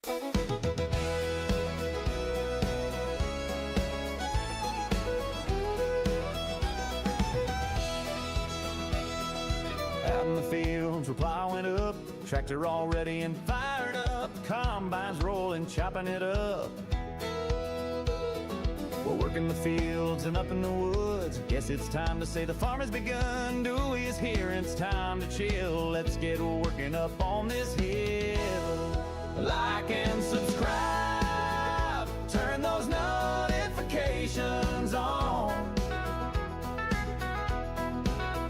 Out in the fields, we're plowing up, tractor all ready and fired up, combines rolling, chopping it up. We're working the fields and up in the woods. Guess it's time to say the farm has begun. Dewey is here and it's time to chill. Let's get working up on this hill. Like and subscribe, turn those notifications on.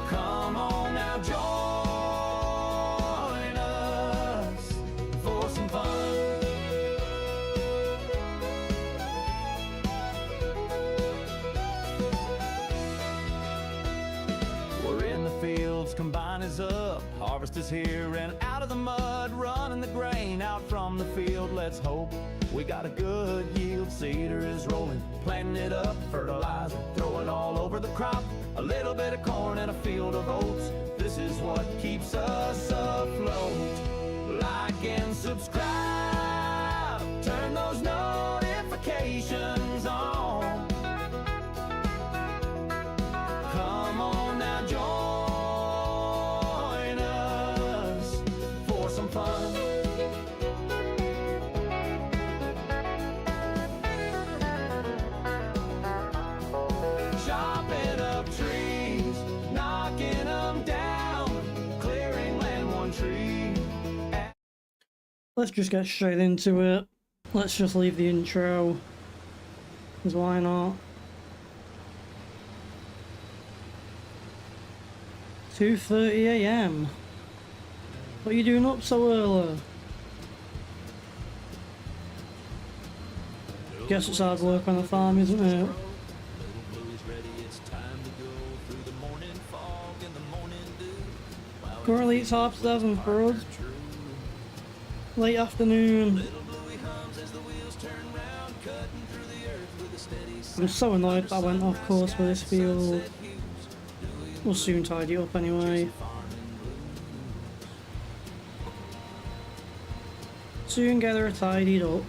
Come on now, join us for some fun. We're in the fields, combine is up, harvest is here and out of the mud, running the grain out from the field. Let's hope we got a good yield. Seeder is rolling, planting it up, fertilizer, throw it all over the crop. A little bit of corn and a field of oats. This is what keeps us afloat. Like and subscribe, turn those notifications on. Come on now, join us for some fun. Chopping up trees, knocking them down, clearing land one tree. Let's just get straight into it. Let's just leave the intro, because why not? 2:30 AM. What are you doing up so early? Guess it's hard work on the farm, isn't it? Currently it's 7:30 for us. Late afternoon. I'm so annoyed that I went off course for this field. We'll soon tidy it up anyway. Soon get her tidied up.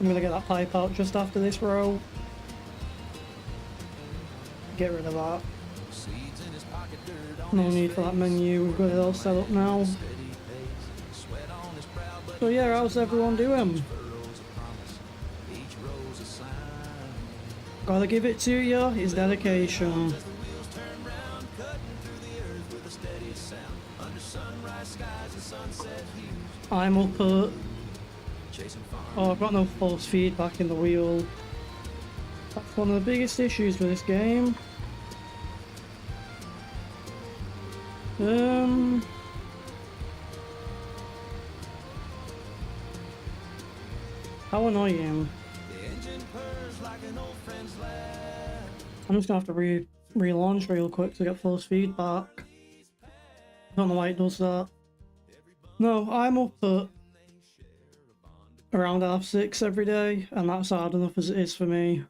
I'm gonna get that pipe out just after this row. Get rid of that. No need for that menu, we've got it all set up now. So yeah, how's everyone doing? Gotta give it to you, his dedication. I'm up at... Oh, I've got no false feedback in the wheel. That's one of the biggest issues with this game. How annoying. I'm just gonna have to relaunch real quick to get false feedback. I don't know why it does that. No, I'm up at around 6:30 every day, and that's hard enough as it is for me.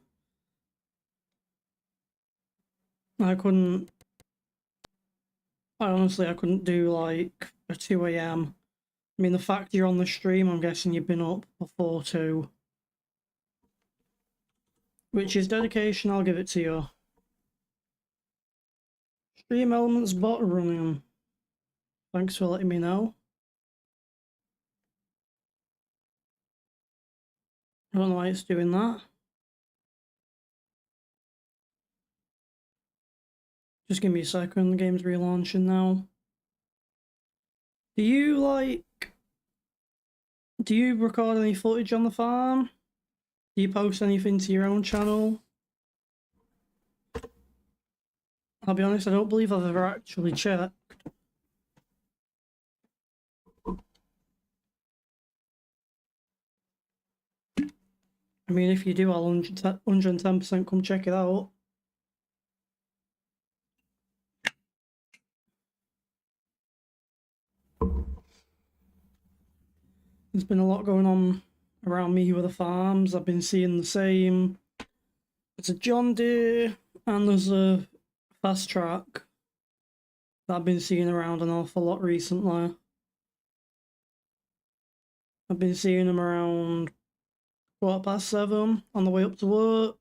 I honestly couldn't do like a 2 AM. I mean, the fact you're on the stream, I'm guessing you've been up before 2. Which is dedication, I'll give it to you. Stream Elements bot running. Thanks for letting me know. I don't know why it's doing that. Just give me a second, the game's relaunching now. Do you record any footage on the farm? Do you post anything to your own channel? I'll be honest, I don't believe I've ever actually checked. I mean, if you do, I'll 110% come check it out. There's been a lot going on around me with the farms. I've been seeing the same. There's a John Deere and there's a Fast Track. that I've been seeing around an awful lot recently. I've been seeing them around 7:15 on the way up to work.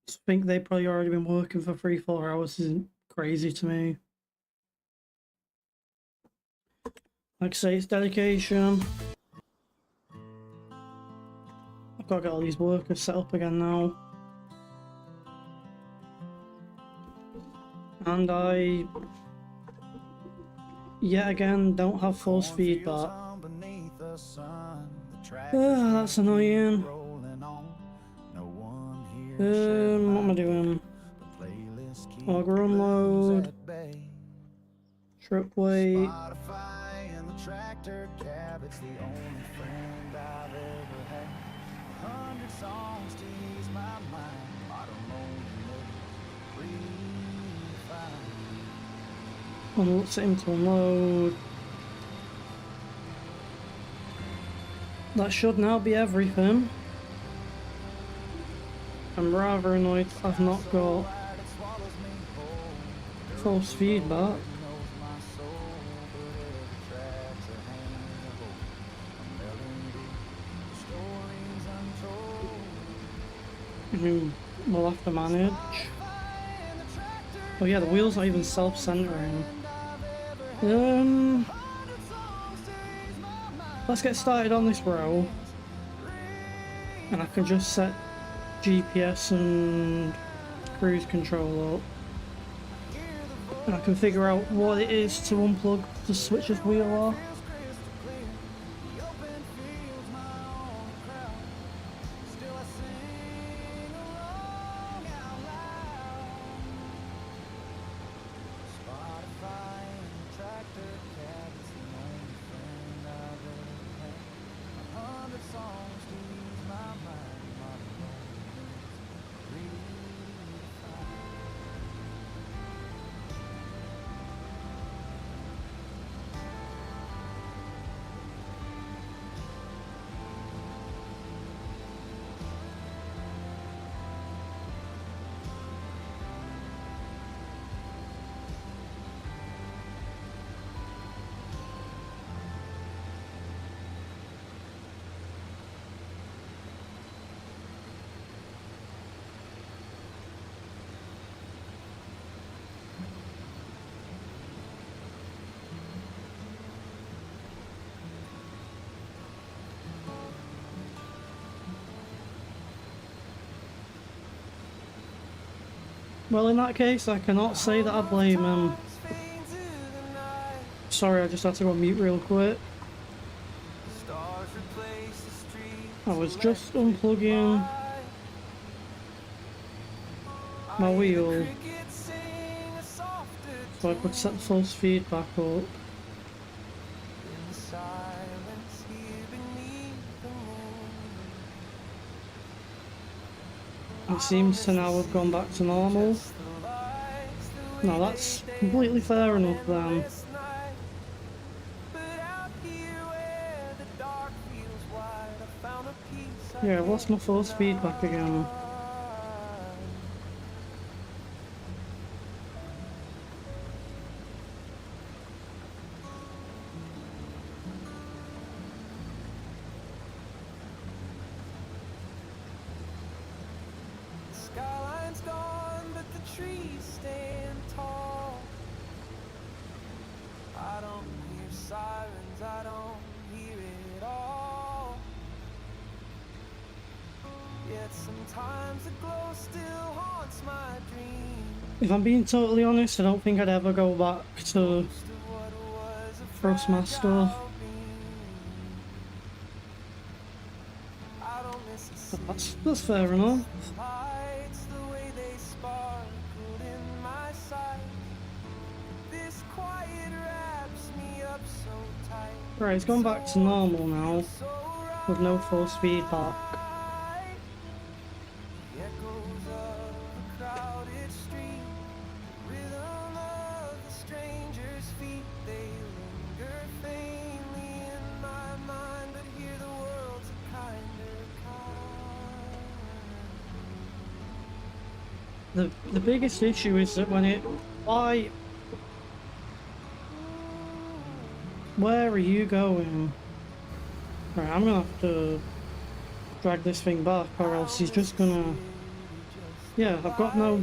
I think they've probably already been working for 3-4 hours. Isn't crazy to me. Like I say, it's dedication. I've got to get all these workers set up again now. And I, yet again, don't have force feedback. That's annoying. What am I doing? Auger unload. Trip weight. Set him to unload. That should now be everything. I'm rather annoyed I've not got force feedback. We'll have to manage. Oh yeah, the wheel's not even self-centering. Let's get started on this row. And I can just set GPS and cruise control up. And I can figure out what it is to unplug to switch this wheel off. Well, in that case, I cannot say that I blame him. Sorry, I just had to go on mute real quick. I was just unplugging my wheel so I could set the force feedback up. It seems to now have gone back to normal. Now that's completely fair enough then. Yeah, I've lost my force feedback again. Skyline's gone, but the trees stand tall. I don't hear sirens, I don't hear it all. Yet sometimes the glow still haunts my dreams. If I'm being totally honest, I don't think I'd ever go back to Thrustmaster. That's fair enough. Right, it's gone back to normal now, with no force feedback. The biggest issue is that when Where are you going? Right, I'm gonna have to drag this thing back, or else he's just gonna... Yeah, I've got no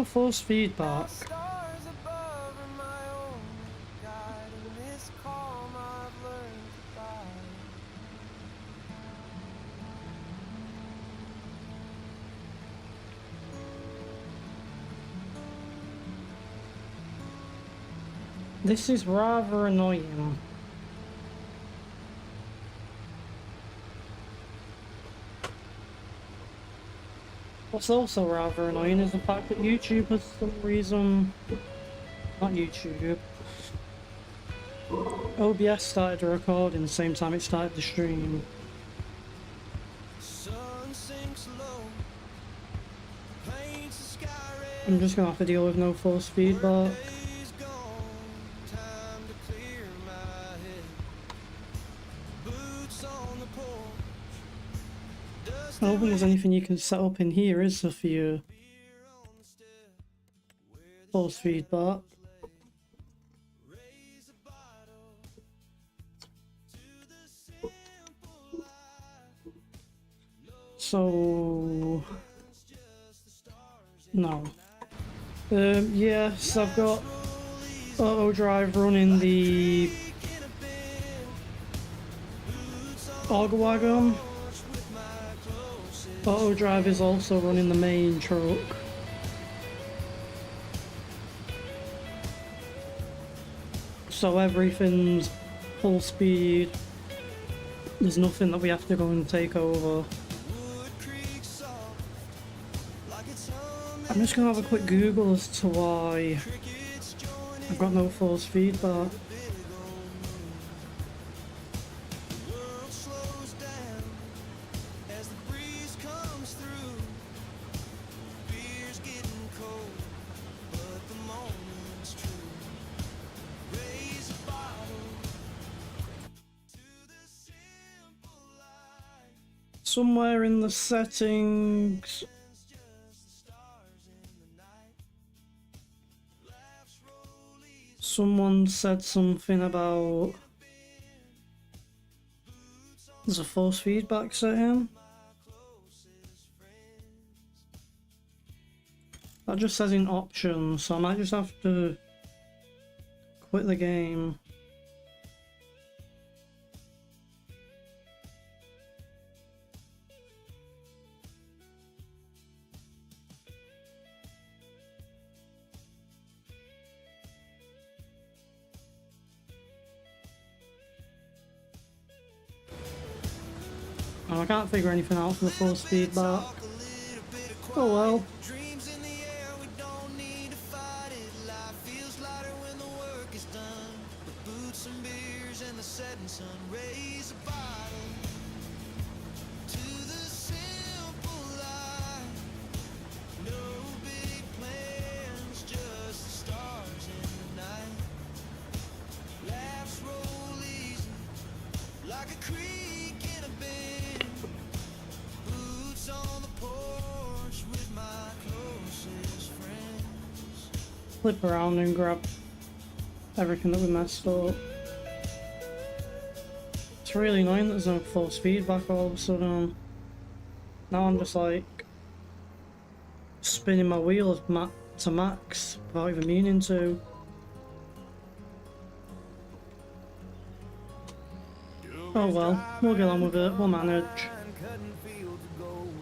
force feedback. Stars above are my only guide. In this calm I've learned to bide. This is rather annoying. What's also rather annoying is the fact that YouTube, for some reason, not YouTube, OBS started the recording the same time it started the stream. Sun sinks low, paints the sky red. I'm just gonna have to deal with no force feedback. Day's gone, time to clear my head. Boots on the porch, dust I don't think there's anything you can set up in here, is there, for your on the step. force feedback? Raise a bottle to the simple life. So... no. Yes, I've got auto drive running the auger wagon. Auto drive is also running the main truck. So everything's full speed. There's nothing that we have to go and take over. I'm just gonna have a quick Google as to why I've got no force feedback. World slows down as the breeze comes through. Beer's getting cold, but the moment's true. Raise a bottle to the simple life. Somewhere in the settings, It's just the stars in the night. Laughs roll easy. someone said something about there's a force feedback setting. That just says in options, so I might just have to quit the game. Oh, I can't figure anything out for the force feedback. Oh well. Dreams in the air, we don't need to fight it. Life feels lighter when the work is done. The boots and beers and the setting sun. Raise a bottle to the simple life. No big plans, just the stars in the night. Laughs roll easy like a creek in a bend. Boots on the porch with my closest friends. Flip around and grab everything that we messed up. It's really annoying that there's no force feedback all of a sudden. Now I'm just like spinning my wheels to max without even meaning to. Oh well, we'll get on with it, we'll manage. Cutting fields of gold.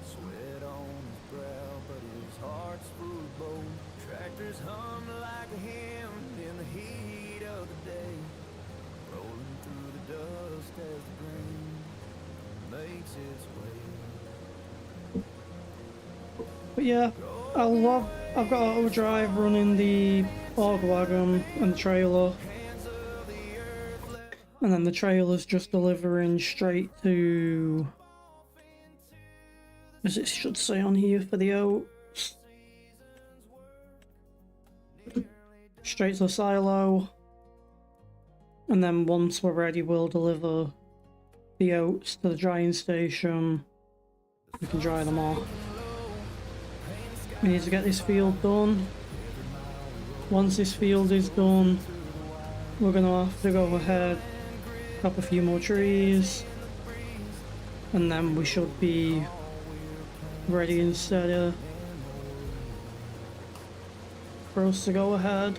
Sweat on his brow, but his heart's full of bold. Tractors hum like a hymn in the heat of the day. Rolling through the dust as the grain makes its way. But yeah, I've got auto drive running the auger wagon and the trailer. And then the trailer's just delivering straight to, as it should say on here for the oats, straight to the silo. And then once we're ready, we'll deliver the oats to the drying station. We can dry them off. We need to get this field done. once this field is done, we're gonna have to go ahead, chop a few more trees, and then we should be ready instead of for us to go ahead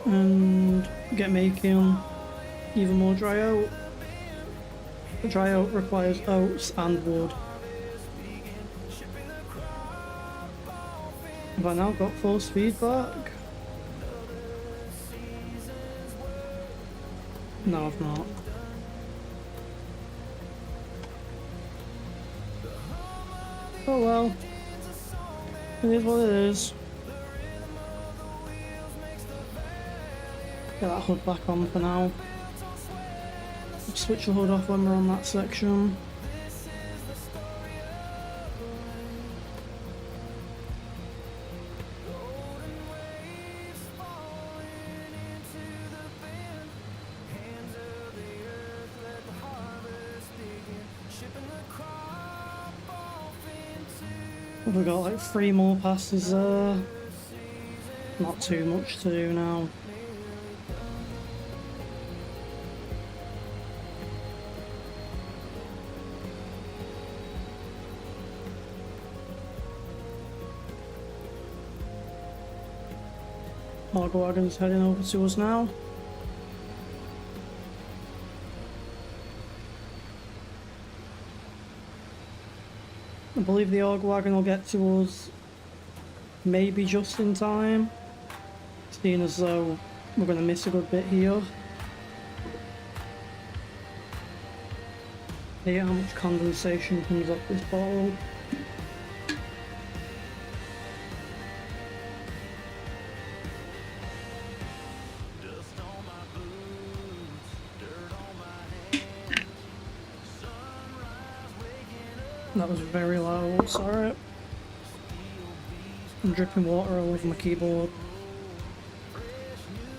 and get making even more dry oat. The dry oat requires oats and wood. Have I now got full speed back? No, I've not. Oh well. It is what it is. Get that hood back on for now. Switch the hood off when we're on that section. We've got like 3 more passes there. Not too much to do now. Cargo wagon's heading over to us now. I believe the Org wagon will get to us maybe just in time, seeing as though we're going to miss a good bit here. See how much condensation comes up this bottle. That was very loud, sorry. I'm dripping water all over my keyboard.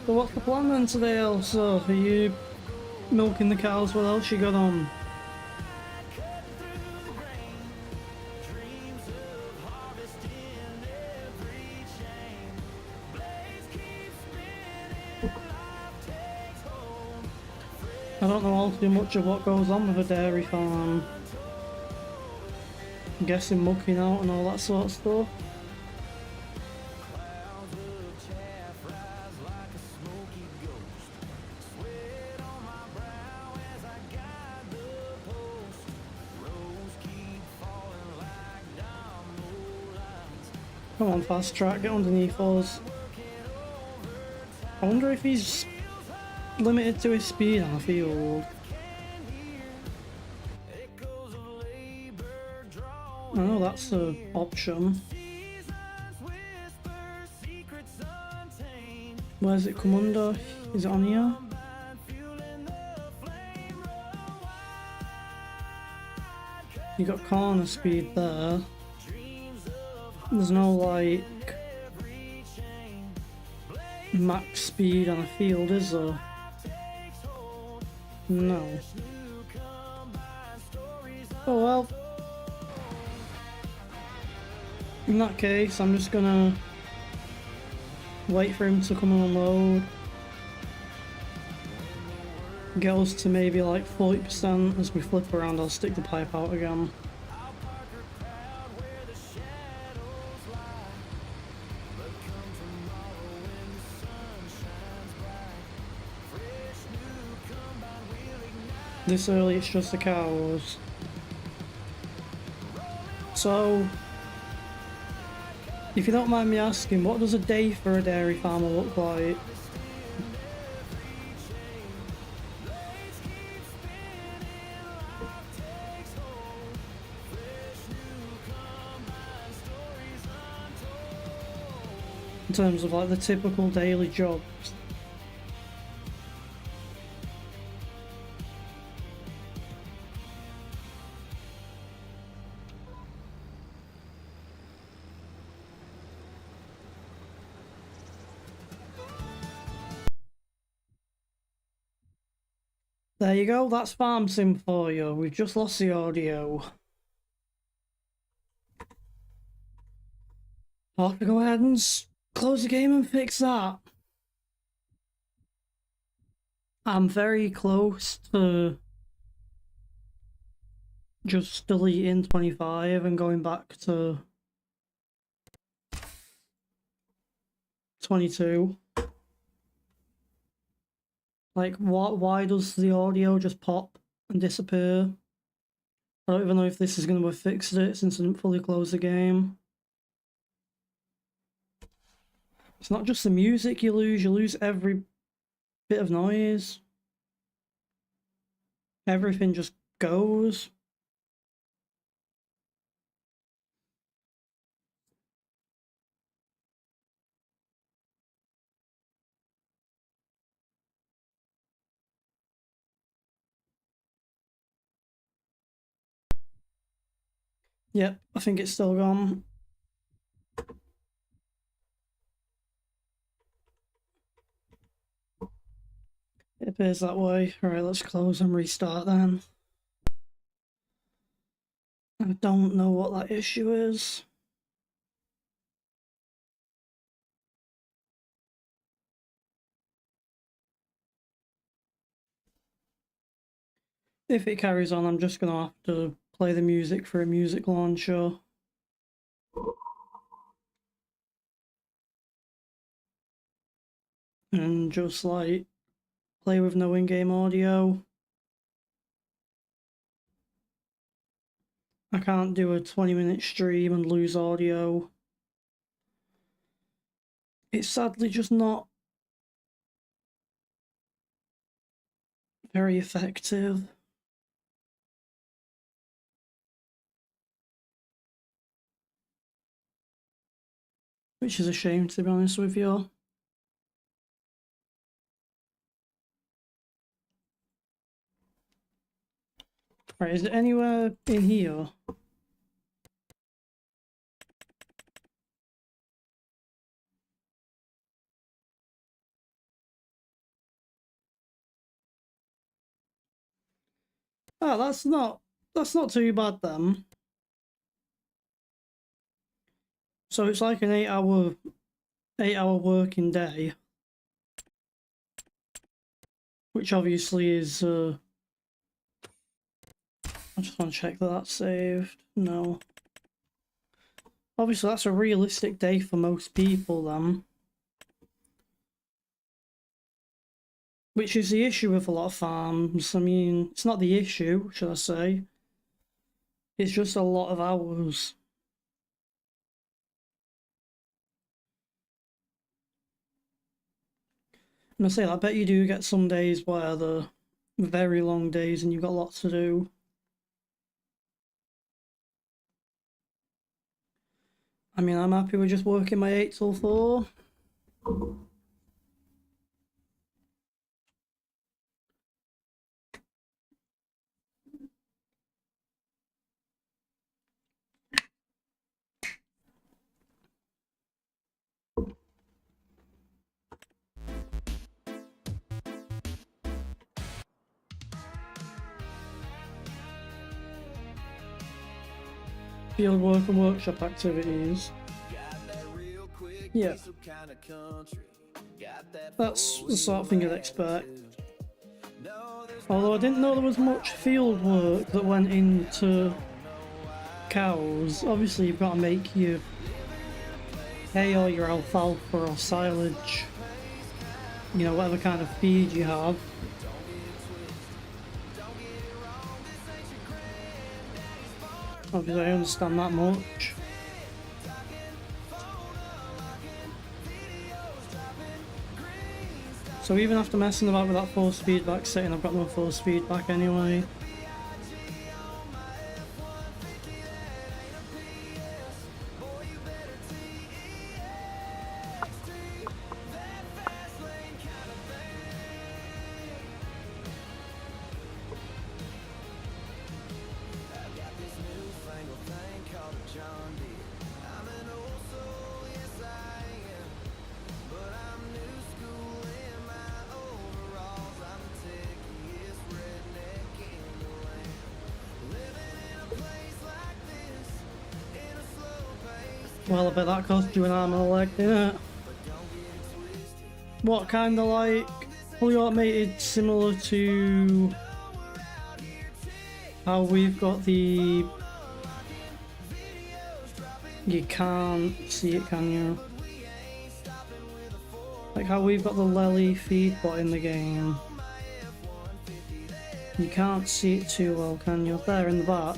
So what's the plan then today, Elsa? Are you milking the cows? What else you got on? I don't know all too much of what goes on with a dairy farm. I'm guessing mucking out and all that sort of stuff. Come on, fast track, get underneath us. I wonder if he's limited to his speed on the field. I know that's an option. Where's it come under? Is it on here? You got corner speed there. There's no like max speed on a field, is there? No. Oh well. In that case, I'm just gonna wait for him to come and unload. Get us to maybe like 40%. As we flip around, I'll stick the pipe out again. This early, it's just the cows. So, if you don't mind me asking, what does a day for a dairy farmer look like? In terms of like the typical daily jobs. There you go, that's Farm Sim for you. We've just lost the audio. I'll have to go ahead and close the game and fix that. I'm very close to just deleting 25 and going back to 22. Like, why does the audio just pop and disappear? I don't even know if this is going to have fixed it since I didn't fully close the game. It's not just the music you lose every bit of noise. Everything just goes. Yep, I think it's still gone. It appears that way. Alright, let's close and restart then. I don't know what that issue is. If it carries on, I'm just gonna have to play the music for a music launcher. And just like play with no in-game audio. I can't do a 20-minute stream and lose audio. It's sadly just not very effective. Which is a shame, to be honest with you. Right, is it anywhere in here? Oh, that's not too bad then. So it's like an 8-hour working day. Which obviously is I just want to check that that's saved. No. Obviously that's a realistic day for most people then. Which is the issue with a lot of farms. I mean, it's not the issue, should I say. It's just a lot of hours. And I say, I bet you do get some days where they're very long days and you've got lots to do. I mean, I'm happy with just working my 8 till 4. Field work and workshop activities. Yeah. That's the sort of thing I'd expect. Although I didn't know there was much field work that went into cows. Obviously you've got to make your hay or your alfalfa or silage. You know, whatever kind of feed you have. Obviously I understand that much. So even after messing about with that force feedback setting, I've got no force feedback anyway. Well, I bet that cost you an arm and a leg, didn't it? What kind of like fully automated, similar to how we've got the... You can't see it, can you? Like how we've got the Lely feed bot in the game. You can't see it too well, can you? Up there in the back.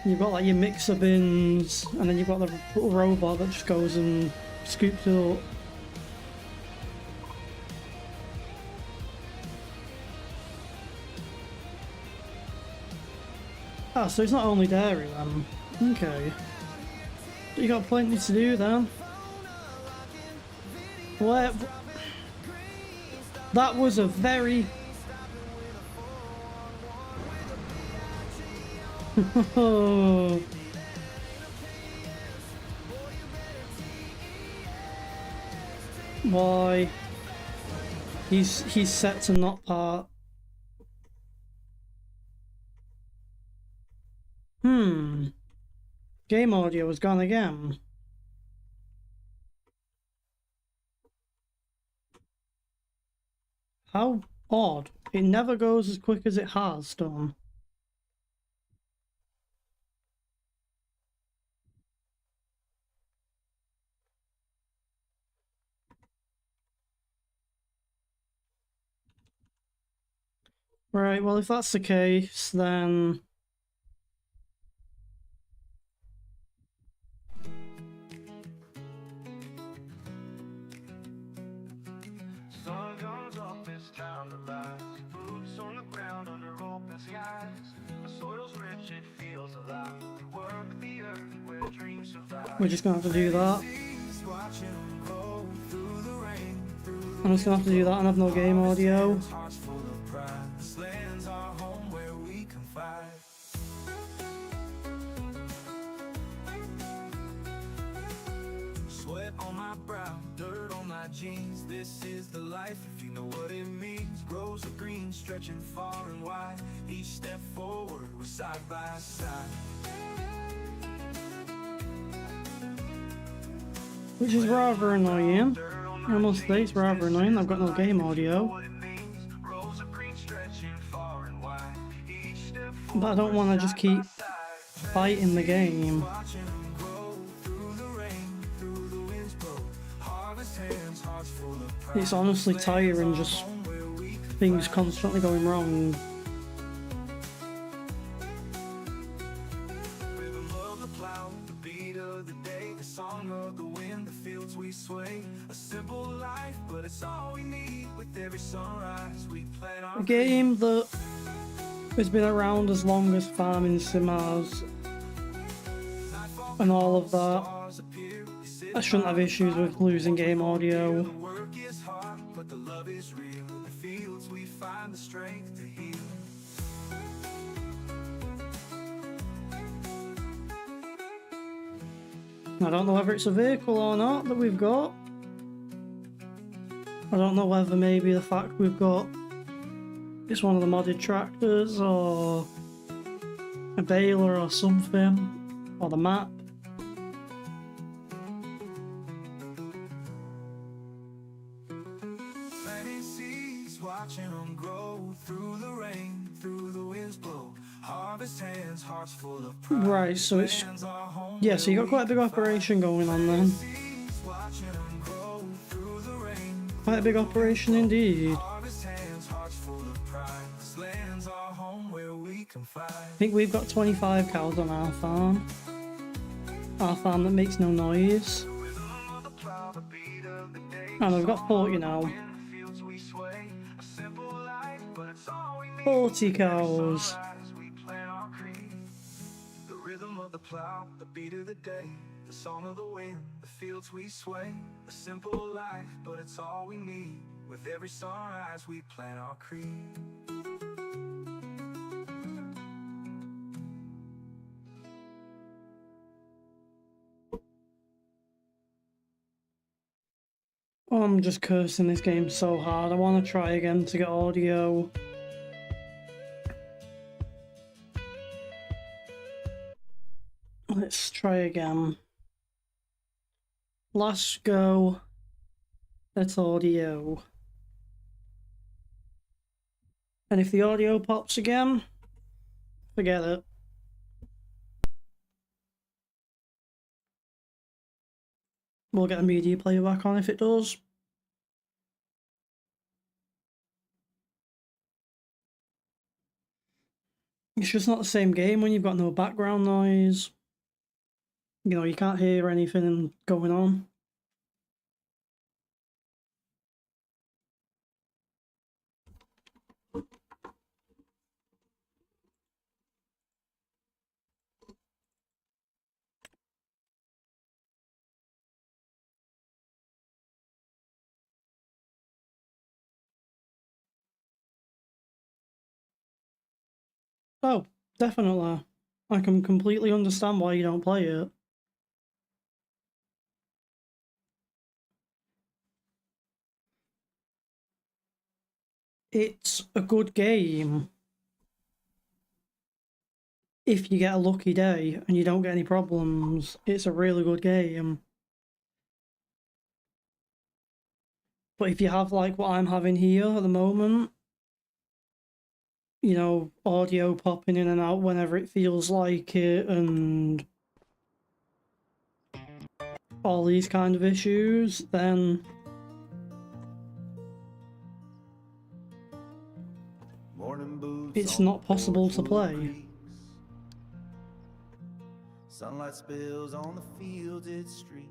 You've got like your mixer bins, and then you've got the little robot that just goes and scoops it up. Ah, so it's not only dairy then. Okay. You got plenty to do then. Where? That was a very... Why? He's set to not part. Game audio was gone again. How odd. It never goes as quick as it has done. Right, well if that's the case, then... Sun comes up, it's time to rise. Boots on the ground under open skies. The soil's rich, it feels alive. Work the earth where dreams survive. We're just gonna have to do that. Watching them roll through the rain, through I'm just gonna have to do that and have no game audio. hearts full of pride. This land's our home where we confide. Sweat on my brow, dirt on my jeans. This is the life, if you know what it means. Rows of green stretching far and wide. Each step forward, we're side by side. Which is rather annoying. I must say it's rather annoying. I've got no game audio. But I don't want to just keep fighting the game. It's honestly tiring, just things constantly going wrong. Rhythm of the plow, the beat of the day, the song of the wind, the fields we sway. A simple life, but it's all we need. With every sunrise, we plan our A game that has been around as long as Farming Sim has, and all of that. I shouldn't have issues with losing game audio. The work is hard, but the love is real. In the fields we find the strength to heal. I don't know whether it's a vehicle or not that we've got. I don't know whether maybe the fact we've got it's one of the modded tractors or a baler or something, or the map. Planting seeds, watching them grow through the rain, through the winds blow. Harvest hands, hearts full of pride. Right, so it's... Lands our home Yeah, so you where got quite a big operation going on then. seeds, watching them grow through the rain. Quite a big operation indeed. Harvest hands, hearts full of pride. This land's our home where we confide. I think we've got 25 cows on our farm. Our farm that makes no noise. Rhythm of the plow, the beat of the day. And we've got 40 now. In the fields we sway. A simple life, but it's all we need. 40 cows. Sunrise, we plant our creed. The rhythm of the plow, the beat of the day, the song of the wind, the fields we sway. A simple life, but it's all we need. With every sunrise, we plant our creed. Oh, I'm just cursing this game so hard. I want to try again to get audio. Let's try again. Last go. Let's audio. And if the audio pops again, forget it. We'll get a media player back on if it does. It's just not the same game when you've got no background noise. You know, you can't hear anything going on. Oh, definitely. I can completely understand why you don't play it. It's a good game if you get a lucky day and you don't get any problems. It's a really good game. But if you have like what I'm having here at the moment, you know, audio popping in and out whenever it feels like it, and all these kind of issues, then Morning boots it's on not the possible porch to wood play. creaks. Sunlight spills on the fields it streaks.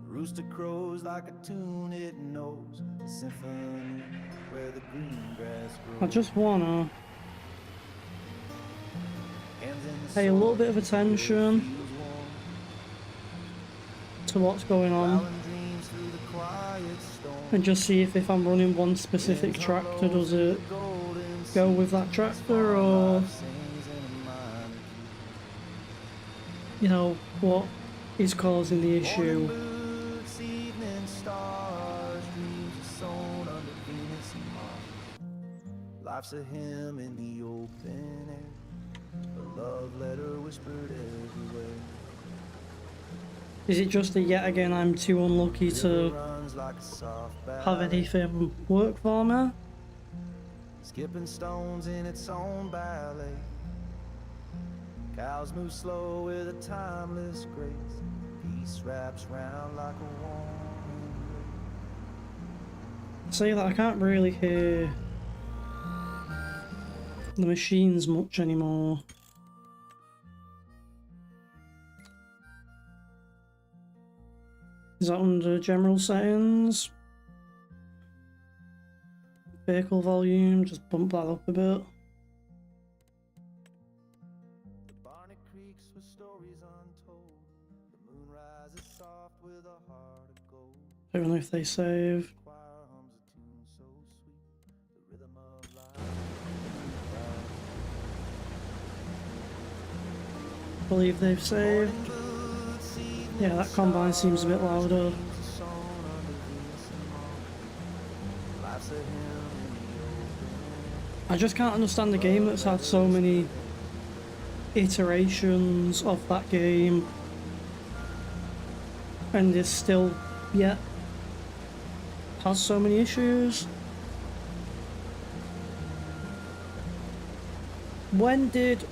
Rooster crows like a tune it knows. A symphony where the green grass grows. I just wanna Hands in the pay a little soil, bit of attention feels warm. to what's going on Plowing dreams through the quiet storm. and just see if I'm running one specific tractor, does it go with that tractor, or, you know, what is causing the issue. Boots, evening stars, dreams are sown under Venus and Mars. Life's a hymn in the open air, a love letter whispered everywhere. Is it just that yet again I'm too unlucky to Runs like a soft have ballet, anything work for me? skipping stones in its own ballet. Cows move slow with a timeless grace. Peace wraps round like a warm embrace. Say that I can't really hear the machines much anymore. Is that under general settings? Vehicle volume, just bump that up a bit. The Barney Creeks with stories untold. The moon rises soft with a heart of gold. I don't know if they saved. Choir hums a tune so sweet. The rhythm of life. I believe they've saved. Yeah, that combine seems a bit louder. I just can't understand the game that's had so many iterations of that game and is still yet has so many issues. When did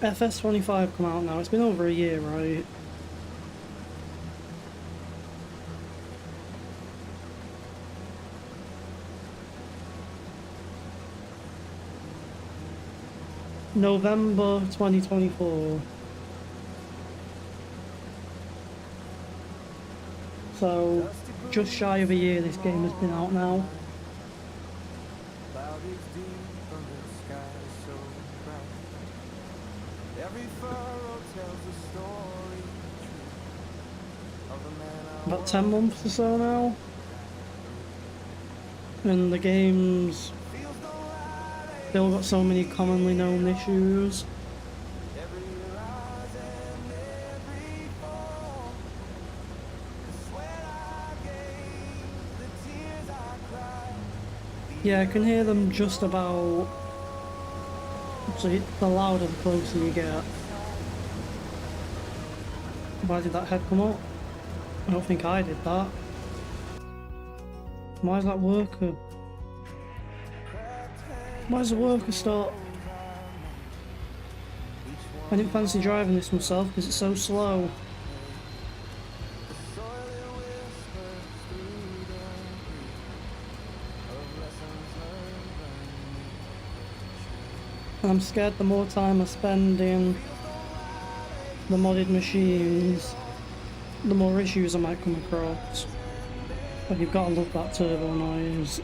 FS25 come out now? It's been over a year, right? November 2024. So, just shy of a year this game has been out now. Cloud is deep and the sky is so bright. Every furrow tells a story of a man I About 10 months or so now. And the game's still got so many commonly known issues. every rise and every fall. The sweat I gave, the tears I cried. Yeah, I can hear them just about. So the louder the closer you get. Why did that head come up? I don't think I did that. Why is that working? Where's the worker stop? I didn't fancy driving this myself because it's so slow. And I'm scared the more time I spend in the modded machines, the more issues I might come across. But you've got to love that turbo noise.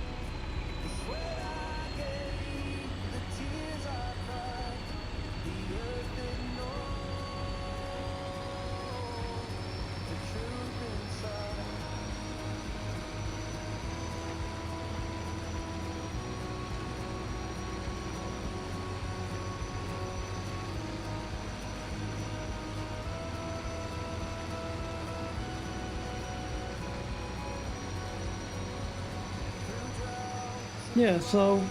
Yeah, so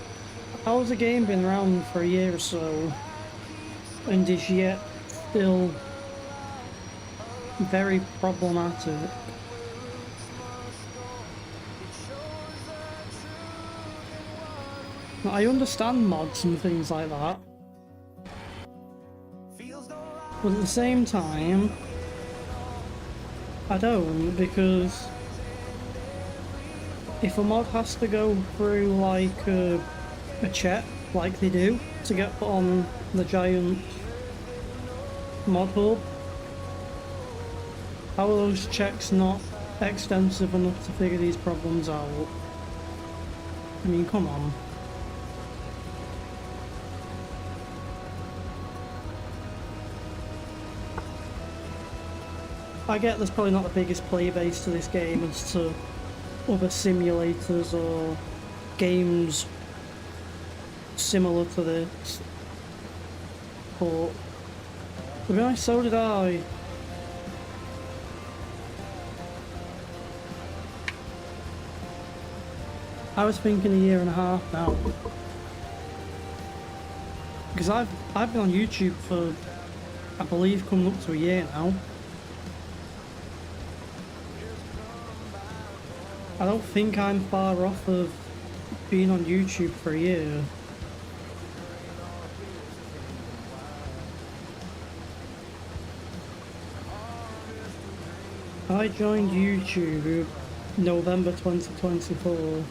how's the game been around for a year or so and is yet still very problematic? Now, I understand mods and things like that, but at the same time I don't, because if a mod has to go through like a check, like they do, to get put on the giant mod hub, how are those checks not extensive enough to figure these problems out? I mean, come on. I get there's probably not the biggest player base to this game as to other simulators or games similar to this, but to be honest, so did I. I was thinking a year and a half now, because I've been on YouTube for, I believe, coming up to a year now. I don't think I'm far off of being on YouTube for a year. I joined YouTube November 2024.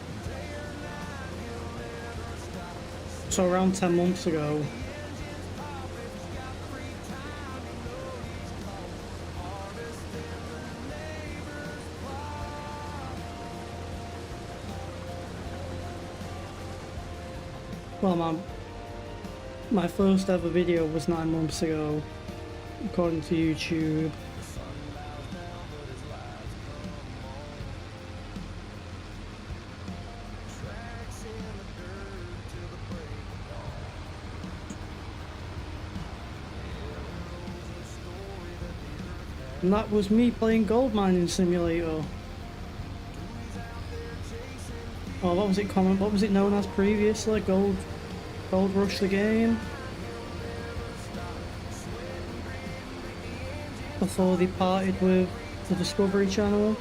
So around 10 months ago. Well, my first ever video was 9 months ago, according to YouTube. And that was me playing Gold Mining Simulator. Oh, what was it known as previously? Gold Rush the game? Before they parted with the Discovery Channel.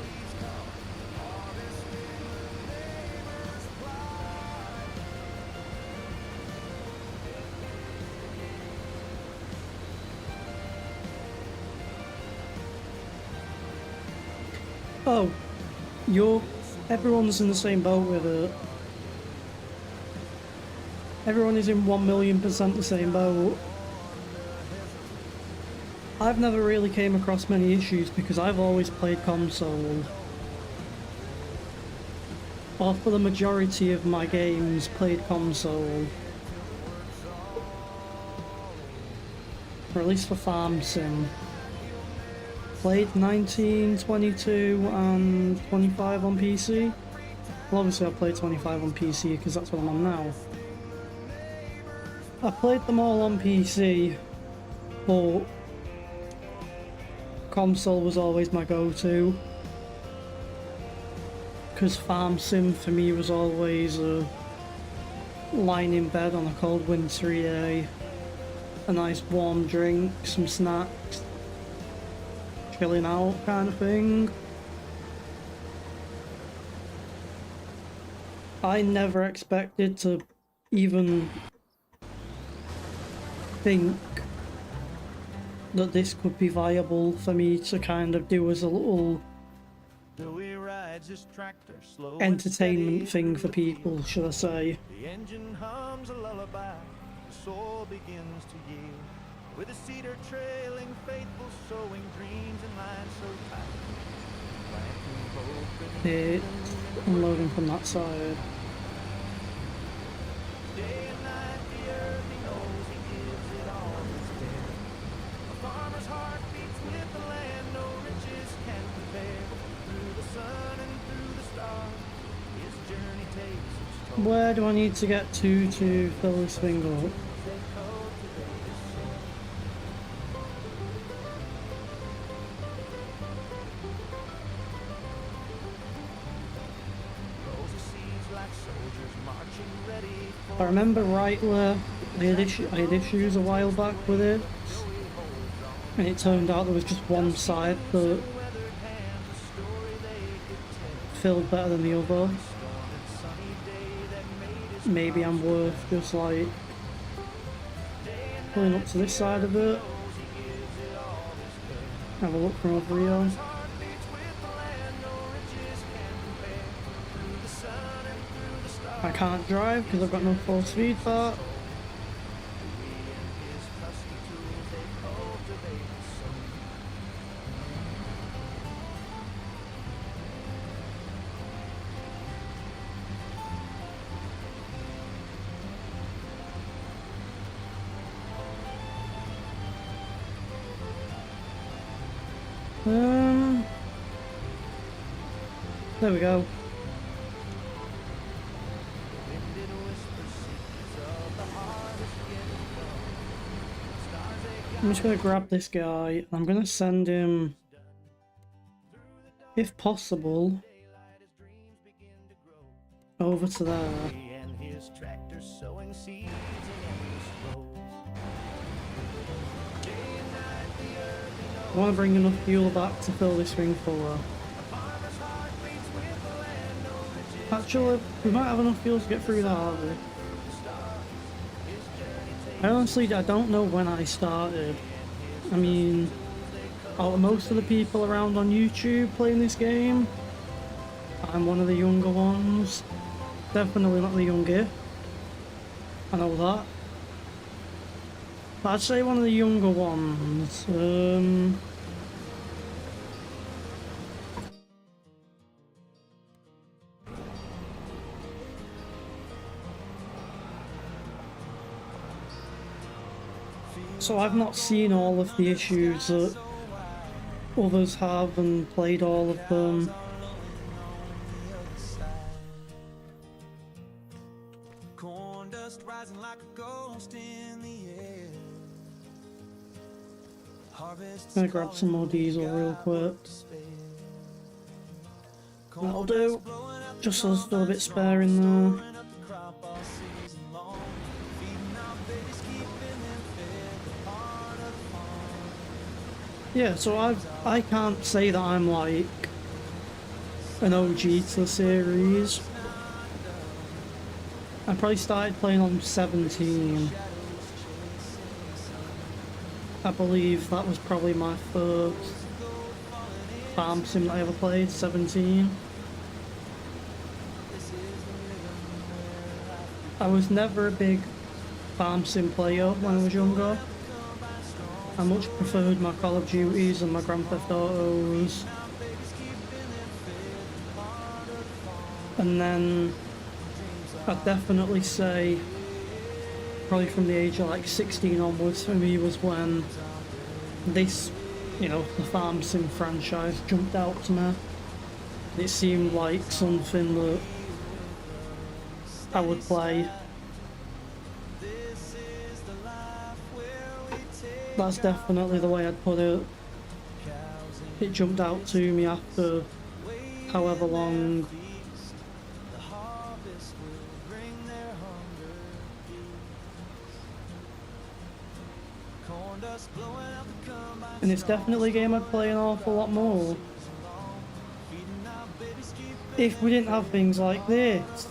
Oh, everyone's in the same boat with it. Everyone is in 1,000,000% the same boat. I've never really came across many issues because I've always played console. Or for the majority of my games, played console. Or at least for Farm Sim. Played 19, 22 and 25 on PC. Well, obviously I played 25 on PC because that's what I'm on now. I played them all on PC, but console was always my go-to. Because Farm Sim for me was always lying in bed on a cold wintry day, a nice warm drink, some snacks, chilling out kind of thing. I never expected to even think that this could be viable for me to kind of do as a little Louis rides his tractor slow and entertainment steady. thing for people, should I say. The engine hums a lullaby, the soul begins to yield. With a cedar trailing, faithful sowing dreams in lines so tight. Planting hope beneath It's unloading from that side. day and night, the earth he knows he gives it all that's there. A farmer's heart beats with the land, no riches can compare. Through the sun and through the stars, his journey takes its toll. Where do I need to get to fill this thing up? They cultivate his soul. Rows of seeds like soldiers marching ready If for I remember rightly, I had issues a while back with it, and it turned out there was just one side that weathered hands, a story they could tell. filled better than the other. Storm and sunny day that made his Maybe I'm worth just like pulling up to this side of it. Have a look from over here. heart beats with the land, no riches can compare. Through the sun and through the stars, I can't drive because I've got no full speed back. his trusty tools they cultivate his soul. There we go. Winded whisper secrets of the heart is getting low. Stars they I'm just gonna grab this guy and I'm gonna send him, if possible, daylight, his dreams begin to grow. over to there. He and his tractor sowing seeds in endless rows. Day and night the earth he knows. I want to bring enough fuel back to fill this thing fuller. Farmer's heart beats with the land, no riches. Actually, we might have enough fuel to get through that, aren't we? I honestly, I don't know when I started. I mean, out of most of the people around on YouTube playing this game, I'm one of the younger ones. Definitely not the youngest. I know that. But I'd say one of the younger ones. So I've not seen all of the issues that others have and played all of them. Corn dust rising like a ghost in the air. Harvest Gonna grab some more diesel real quick. That'll do. Just so there's still a bit spare in there. Yeah, so I can't say that I'm like an OG to the series. I probably started playing on 17. I believe that was probably my first farm sim that I ever played, 17. I was never a big farm sim player when I was younger. I much preferred my Call of Duties and my Grand Theft Autos. And then I'd definitely say probably from the age of like 16 onwards for me was when this, you know, the Farm Sim franchise jumped out to me. It seemed like something that I would play. That's definitely the way I'd put it. It jumped out to me after however long. And it's definitely a game I'd play an awful lot more if we didn't have things like this.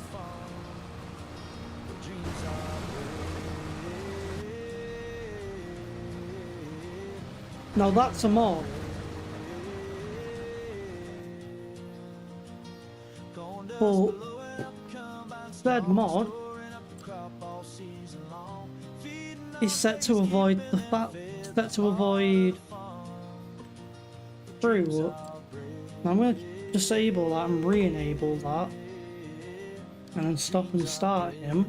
Now that's a mod. But said mod is set to avoid the fact through. I'm going to disable that and re-enable that, and then stop and start him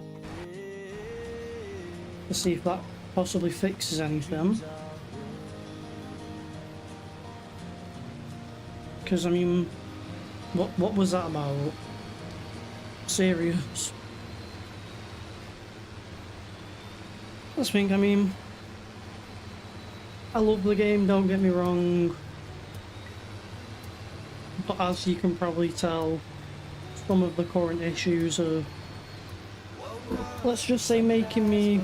to see if that possibly fixes anything. Because I mean, what was that about? Serious. I just think, I mean, I love the game, don't get me wrong, but as you can probably tell, some of the current issues are, let's just say, making me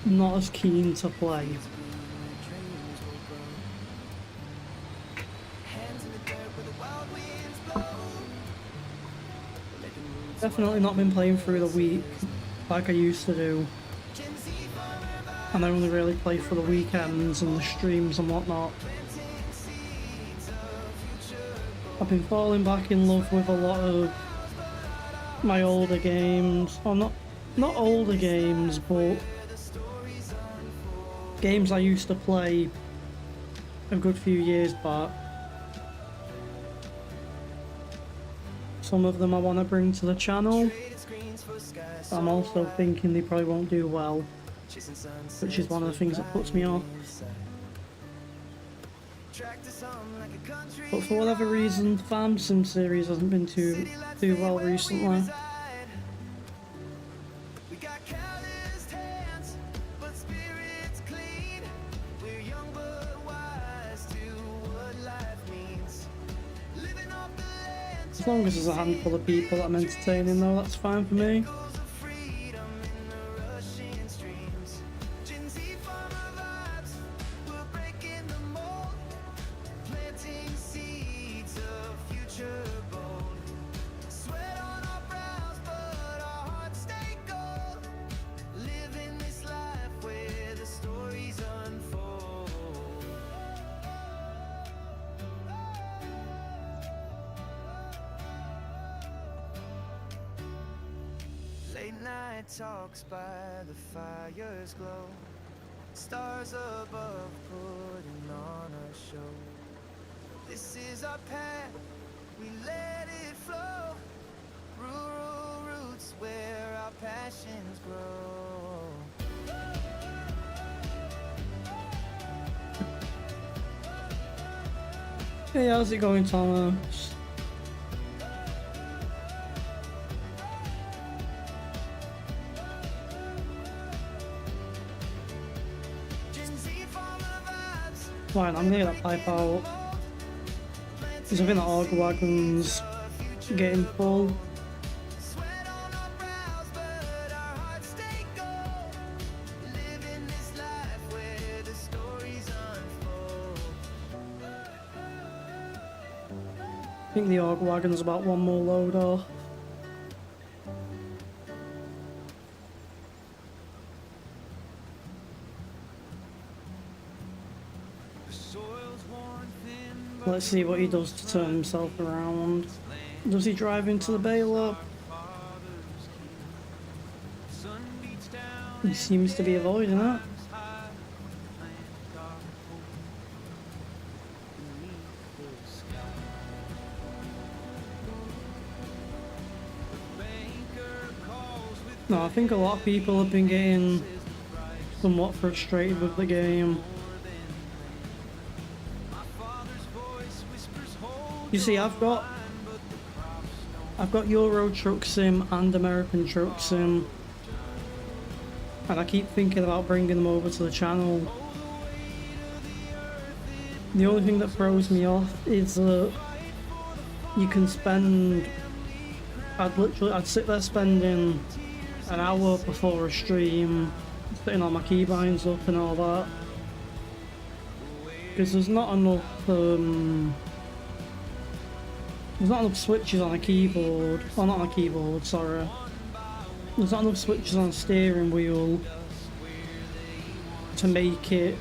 not as keen to play. Definitely not been playing through the week like I used to do, and I only really play for the weekends and the streams and whatnot. I've been falling back in love with a lot of my older games, or not older games, but games I used to play a good few years back. Some of them I want to bring to the channel. I'm also thinking they probably won't do well, which is one of the things that puts me off. But for whatever reason, the Farm Sim series hasn't been too well recently. As long as there's a handful of people that I'm entertaining though, that's fine for me. Late night talks by the fire's glow, stars above putting on a show. This is our path, we let it flow. Rural roots where our passions grow. Hey, how's it going, Thomas? Right, I'm gonna get that pipe out. Because I think the Org Wagon's getting full. I think the Org Wagon's about one more load off. Let's see what he does to turn himself around. Does he drive into the baler? He seems to be avoiding it. No, I think a lot of people have been getting somewhat frustrated with the game. You see, I've got Euro Truck Sim and American Truck Sim, and I keep thinking about bringing them over to the channel. The only thing that throws me off is that you can spend, I'd sit there spending an hour before a stream, putting all my keybinds up and all that, because there's not enough switches on a keyboard, or not on a keyboard, sorry. There's not enough switches on a steering wheel to make it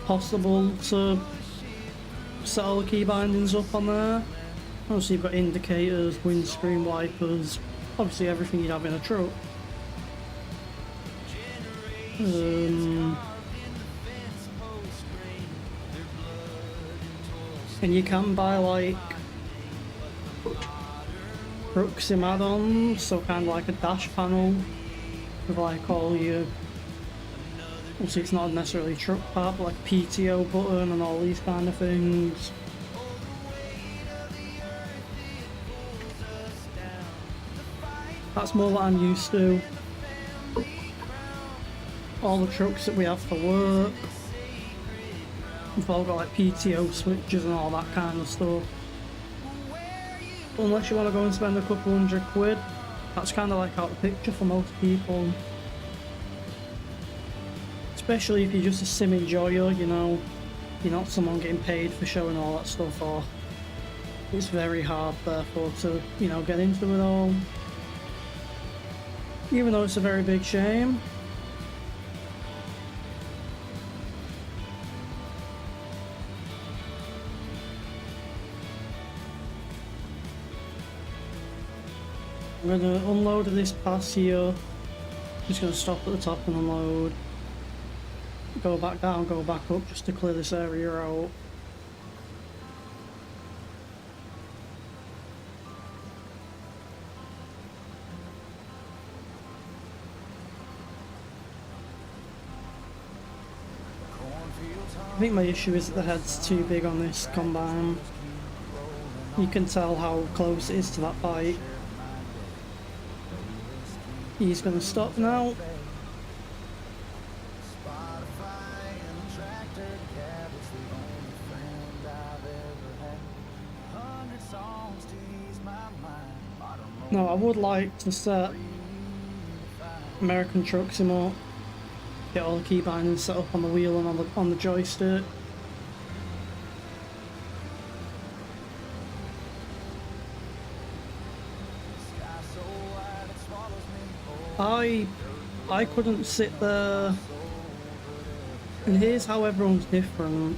possible to set all the key bindings up on there. Obviously you've got indicators, windscreen wipers, obviously everything you'd have in a truck. And you can buy like truck sim add-ons, so kind of like a dash panel with like all your, obviously it's not necessarily a truck part, but like PTO button and all these kind of things. That's more what I'm used to. All the trucks that we have for work, we've all got like PTO switches and all that kind of stuff. Unless you want to go and spend a couple £100, that's kind of like out of the picture for most people. Especially if you're just a sim enjoyer, you know, you're not someone getting paid for showing all that stuff off. It's very hard therefore to, you know, get into it all. Even though it's a very big shame. I'm going to unload this pass here. Just going to stop at the top and unload. Go back down, go back up just to clear this area out. I think my issue is that the head's too big on this combine. You can tell how close it is to that bike. He's going to stop now. Now I would like to set American Truck Sim up, get all the key bindings set up on the wheel and on the joystick. I couldn't sit there, and here's how everyone's different.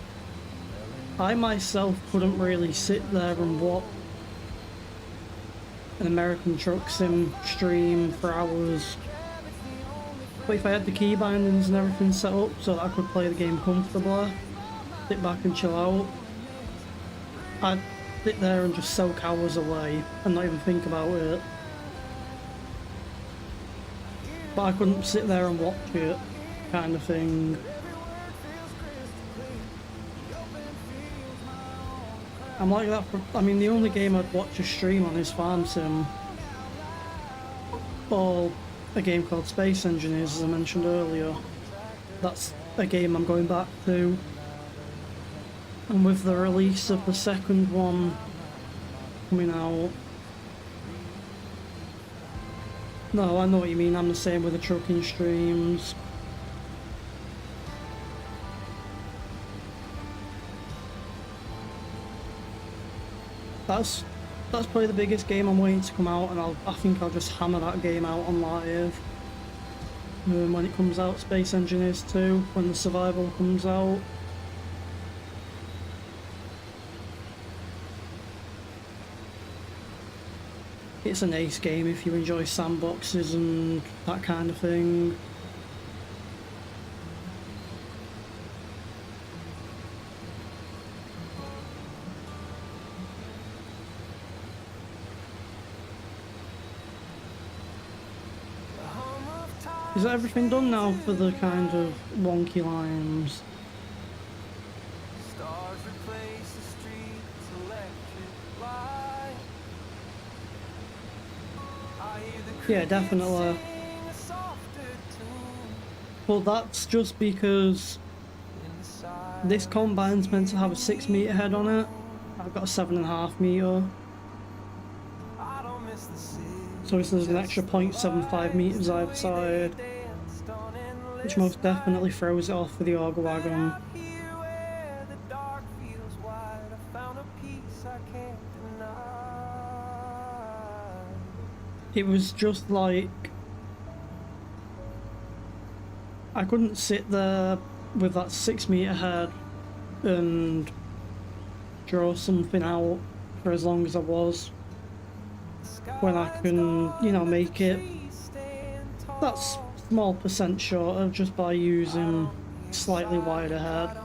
I myself couldn't really sit there and watch an American Truck Sim stream for hours. But if I had the key bindings and everything set up so that I could play the game comfortably, sit back and chill out, I'd sit there and just soak hours away and not even think about it. But I couldn't sit there and watch it, kind of thing. I'm like that for, I mean, the only game I'd watch a stream on is Farm Sim. Or a game called Space Engineers, as I mentioned earlier. That's a game I'm going back to. And with the release of the second one coming out... No, I know what you mean, I'm the same with the trucking streams. That's probably the biggest game I'm waiting to come out, and I think I'll just hammer that game out on live. When it comes out, Space Engineers 2, when the survival comes out. It's an ace game if you enjoy sandboxes and that kind of thing. Is everything done now for the kind of wonky lines? Stars replace the streets, electric light. I hear the Yeah, definitely. sing a softer tune Well, that's just because in the side. this combine's meant to have a 6 metre head on it. I've got a 7.5 metre. I don't miss the city. So there's an extra 0.75 metres either side, Danced on endless which most definitely throws it off for the Auger Wagon. out here where the dark feels wide. I found a peace I can't deny. It was just like... I couldn't sit there with that 6 meter head and draw something out for as long as I was, when I can, you know, make it that small percent shorter just by using slightly wider head.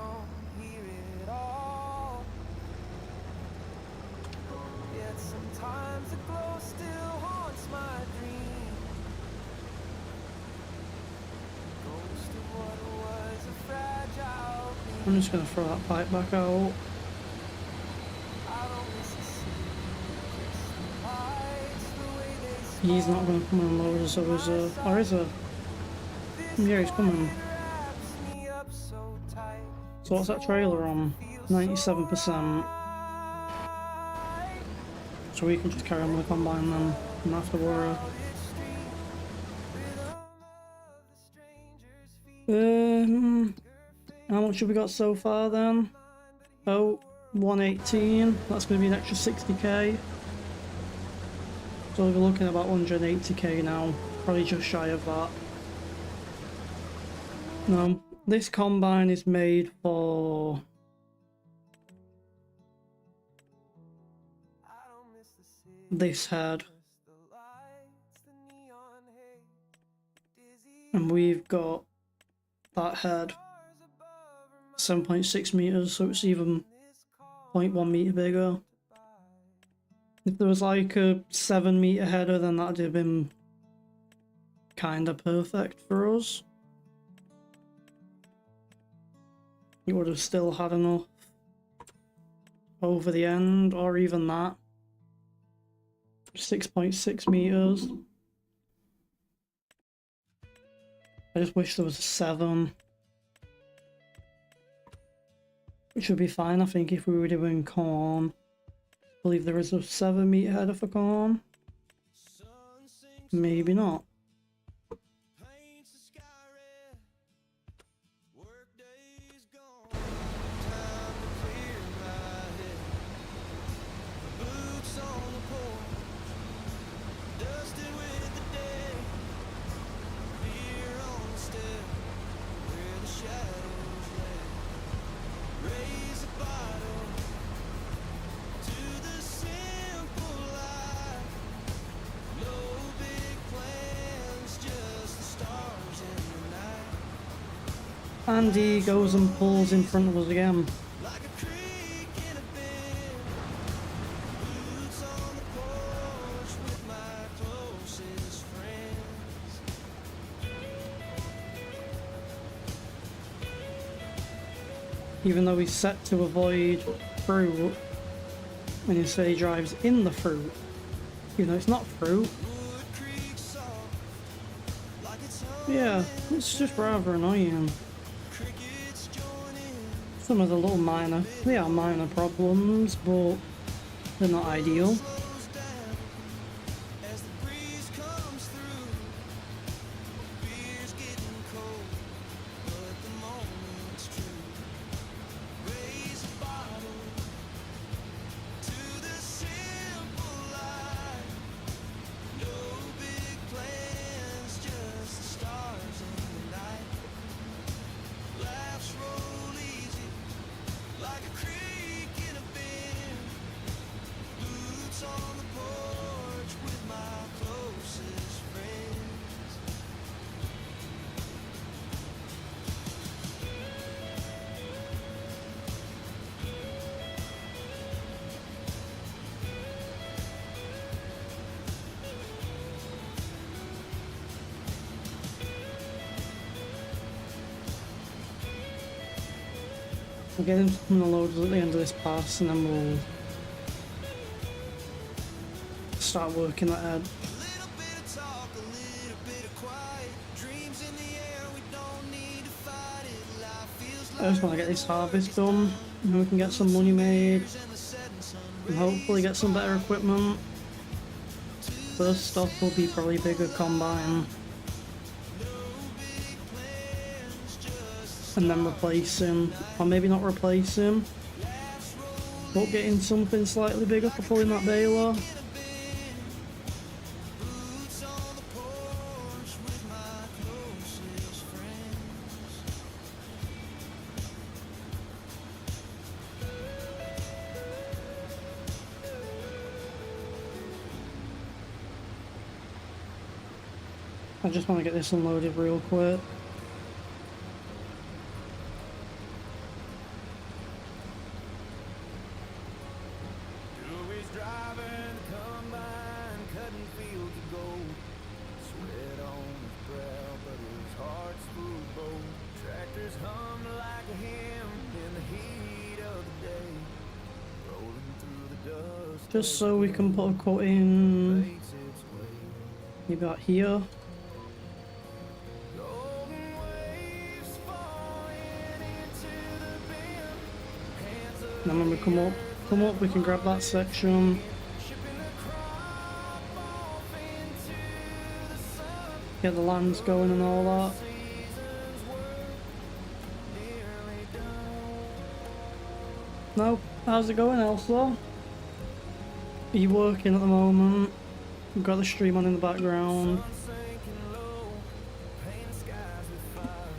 I'm just gonna throw that pipe back out. He's not gonna come and load us, or is a... Yeah, he's coming. So what's that trailer on? 97%. So we can just carry on with the combine then, and have to worry. How much have we got so far then? Oh, 118. That's going to be an extra 60k. So we're looking at about 180k now. Probably just shy of that. Now, this combine is made for... this head. And we've got that head. 7.6 meters, so it's even 0.1 meter bigger. If there was like a 7 meter header, then that'd have been kinda perfect for us. It would have still had enough over the end, or even that. 6.6 meters. I just wish there was a 7. Which would be fine, I think, if we were doing corn. I believe there is a 7 meter header for corn. Maybe not. And he goes and pulls in front of us again. Even though he's set to avoid fruit, and instead he drives in the fruit, even though it's not fruit. Yeah, it's just rather annoying. Some of the little minor, they are minor problems, but they're not ideal. We'll get him to come and load us at the end of this pass, and then we'll start working that head. I just want to get this harvest done, and we can get some money made, and hopefully get some better equipment. First stop will be probably bigger combine, and then replace him, or maybe not replace him, but getting something slightly bigger for pulling that baler. I just want to get this unloaded real quick. Always driving the combine, cutting fields of gold. Sweat on his brow, but his heart's full of bold. Tractors hum like a hymn in the heat of the day. Rolling through the dust. Just so we can put a cut in Makes its way. maybe about here. Golden waves falling into the bend. Hands of And then when we come up, we can grab that section. shipping the crop off into the sun. Get the lands going and all that. Season's work nearly done. No, how's it going, Elsa? Are you working at the moment? We've got the stream on in the background. Sun sinking low, painting skies with fire.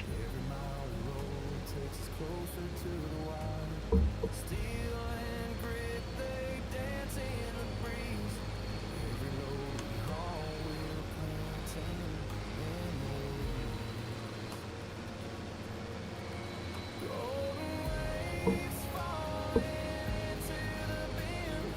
Every mile we roll takes us closer to the wire. Steel and grit, they dance in the breeze. Every load we haul, we're planting memories. Golden waves falling into the bend.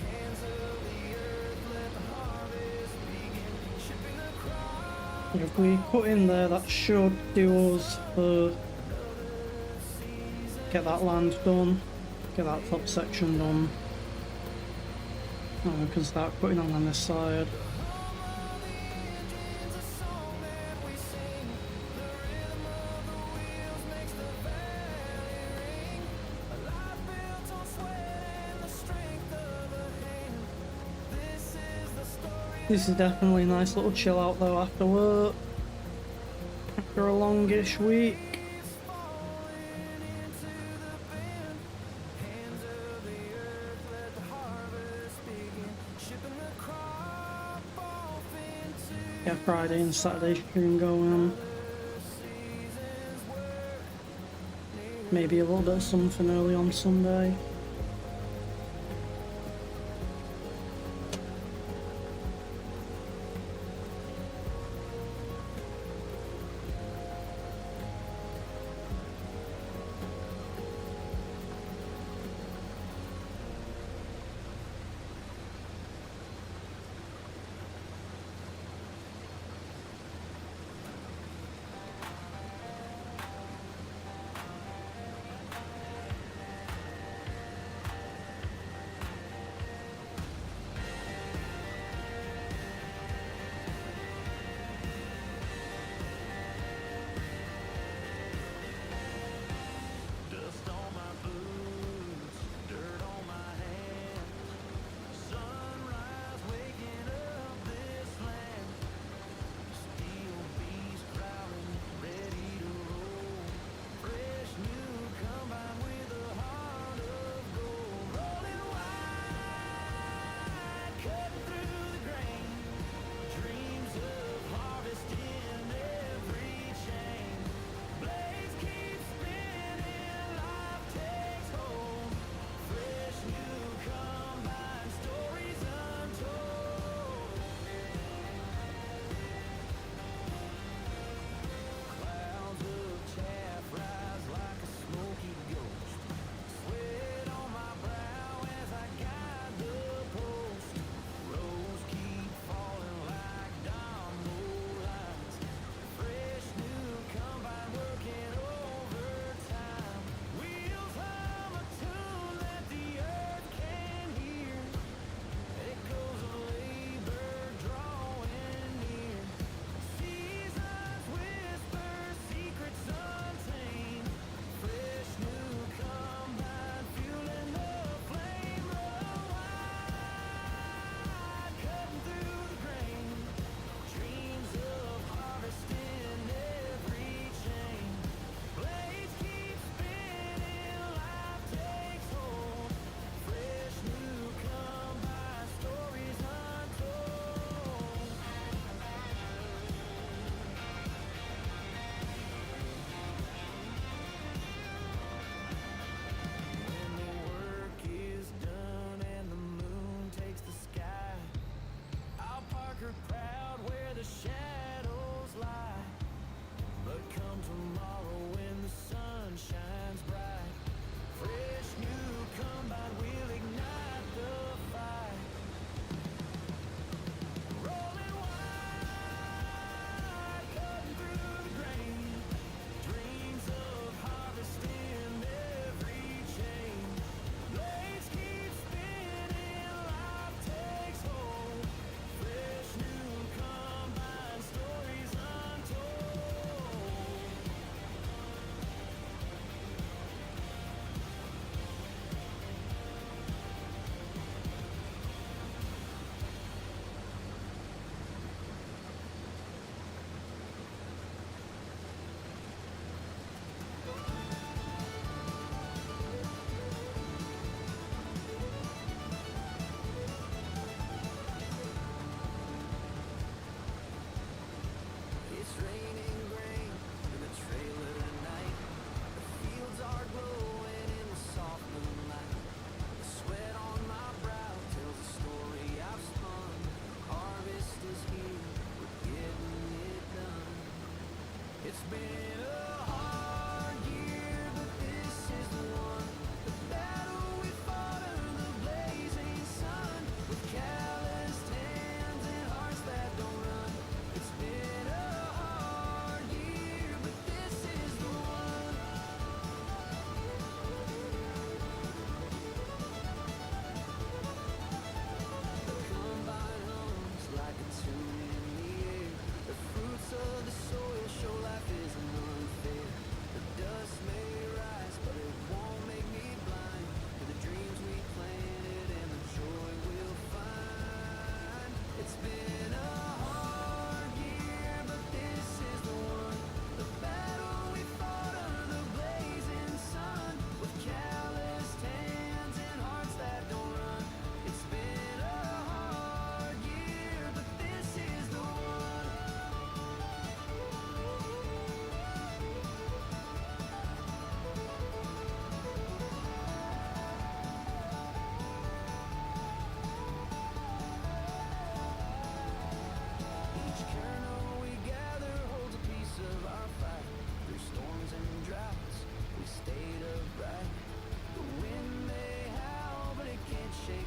Hands of the earth, let the harvest begin. Shipping the crop. If we cut in there, that should do us for get that land done, get that top section done. And we can start cutting on this side. This is definitely a nice little chill out though after work. After a longish week. Get Friday and Saturday stream going. Maybe a little bit of something early on Sunday.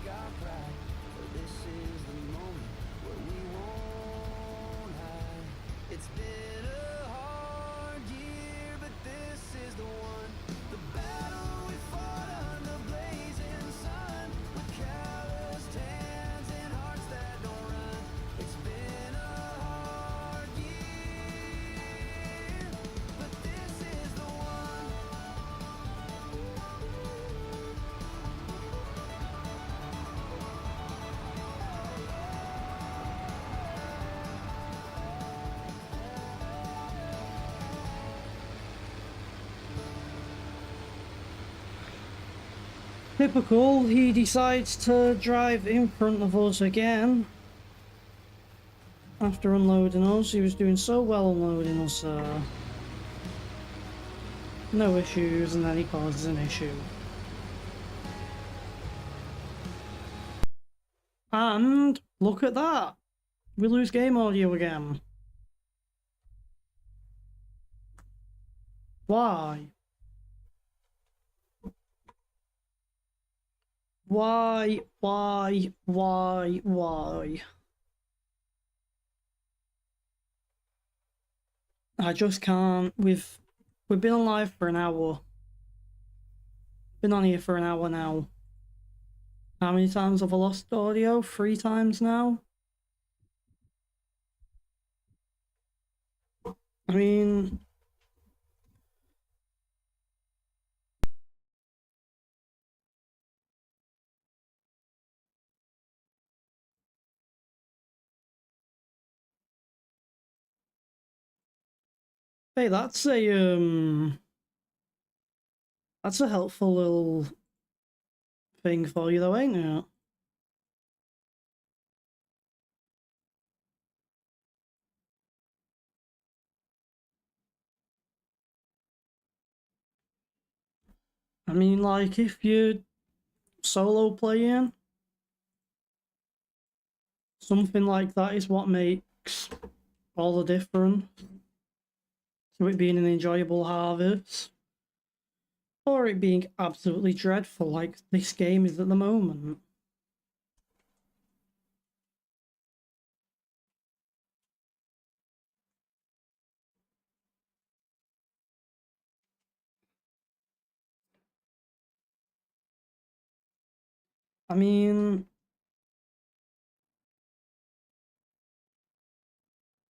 got pride, but this is the moment where we won't hide. It's been a hard year, but this is the one. The battle we fought under blazing sun, with calloused hands and hearts that don't run. It's been a hard year, but this is the one. Typical, he decides to drive in front of us again. After unloading us, he was doing so well unloading us. No issues, and then he causes an issue. And look at that! We lose game audio again. Why? Why? I just can't. We've been on live for an hour. Been on here for an hour now. How many times have I lost audio? 3 times now? I mean... Hey, that's a helpful little thing for you though, ain't it? I mean, like, if you're solo playing, something like that is what makes all the difference to it being an enjoyable harvest, or it being absolutely dreadful like this game is at the moment. I mean,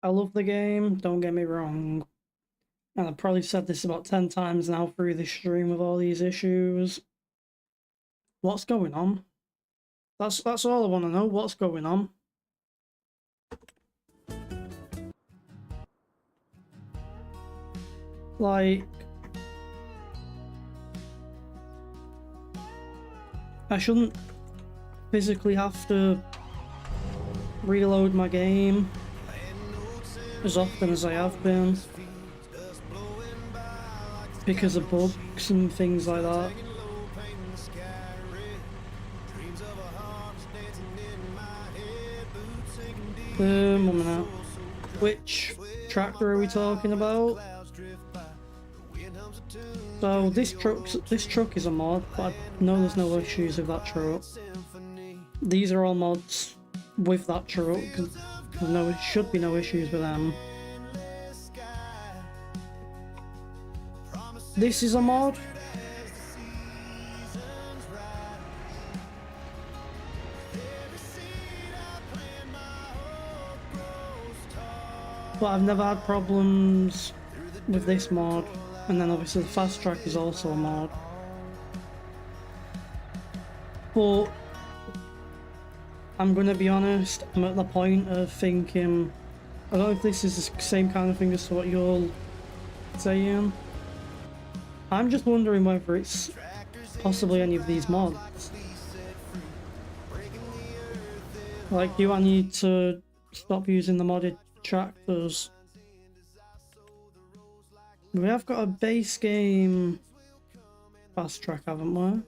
I love the game, don't get me wrong. And I've probably said this about 10 times now through this stream with all these issues. What's going on? That's all I want to know. What's going on? Like, I shouldn't physically have to reload my game as often as I have been because of bugs and things like that. One minute. Which tractor are we talking about? So this truck is a mod, but I know there's no issues with that truck. These are all mods with that truck. There should be no issues with them. This is a mod. But I've never had problems with this mod. And then obviously the fast track is also a mod. But I'm gonna be honest, I'm at the point of thinking, I don't know if this is the same kind of thing as to what you're saying. I'm just wondering whether it's possibly any of these mods. Like, do I need to stop using the modded tractors? We have got a base game fast track, haven't we?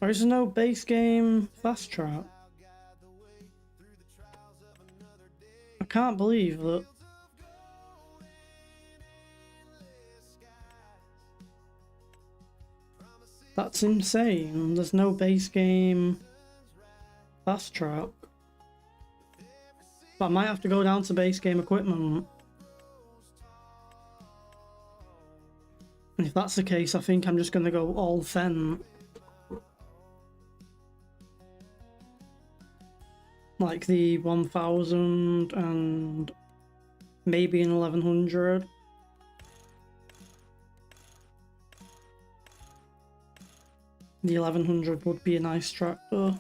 There is no base game fast track. I can't believe that. That's insane. There's no base game fast track. But I might have to go down to base game equipment. And if that's the case, I think I'm just going to go all Fendt. Like the 1000 and maybe an 1100. The 1100 would be a nice tractor.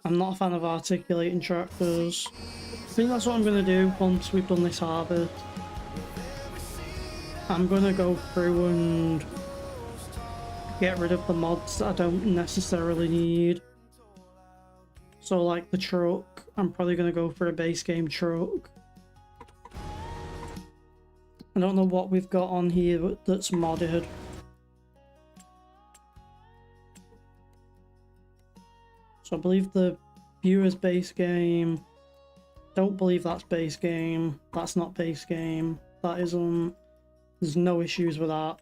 I'm not a fan of articulating tractors. I think that's what I'm going to do once we've done this harvest. I'm going to go through and get rid of the mods that I don't necessarily need. So like the truck, I'm probably going to go for a base game truck. I don't know what we've got on here that's modded. So I believe the viewers base game. Don't believe that's base game. That's not base game. That isn't. There's no issues with that.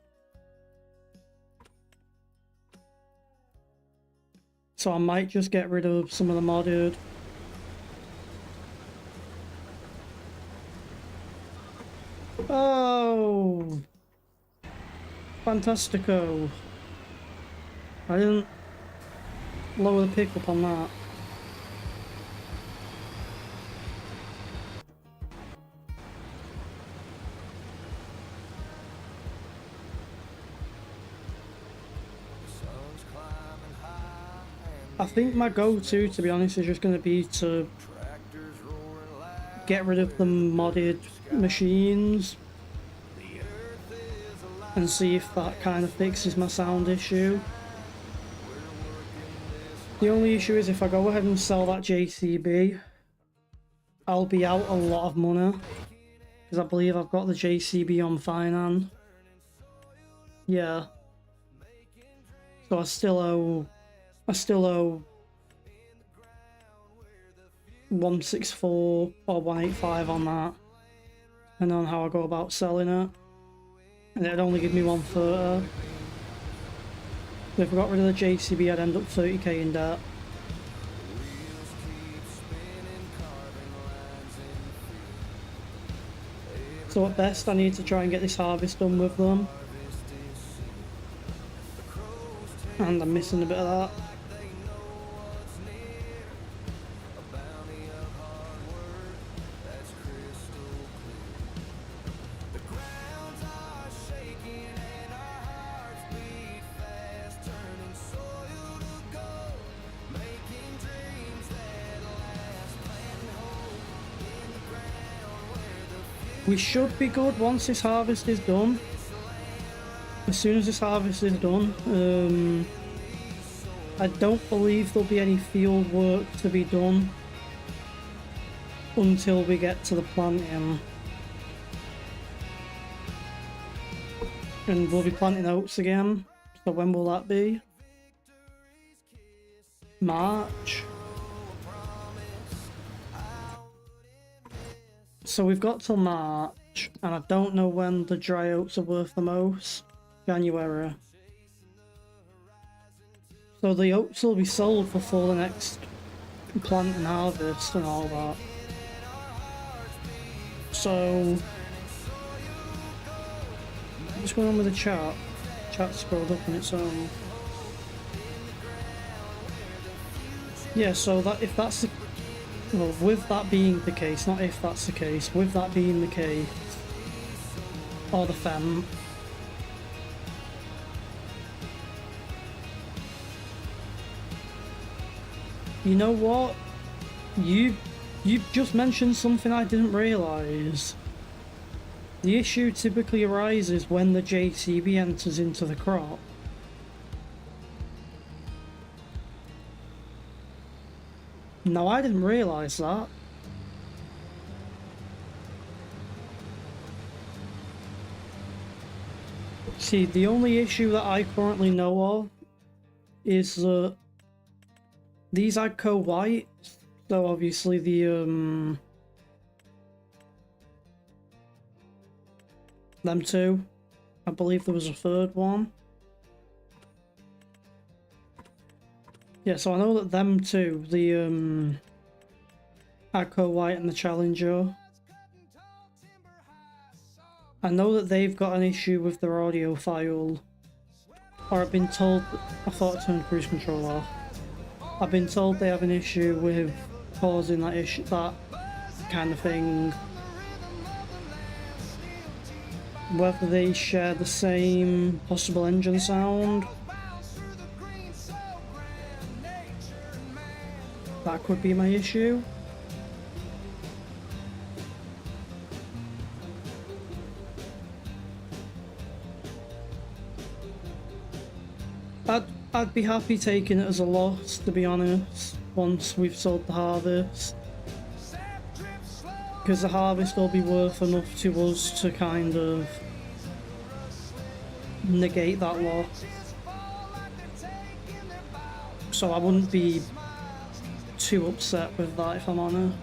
So I might just get rid of some of the modded. Oh! Fantastico. I didn't lower the pickup on that. I think my go-to, to be honest, is just going to be to get rid of the modded machines and see if that kind of fixes my sound issue. The only issue is if I go ahead and sell that JCB, I'll be out a lot of money because I believe I've got the JCB on finance. Yeah. So I still owe 164 or 185 on that, and on how I go about selling it, and it'd only give me 130. So if I got rid of the JCB, I'd end up 30k in debt. So at best, I need to try and get this harvest done with them, and I'm missing a bit of that. We should be good once this harvest is done. As soon as this harvest is done, I don't believe there'll be any field work to be done until we get to the planting. And we'll be planting oats again. So when will that be? March. So we've got till March, and I don't know when the dry oats are worth the most. January. So the oats will be sold before the next plant and harvest and all that. So what's going on with the chat? Chat scrolled up on its own. Yeah, so that if that's the, well, with that being the case, not if that's the case, with that being the case, or the Fendt, you know what? You just mentioned something I didn't realise. The issue typically arises when the JCB enters into the crop. No, I didn't realise that. See, the only issue that I currently know of is that these AGCO whites, so obviously the Them two. I believe there was a third one. Yeah, so I know that them two, the Agco White and the Challenger, I know that they've got an issue with their audio file. Or I've been told, I thought I turned cruise control off. I've been told they have an issue with causing that issue, that kind of thing. Whether they share the same possible engine sound, that could be my issue. I'd be happy taking it as a loss, to be honest, once we've sold the Harvest. Because the Harvest will be worth enough to us to kind of negate that loss. So I wouldn't be too upset with that, if I'm honest.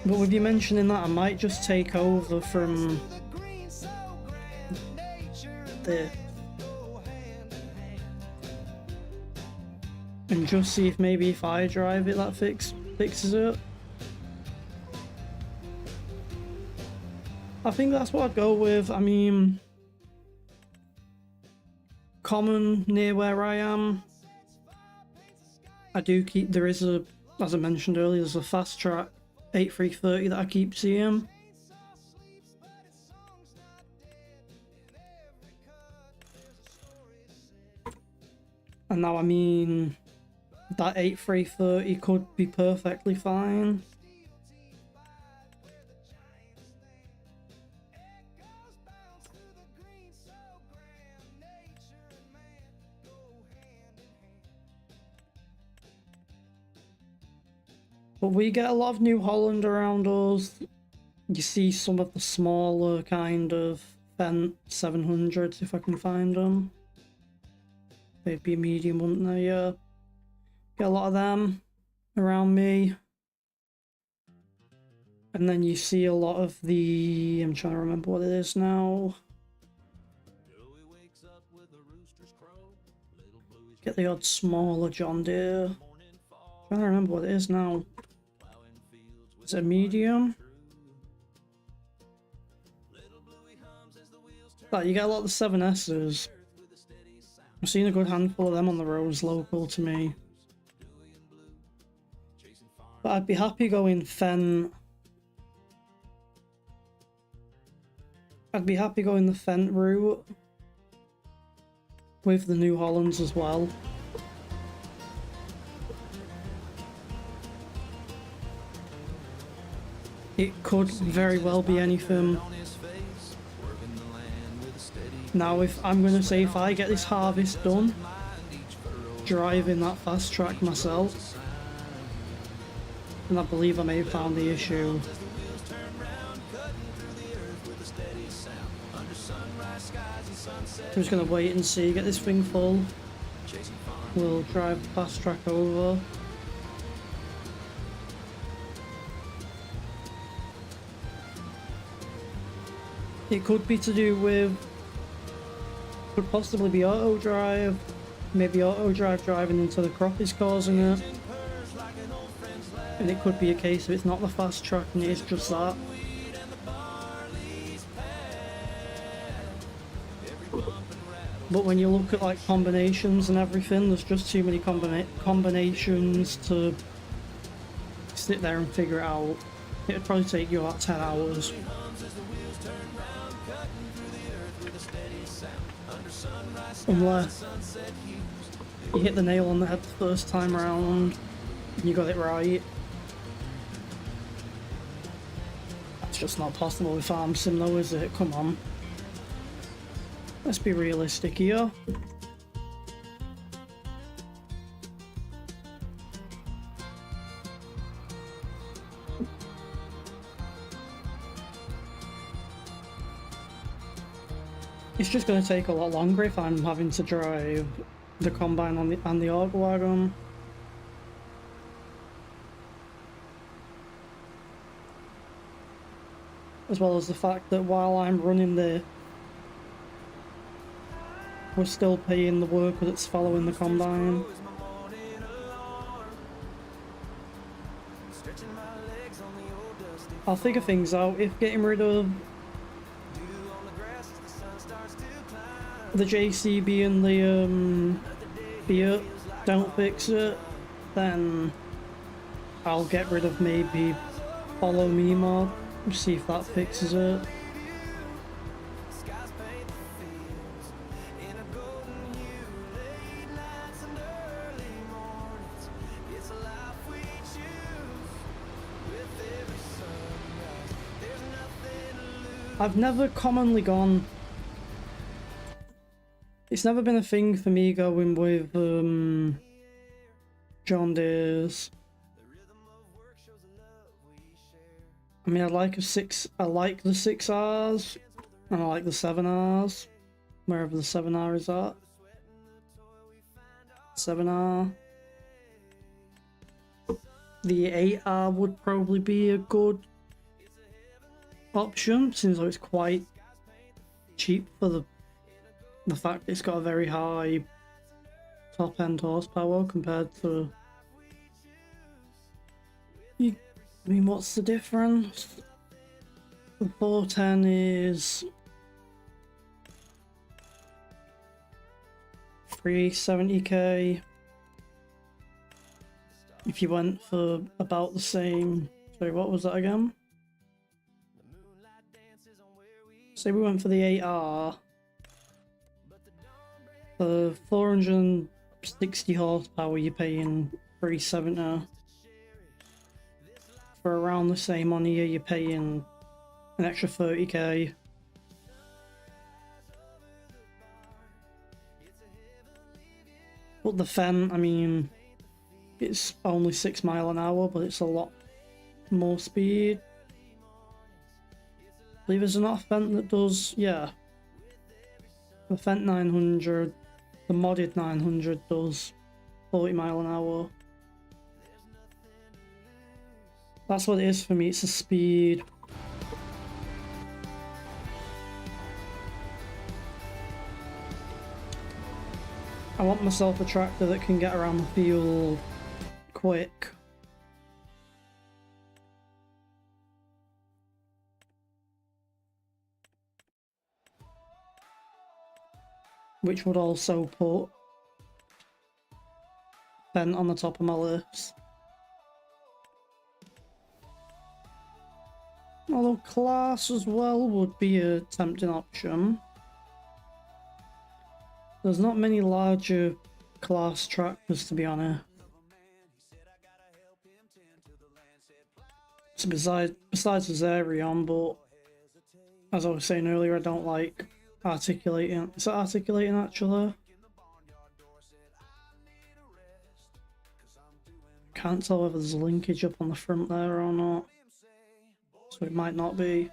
But with you mentioning that, I might just take over from this and just see if maybe if I drive it that fixes it. I think that's what I'd go with. I mean, common near where I am, I do keep, there is a, as I mentioned earlier, there's a fast track 8330 that I keep seeing. And now, I mean, that 8330 could be perfectly fine. But we get a lot of New Holland around us. You see some of the smaller kind of Fendt 700s if I can find them. They'd be a medium, wouldn't they? Yeah. Get a lot of them around me. And then you see a lot of the, I'm trying to remember what it is now. Get the odd smaller John Deere. I'm trying to remember what it is now. Is it a medium? Like, you get a lot of the 7S's. I've seen a good handful of them on the roads local to me. But I'd be happy going Fendt. I'd be happy going the Fendt route with the New Hollands as well. It could very well be anything. Now, if I'm going to say, if I get this Harvest done, driving that fast track myself, and I believe I may have found the issue. I'm just going to wait and see, get this thing full. We'll drive the fast track over. It could be to do with, could possibly be auto drive, maybe auto drive driving into the crop is causing it, and it could be a case of it's not the fast track and it is just that. But when you look at like combinations and everything, there's just too many combinations to sit there and figure it out. It would probably take you about 10 hours. Unless you hit the nail on the head the first time around and you got it right. That's just not possible with Farm Sim though, is it? Come on. Let's be realistic here. It's just going to take a lot longer if I'm having to drive the combine and the auger wagon. as well as the fact that while I'm running there, we're still paying the worker that's following the combine. Is my morning alarm. Stretching my legs on the old dusty I'll figure things out. If getting rid of dew on the grass as the sun starts to climb. the JCB and the Fiat don't fix it, then I'll get rid of maybe Follow Me mod, see if that fixes it. Skies paint the fields in a golden hue. Late nights and early mornings. It's a life we choose. With every sunrise, there's nothing to lose. I've never commonly gone. It's never been a thing for me going with John Deere's. I mean, I like the 6Rs, and I like the 7Rs, wherever the 7R is at. 7R. The 8R would probably be a good option, seems like it's quite cheap for the fact it's got a very high top end horsepower compared to. I mean, what's the difference? The 410 is 370k. If you went for about the same, sorry, what was that again? Say we went for the 8R. For 460 horsepower, you're paying 370. For around the same on here, you're paying an extra 30k. But the Fendt, I mean, it's only 6 miles an hour, but it's a lot more speed. I believe there's not a Fendt that does, yeah. The Fendt 900, the modded 900 does 40 miles an hour. That's what it is for me, it's a speed. I want myself a tractor that can get around the field quick. Which would also put Fendt on the top of my list. Although class as well would be a tempting option. There's not many larger class tractors, to be honest. So besides the Zarion, but as I was saying earlier, I don't like articulating. Is that articulating actually? Can't tell whether there's a linkage up on the front there or not. So it might not be.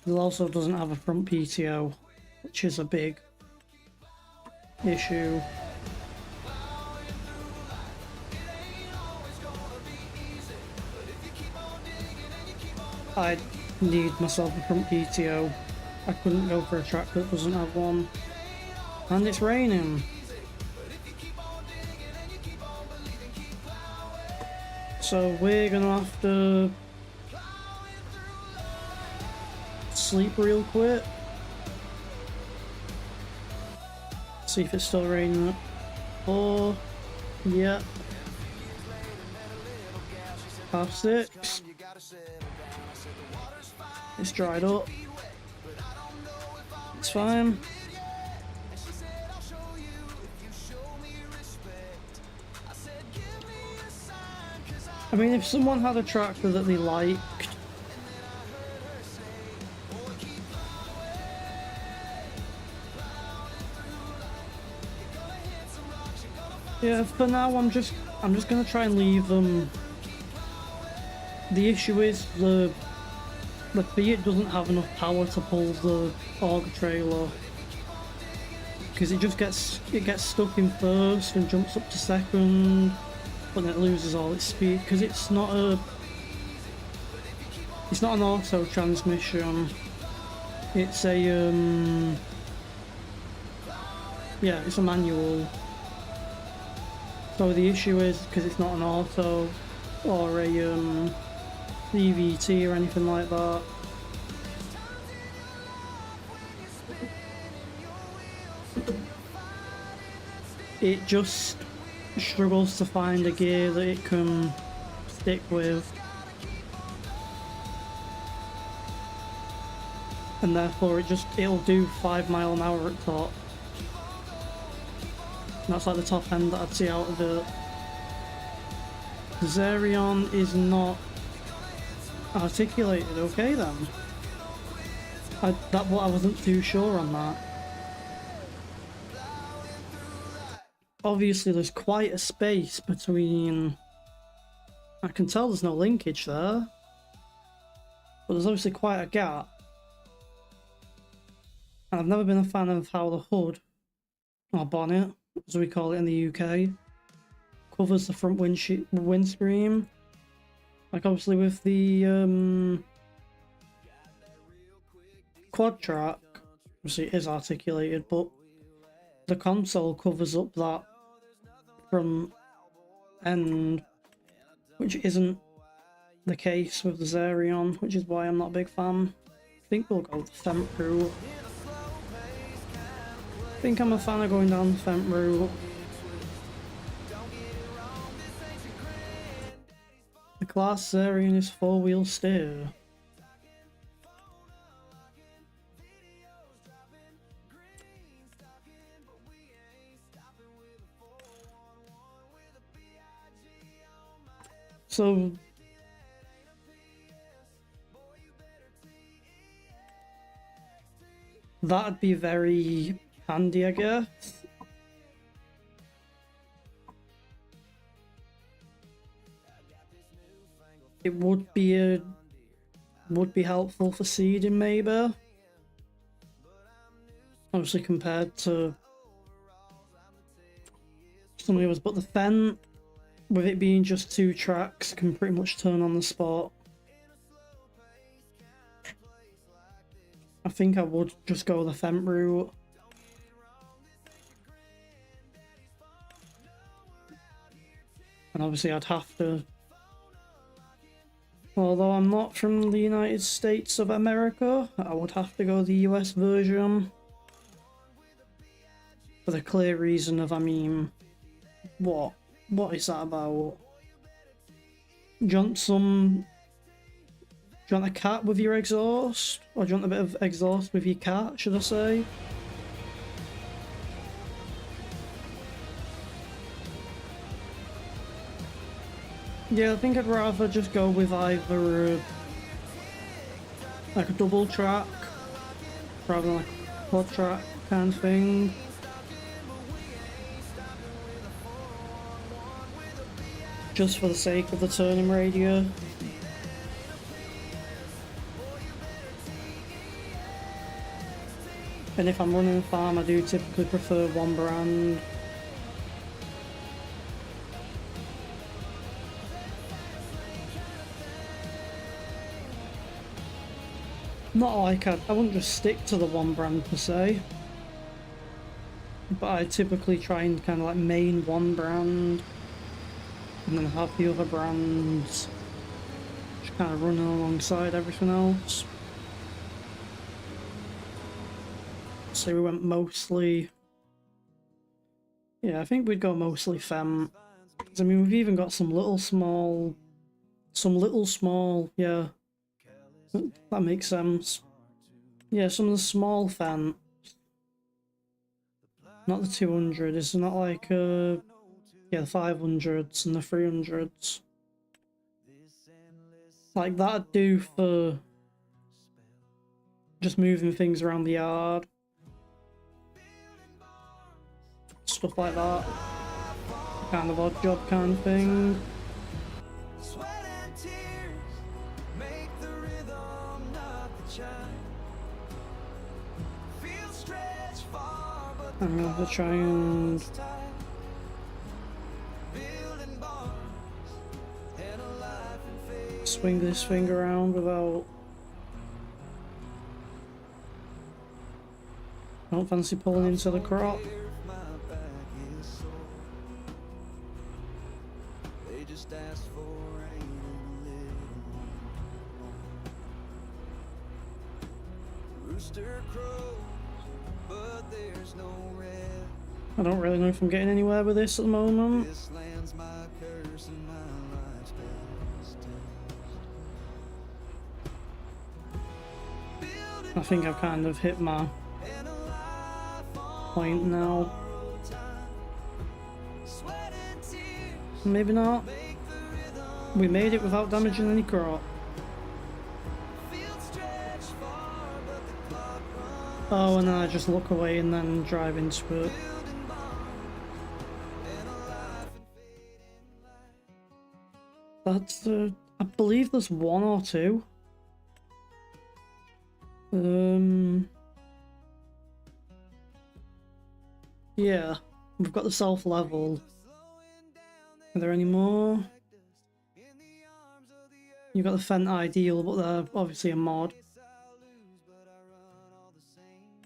It also doesn't have a front PTO, which is a big issue. I need myself a front PTO. I couldn't go for a track that doesn't have one. And it's raining. So we're gonna have to sleep real quick. See if it's still raining. Oh, yeah. 6:30. It's dried up. It's fine. I mean, if someone had a tractor that they liked, yeah, for now I'm just gonna try and leave them. The issue is the Fiat doesn't have enough power to pull the auger trailer because it gets stuck in first and jumps up to second. but then it loses all its speed because it's not an auto transmission. It's a yeah, it's a manual. So the issue is because it's not an auto or a EVT or anything like that. It just struggles to find a gear that it can stick with, and therefore it'll do 5 mile an hour at top. And that's like the top end that I'd see out of it. Zerion is not articulated. Okay then. I wasn't too sure on that. Obviously there's quite a space between... I can tell there's no linkage there. But there's obviously quite a gap. And I've never been a fan of how the hood, or bonnet, as we call it in the UK, covers the front windscreen. Like obviously with the quad track, obviously it is articulated, but the console covers up that front end, which isn't the case with the Zerion, which is why I'm not a big fan. I think we'll go with the Fendt route. I think I'm a fan of going down the Fendt route. The class Zerion is 4-wheel steer. So that'd be very handy, I guess. It would be helpful for seeding, maybe. Obviously compared to some of the others, but the Fendt, with it being just 2 tracks, can pretty much turn on the spot. I think I would just go the Fendt route. And obviously I'd have to... Although I'm not from the United States of America, I would have to go the US version. For the clear reason of, I mean... What is that about? Do you want a cat with your exhaust? Or do you want a bit of exhaust with your cat, should I say? Yeah, I think I'd rather just go with either like a double track rather than like a quad track kind of thing. Just for the sake of the turning radius. And if I'm running a farm, I do typically prefer one brand. Not like I wouldn't just stick to the one brand per se. But I typically try and kind of like main one brand. And then have the other brands just kind of running alongside everything else. So we went mostly... Yeah, I think we'd go mostly Fendt. I mean, we've even got some little small, yeah. That makes sense. Yeah, some of the small Fendt. Not the 200, it's not like yeah, the 500s and the 300s. Like that'd do for just moving things around the yard. Stuff like that. Kind of odd job kind of thing. Sweat and tears make the rhythm, not the chime. Feel stretched far, but I'm gonna have to try and building barns swing this thing around without... I don't fancy pulling into the crop. If my back is sore, they just ask for rain and a little more. Rooster crows, but there's no rest. I don't really know if I'm getting anywhere with this at the moment. This land's my curse and my life's best test. I think I've kind of hit my And a life on point now. borrowed time. Sweat and tears Maybe not. make the rhythm. We made it without damaging any crop. Fields stretch far, but the clock runs. Oh, and then I just look away and then drive into it. Building barns and a life in fading light. That's I believe there's one or two. Yeah, we've got the self-level. Are there any more? In the arms of the earth, You've got the Fent Ideal, but they're obviously a mod. I'll lose, but I run all the same.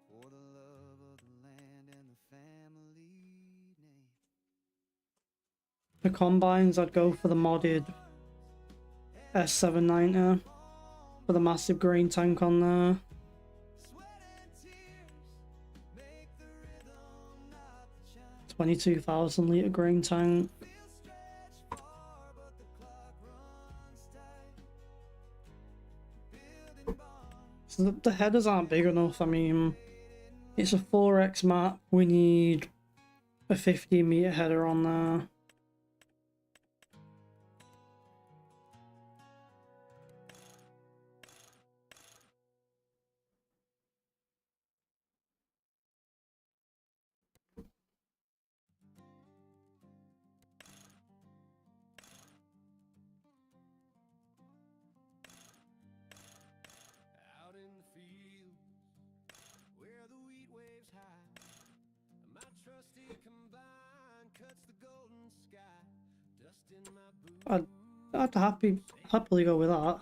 For the love of the land and the family name. For combines, I'd go for the modded S790 with a massive grain tank on there. Sweat and tears make the rhythm, not the chime. 22,000 litre grain tank. Fields stretch far, but the clock runs tight. Building barns. So the headers aren't big enough. I mean, it's a 4X map. We need a 15-metre header on there. Out in the fields where the wheat waves high, my trusty combine cuts the golden sky. Dust in my boots, I'd happily go with that.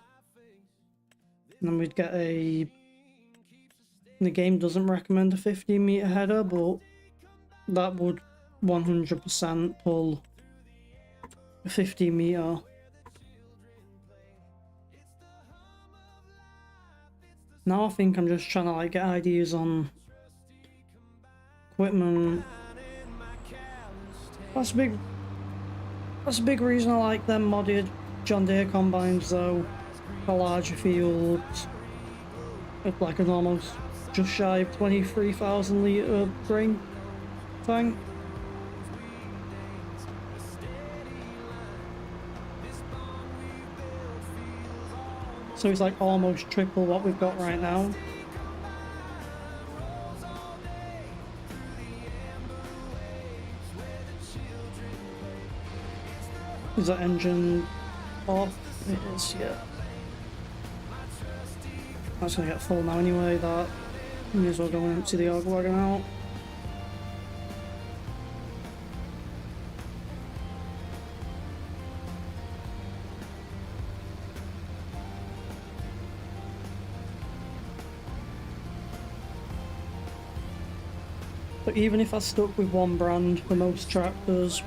And then we'd get a... The game doesn't recommend a 15-metre header, but that would 100% pull a 15-metre. Now I think I'm just trying to like get ideas on equipment. That's a big reason I like them modded John Deere combines though. For larger fields, with like an almost just shy of 23,000 litre grain tank. So it's like almost triple what we've got right now. Is that engine off? It is, yeah. That's gonna get full now anyway, that. May as well go and empty the Og wagon out. But even if I stuck with one brand for most tractors,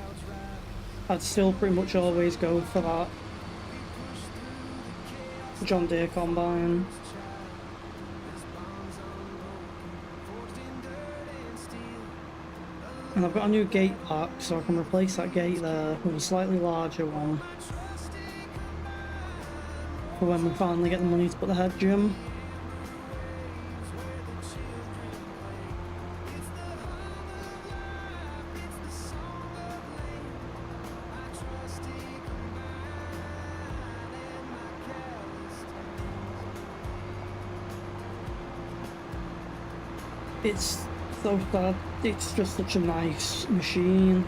I'd still pretty much always go for that John Deere combine. And I've got a new gate pack, so I can replace that gate there with a slightly larger one for when we finally get the money to put the hedge in. It's so bad, it's just such a nice machine.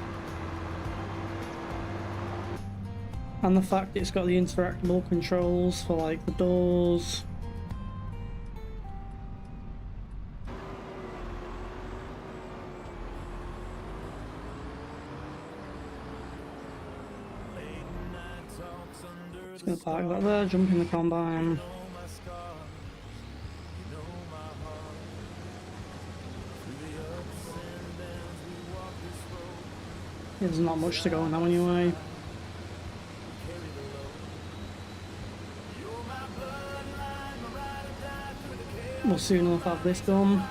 And the fact it's got the interactable controls for like the doors. late night talk Just gonna park that there, jump in the combine. There's not much to go now anyway. We'll soon enough have this done.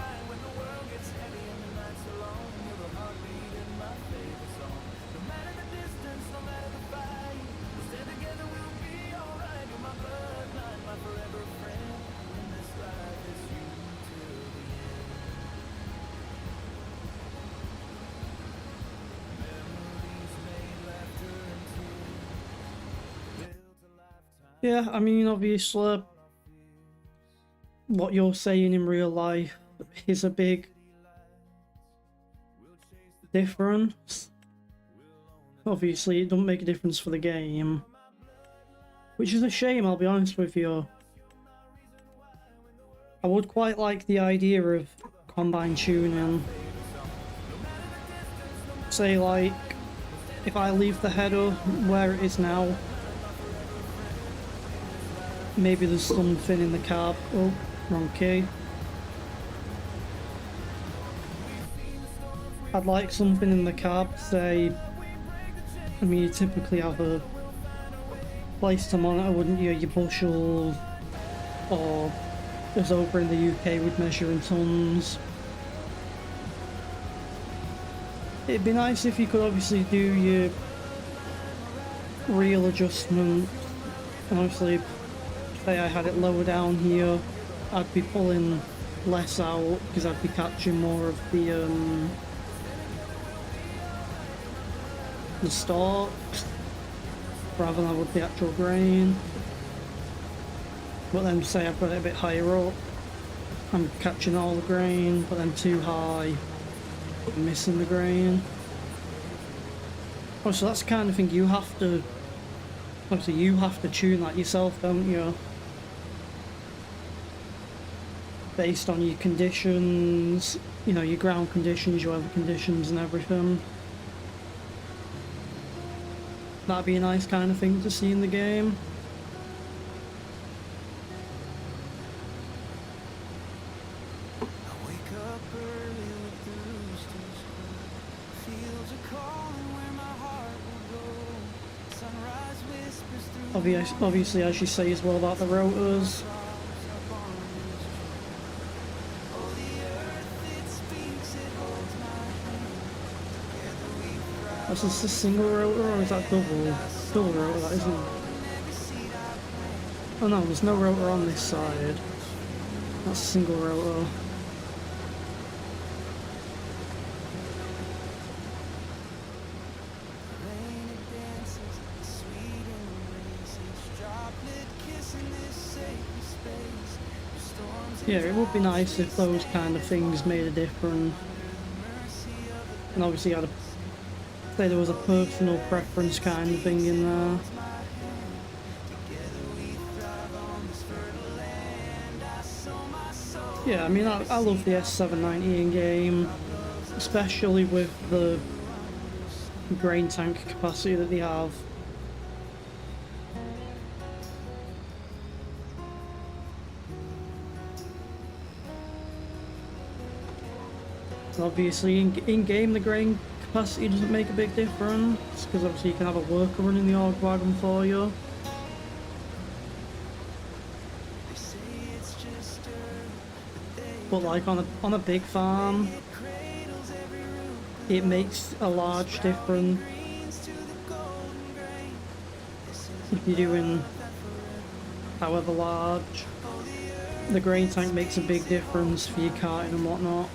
Yeah, I mean, obviously, what you're saying in real life is a big difference. Obviously, it doesn't make a difference for the game, which is a shame, I'll be honest with you. I would quite like the idea of combine tuning. Say, like, if I leave the header where it is now, maybe there's something in the carb. Oh, wrong key. I'd like something in the carb, say, I mean, you typically have a place to monitor, wouldn't you? Your bushels, or as over in the UK would measure in tons. It'd be nice if you could obviously do your real adjustment, and obviously, say I had it lower down here, I'd be pulling less out because I'd be catching more of the stalks rather than I would the actual grain. But then say I've got it a bit higher up, I'm catching all the grain, but then too high, I'm missing the grain. Oh, so that's the kind of thing you have to, obviously you have to tune that yourself, don't you? Based on your conditions, you know, your ground conditions, your weather conditions and everything. That'd be a nice kind of thing to see in the game. I wake up early with the roosters crow. Fields are calling where my heart will go. Sunrise whispers through Obviously, as you say as well about the rotors. Is this a single rotor or is that double? Double rotor, that isn't. Oh no, there's no rotor on this side. That's a single rotor. Yeah, it would be nice if those kind of things made a difference. And obviously I'd say there was a personal preference kind of thing in there. Yeah, I mean, I love the S790 in game, especially with the grain tank capacity that they have. And obviously, in game, the grain capacity doesn't make a big difference, because obviously you can have a worker running the org wagon for you. But like on a big farm, it makes a large difference if you're doing however large. The grain tank makes a big difference for your carting and whatnot.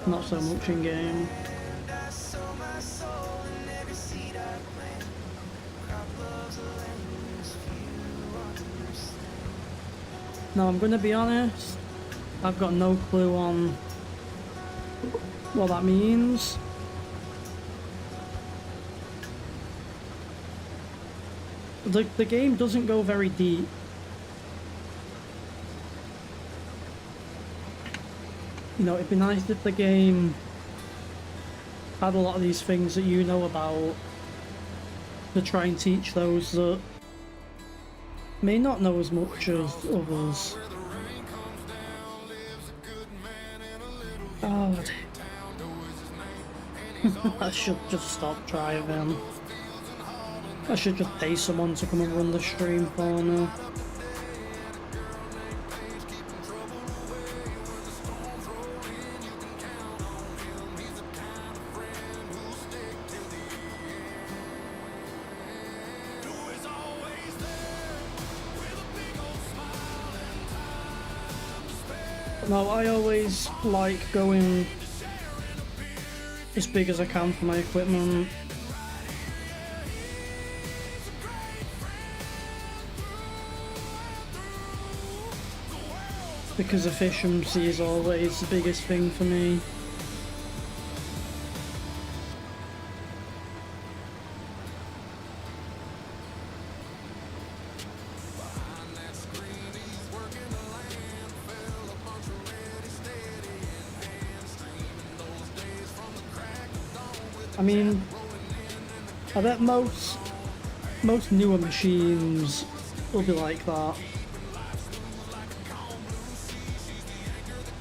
Not so much in game. Now I'm gonna be honest, I've got no clue on what that means. The game doesn't go very deep. You know, it'd be nice if the game had a lot of these things that you know about, to try and teach those that may not know as much as others. God. I should just stop driving. I should just pay someone to come and run the stream for me. No, I always like going as big as I can for my equipment. Because efficiency is always the biggest thing for me. I mean, I bet most newer machines will be like that.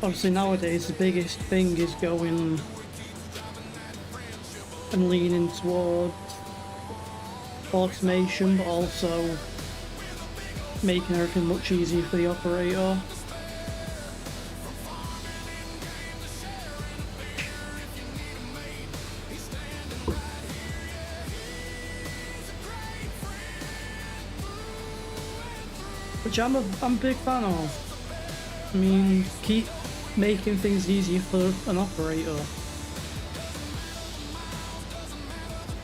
Obviously nowadays the biggest thing is going and leaning towards automation, but also making everything much easier for the operator. Which I'm a big fan of. I mean, keep making things easier for an operator.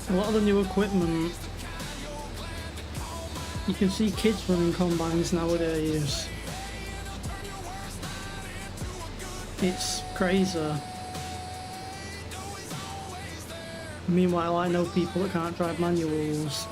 A lot of the new equipment, you can see kids running combines nowadays. It's crazy. Meanwhile, I know people that can't drive manuals.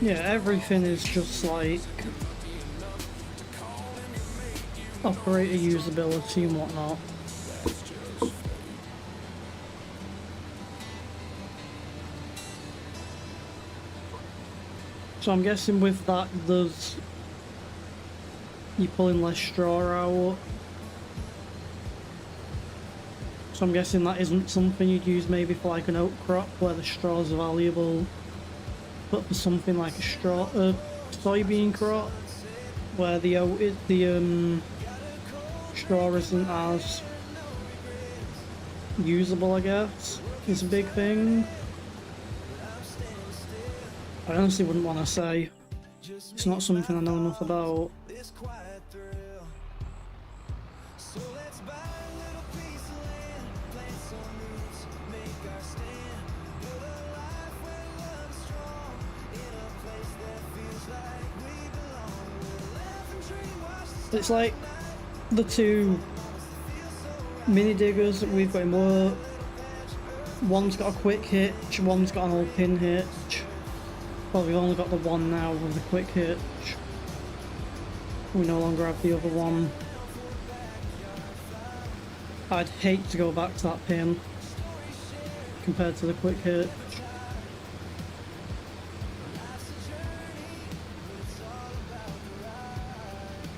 Yeah, everything is just like operator usability and whatnot. So I'm guessing with that, you're pulling less straw out. So I'm guessing that isn't something you'd use maybe for like an oat crop where the straws are valuable. But for something like a soybean crop, where the straw isn't as usable, I guess, is a big thing. I honestly wouldn't want to say. It's not something I know enough about. It's like the two mini diggers that we've got in work. One's got a quick hitch, one's got an old pin hitch. Well, we've only got the one now with the quick hitch. We no longer have the other one. I'd hate to go back to that pin compared to the quick hitch.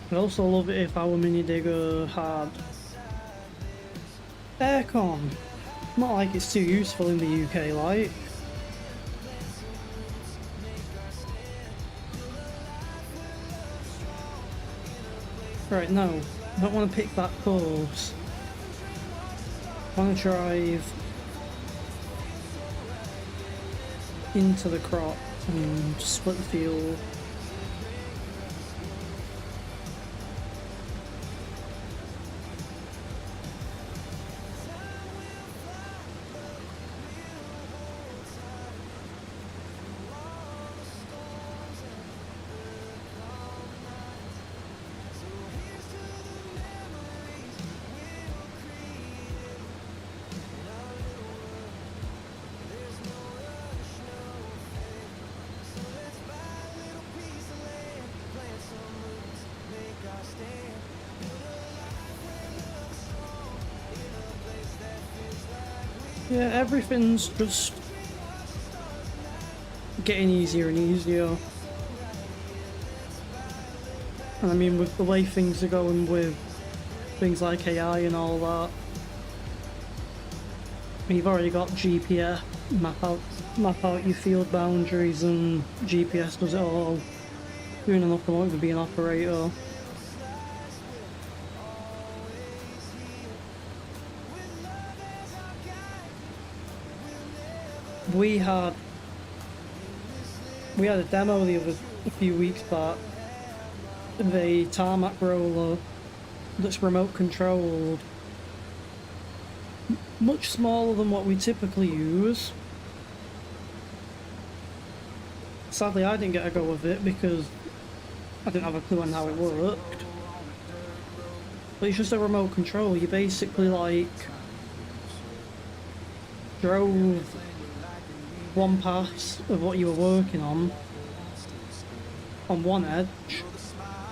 I'd also love it if our mini digger had aircon. Not like it's too useful in the UK, like. Right, no, I don't want to pick that course. I want to drive into the crop and split the field. Yeah, everything's just getting easier and easier. And I mean, with the way things are going with things like AI and all that, you've already got GPS, map out your field boundaries, and GPS does it all. Doing enough, I won't even be an operator. We had a demo a few weeks back of a tarmac roller that's remote controlled, much smaller than what we typically use. Sadly, I didn't get a go of it because I didn't have a clue on how it worked. But it's just a remote control. You basically like drove one pass of what you were working on one edge,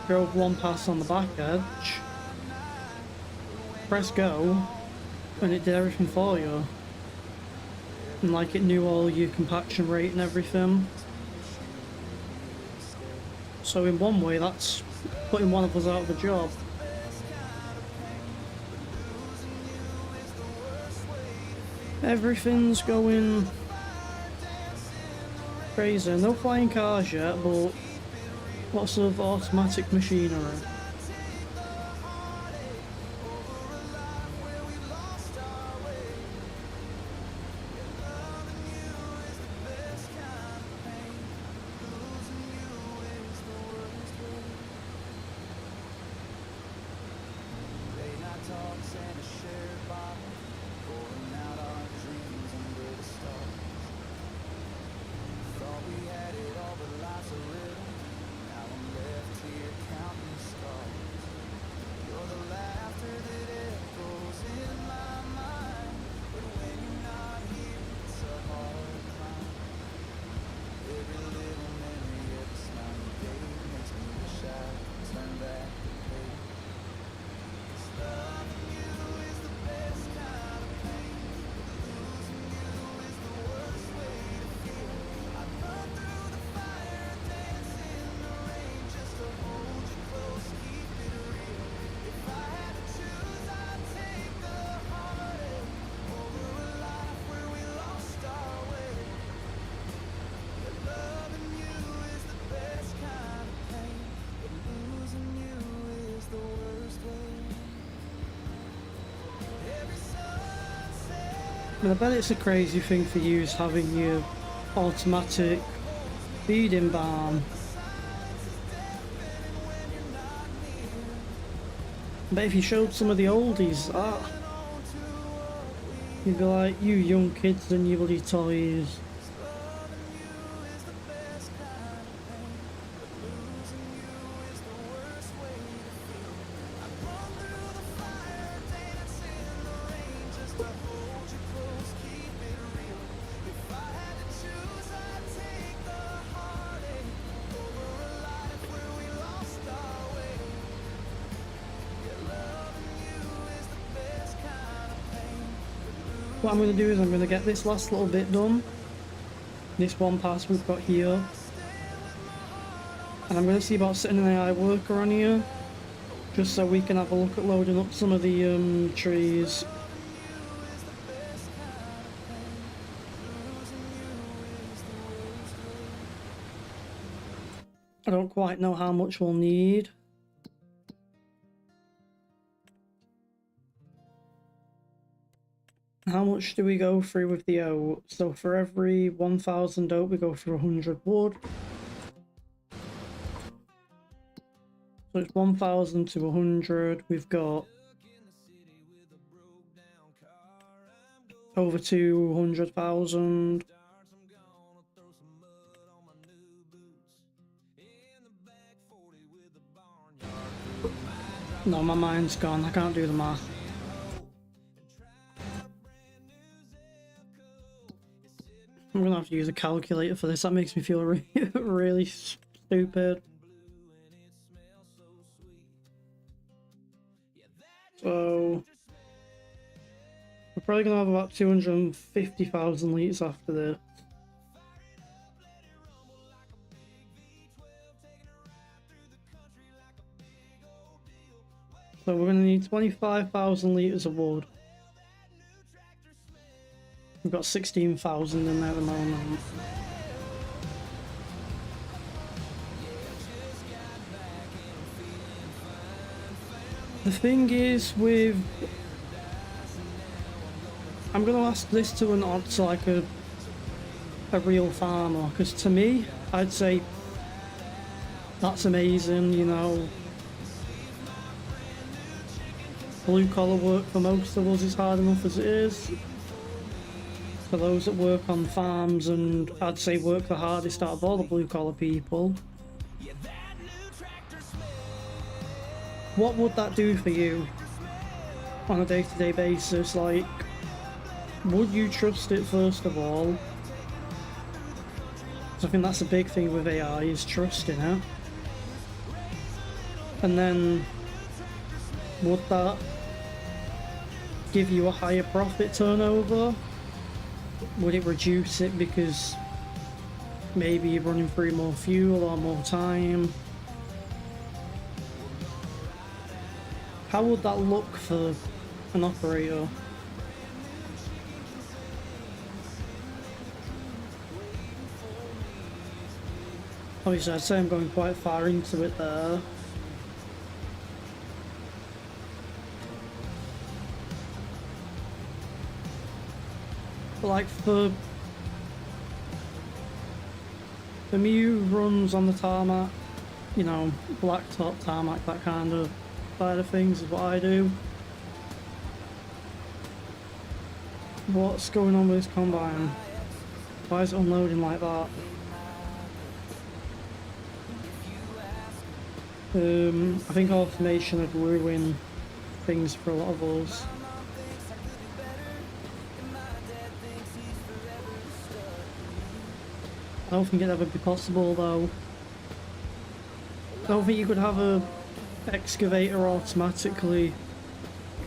drove one pass on the back edge, press go, and it did everything for you. And like it knew all your compaction rate and everything. So in one way that's putting one of us out of a job. Everything's going crazy. No flying cars yet, but lots of automatic machinery. I mean, I bet it's a crazy thing for you having your automatic feeding barn. But if you showed some of the oldies that, you'd be like, you young kids and your bloody toys. What I'm going to do is I'm going to get this last little bit done, this one pass we've got here, and I'm going to see about setting an AI worker on here, just so we can have a look at loading up some of the trees. I don't quite know how much we'll need. How much do we go through with the oak? So for every 1,000 oak we go through 100 wood. So it's 1,000 to 100. We've got over 200,000. No, my mind's gone. I can't do the math. I'm gonna have to use a calculator for this. That makes me feel really stupid. So We're probably gonna have about 250,000 litres after this. So we're gonna need 25,000 litres of wood. We've got 16,000 in there at the moment. The thing is with... I'm gonna ask this to like a real farmer, because to me, I'd say that's amazing, you know. Blue collar work for most of us is hard enough as it is. For those that work on farms, and I'd say work the hardest out of all the blue collar people. What would that do for you on a day-to-day basis? Like, would you trust it first of all? So I think that's a big thing with AI, is trusting it. And then, would that give you a higher profit turnover? Would it reduce it because maybe you're running through more fuel or more time? How would that look for an operator? Obviously, I'd say I'm going quite far into it there. But like for me who runs on the tarmac, you know, blacktop tarmac, that kind of side of things is what I do. What's going on with this combine? Why is it unloading like that? I think automation would ruin things for a lot of us. I don't think it'd ever be possible though. I don't think you could have a excavator automatically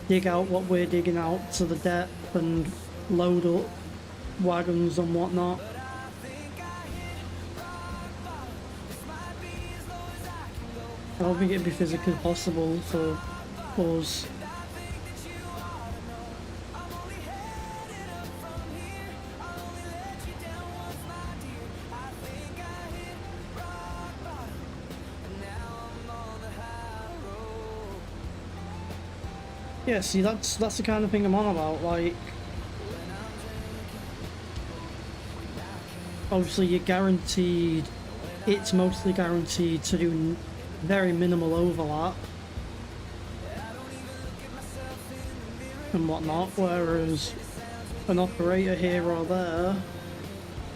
dig out what we're digging out to the depth and load up wagons and whatnot. I don't think it'd be physically possible for us. Yeah, see, that's the kind of thing I'm on about. Like, obviously you're guaranteed, it's mostly guaranteed to do very minimal overlap and whatnot, whereas an operator here or there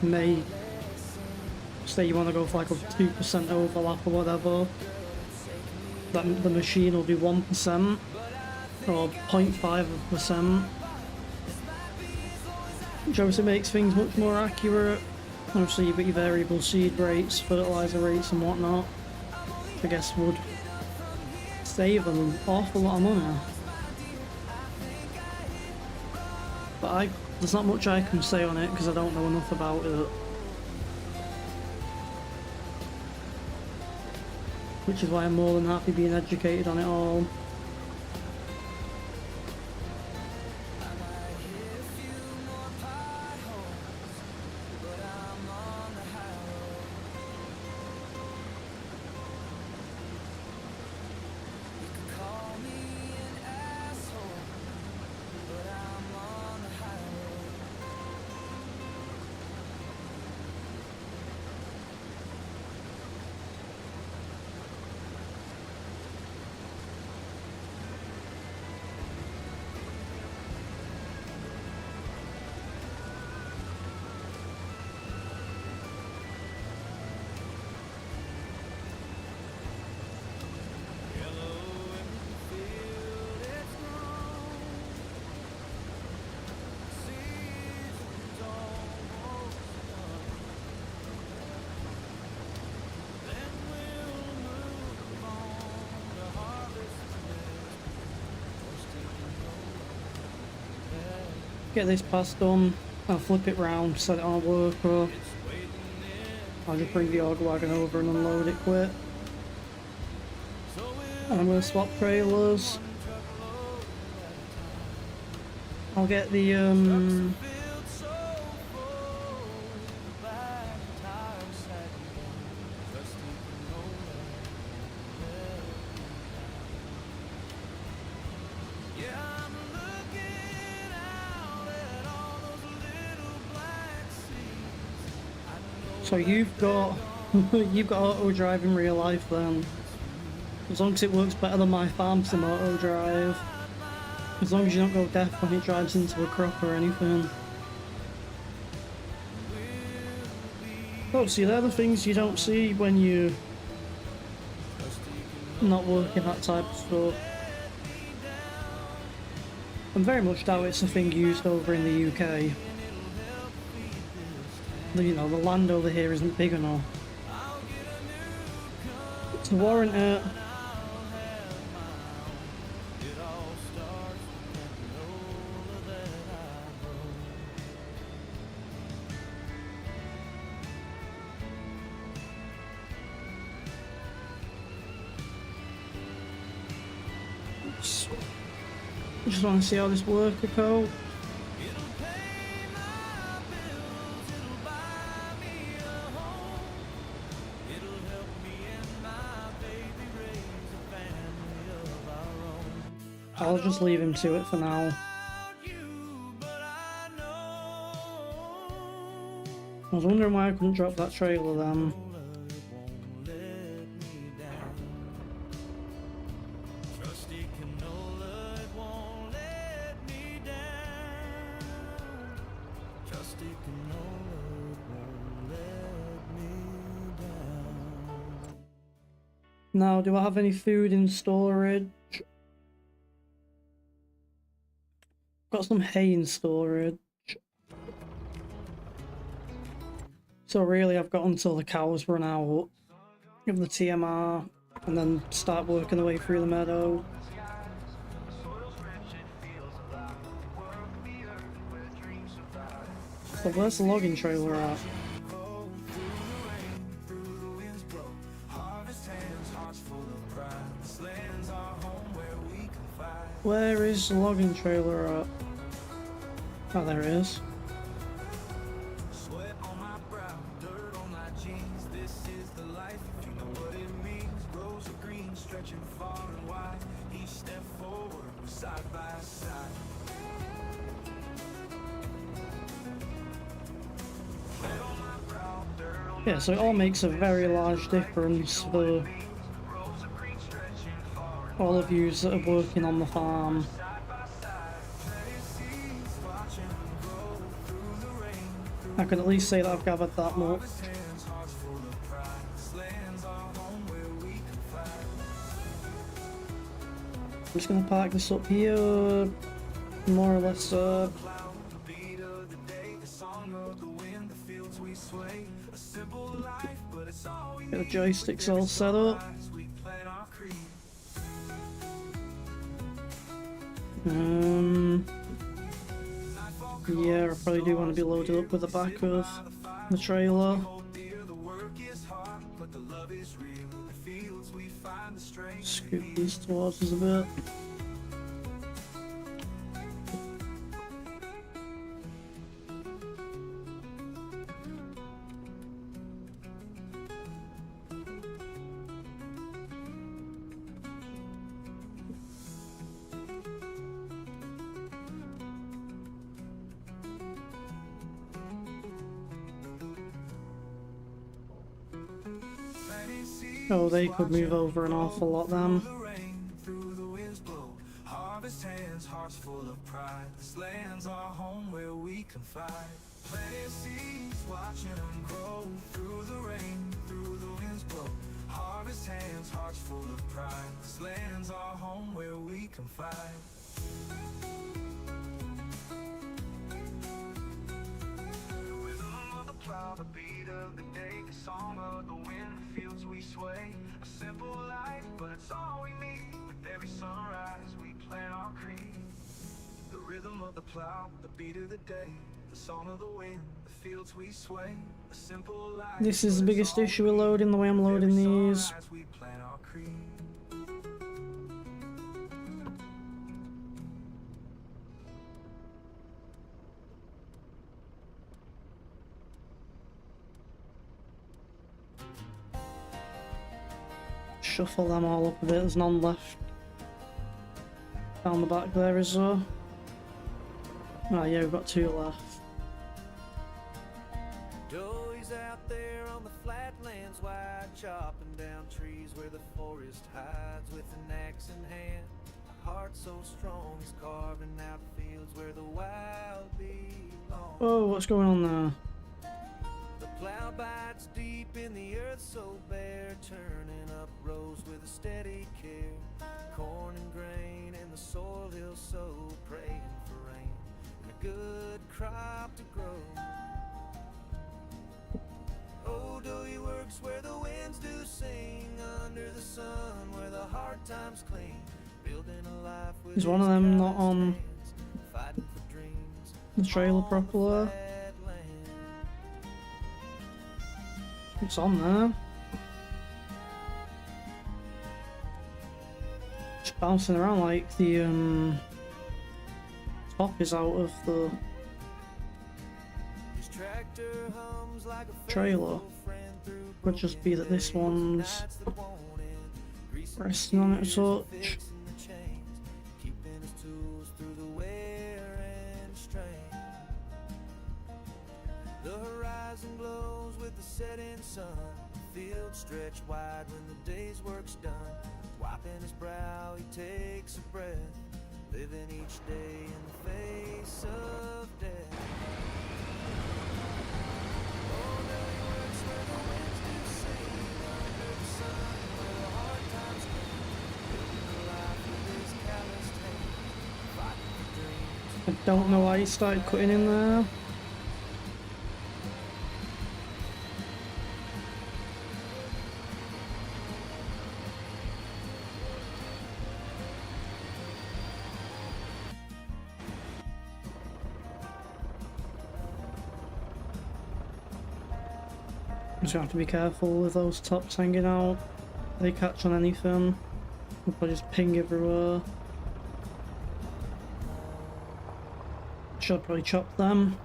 may say you want to go for like a 2% overlap or whatever, that the machine will do 1% or 0.5%, which obviously makes things much more accurate. Obviously you've got your variable seed rates, fertilizer rates and whatnot. I guess would save an awful lot of money. But there's not much I can say on it because I don't know enough about it. Which is why I'm more than happy being educated on it all. get this pass done, I'll flip it round, set it on a worker. I'll just bring the auger wagon over and unload it quick. And I'm going to swap trailers. I'll get the so you've got you've got auto drive in real life then. As long as it works better than my farm sim auto drive. As long as you don't go deaf when it drives into a crop or anything. Oh, see, they're the things you don't see when you not working that type of stuff. I very much doubt it's a thing used over in the UK. You know, the land over here isn't big enough to warrant it. Just want to see how this works, Cole. I'll just leave him to it for now. I was wondering why I couldn't drop that trailer then. Now, do I have any food in storage? Got some hay in storage. So really I've got until the cows run out of the TMR and then start working the way through the meadow. So where's the logging trailer at? Where is the logging trailer at? Oh, there it is. Yeah, so it all makes a very large difference for all of you that are working on the farm. I can at least say that I've gathered that much. I'm just gonna park this up here, more or less. Get the joysticks all set up. Yeah, I probably do want to be loaded up with the back of the trailer. Scoot these towards us a bit. Oh, they could move over an awful lot then. Harvest hands, hearts full of pride. This land's our home where we confide. Planting seeds, watching them grow through the rain, through the winds blow. Harvest hands, hearts full of pride. This land's our home where we confide. The beat of the day, the song of the wind, the fields we sway. A simple life, but it's all we need. With every sunrise, we plant our creed. The rhythm of the plow, the beat of the day, the song of the wind, the fields we sway, a simple life. This is the biggest issue with loading, the way I'm loading these. As we plant our creed. Shuffle them all up a bit, there's none left. Down the back there is there. Oh yeah, we've got 2 left. Joey's out there on the flatlands wide, chopping down trees where the forest hides with an axe in hand. A heart so strong he's carving out fields where the wild belong. Oh, what's going on there? The plow bites deep in the earth so bare, turning up rows with a steady care. Corn and grain in the soil he'll sow, praying for rain and a good crop to grow. Oh, Dewey works where the winds do sing, under the sun where the hard times cling, building a life with Is one of them not on hands, fighting for dreams the trailer on the properly? flat land. It's on there. Just bouncing around like the top is out of the His tractor hums like a trailer. faithful friend through Could just be that this broken one's nights that won't end. Greasing resting on it a gears, touch. fixing the chains, keeping his tools through the wear and strain. The horizon glows with the setting sun. The fields stretch wide when the day's work's done. Wiping his brow, he takes a breath, living each day in the face of death. Oh, now he works where the winds do sing, under the sun where the hard times come, building a life with his calloused hands, fighting for dreams. I don't know why he started cutting in there. Just gonna have to be careful with those tops hanging out. They catch on anything. They'll probably just ping everywhere. Should probably chop them.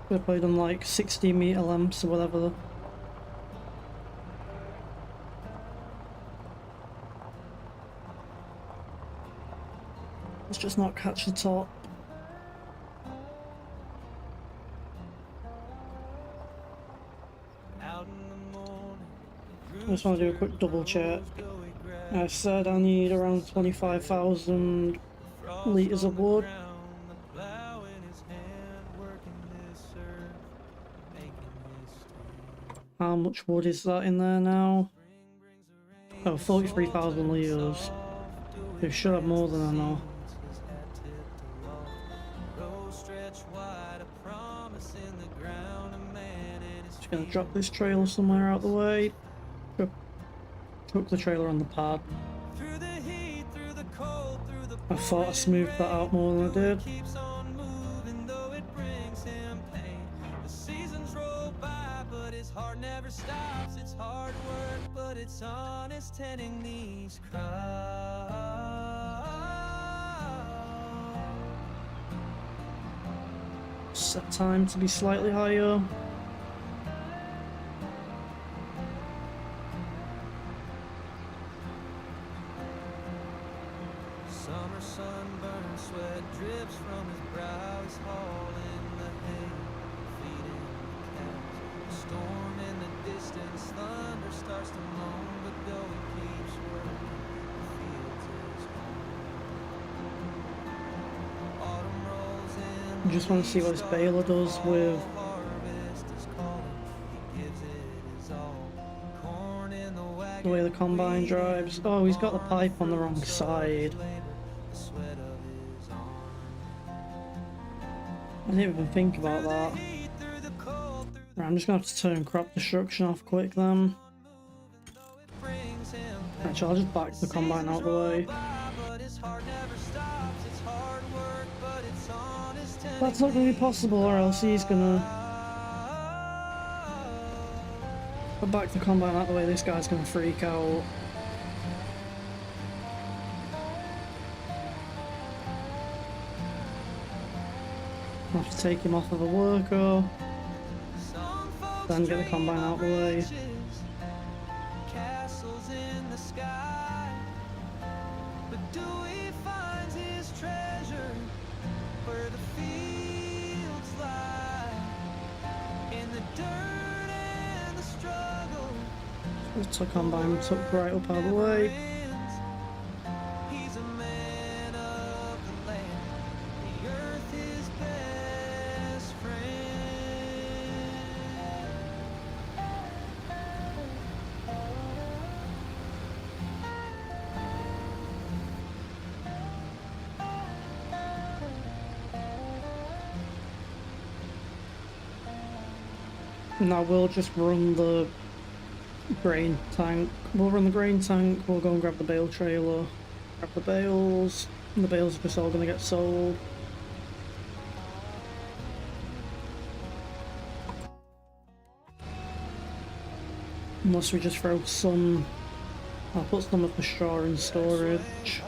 Could have probably done like 60-meter lengths or whatever. Let's just not catch the top. Out in the morning, I just want to do a quick double check. I said I need around 25,000 litres of wood. How much wood is that in there now? Oh, 43,000 litres. They should have more than I know. Just gonna drop this trailer somewhere out the way. Took the trailer on the pad. I thought I smoothed that out more than I did. Never stops, it's hard work, but it's honest tending these crops. Set time to be slightly higher. Summer sunburn, sweat drips from his brow. He's hauling the hay, feeding the cows. Storm in the distance, thunder starts to moan, but though he keeps working, the fields is home. Autumn rolls in. I just want to see what this baler does with Harvest is calling. He gives it his all. Corn in the the wagon. way the combine drives. Oh, he's got the pipe on the wrong side. The sweat of his arm. I didn't even think about that. Heat through the cold, through Right, I'm just gonna have to turn crop destruction off quick then. brings him Actually, I'll just back the combine out the way. by, but his heart never stops. It's hard work, but it's That's not going to be possible, or else he's going to... But back the combine out the way, this guy's going to freak out. I'll have to take him off of the worker, then get the combine out the way. Castles in the sky, but do we find his treasure where the fields lie, in the dirt and the struggle? Just the combine took right up out of the way. He's a man of the land, the earth his best friend. Now we'll just run the grain tank. We'll run the grain tank, we'll go and grab the bale trailer, grab the bales, and the bales are just all going to get sold. Unless we just throw some... I'll put some of the straw in storage.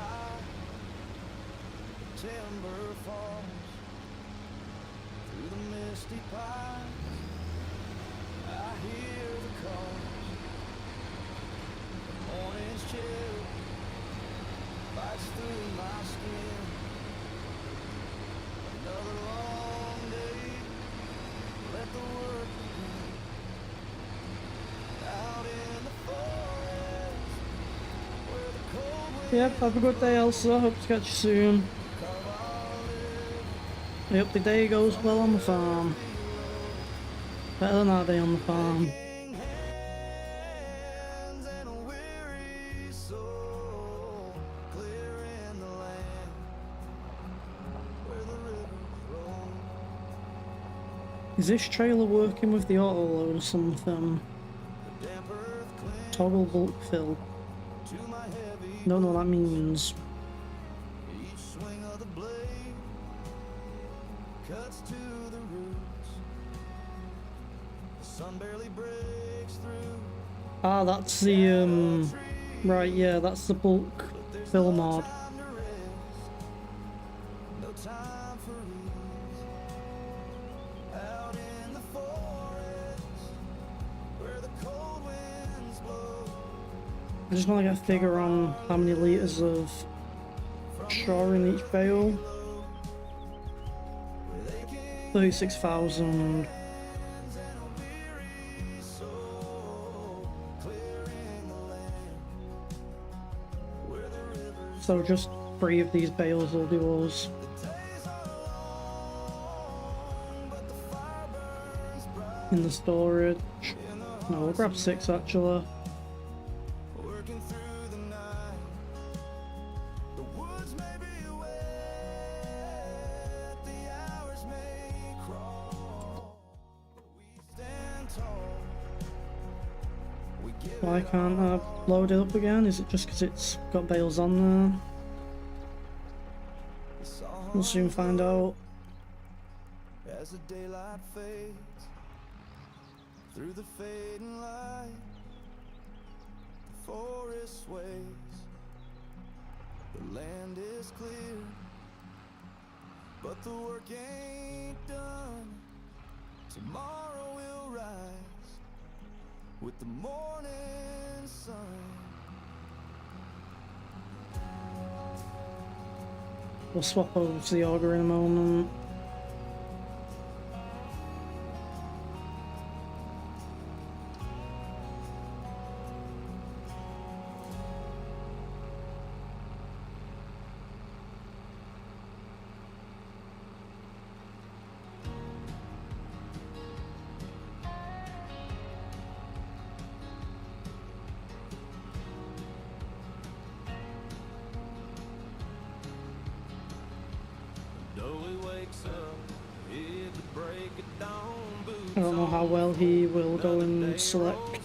Timber falls through the misty pines. I hear the calls. The morning's chill bites through my skin. Another long day. Let the work begin. Out in the forest where the cold wind Yep, have a good day, Elsa. Hope to catch you soon. I hope the day goes well on the farm. Better than our day on the farm. hands and a weary soul, clearing the land where the rivers roll. Is this trailer working with the auto load or something? The damp earth clings Toggle bulk fill. to my heavy Don't know what that means. each swing of the blade cuts to the roots. The sun barely breaks through. Ah, that's the right, yeah, that's the bulk fill mod. Time to rest, no time for ease. Out in the forest, where the cold winds blow. I just want to get a figure on how many litres of straw in each bale. 36,000. And a weary soul, clearing the land where the rivers. So just 3 of these bales will do us. The days are long, but the fire burns bright In the storage. in the No, we'll grab 6 actually. working through the night. The woods may be wet, the hours may crawl, but we stand tall. We give Why it can't I load it up again? Is it just because it's got bales on there? the song We'll soon find out. as the daylight fades through the fading light. The forest sways, the land is clear, but the work ain't done. Tomorrow will rise with the morning sun. We'll swap over to the auger in a moment. Dolly wakes up, hit the break of dawn, boots I don't know how well he will go and select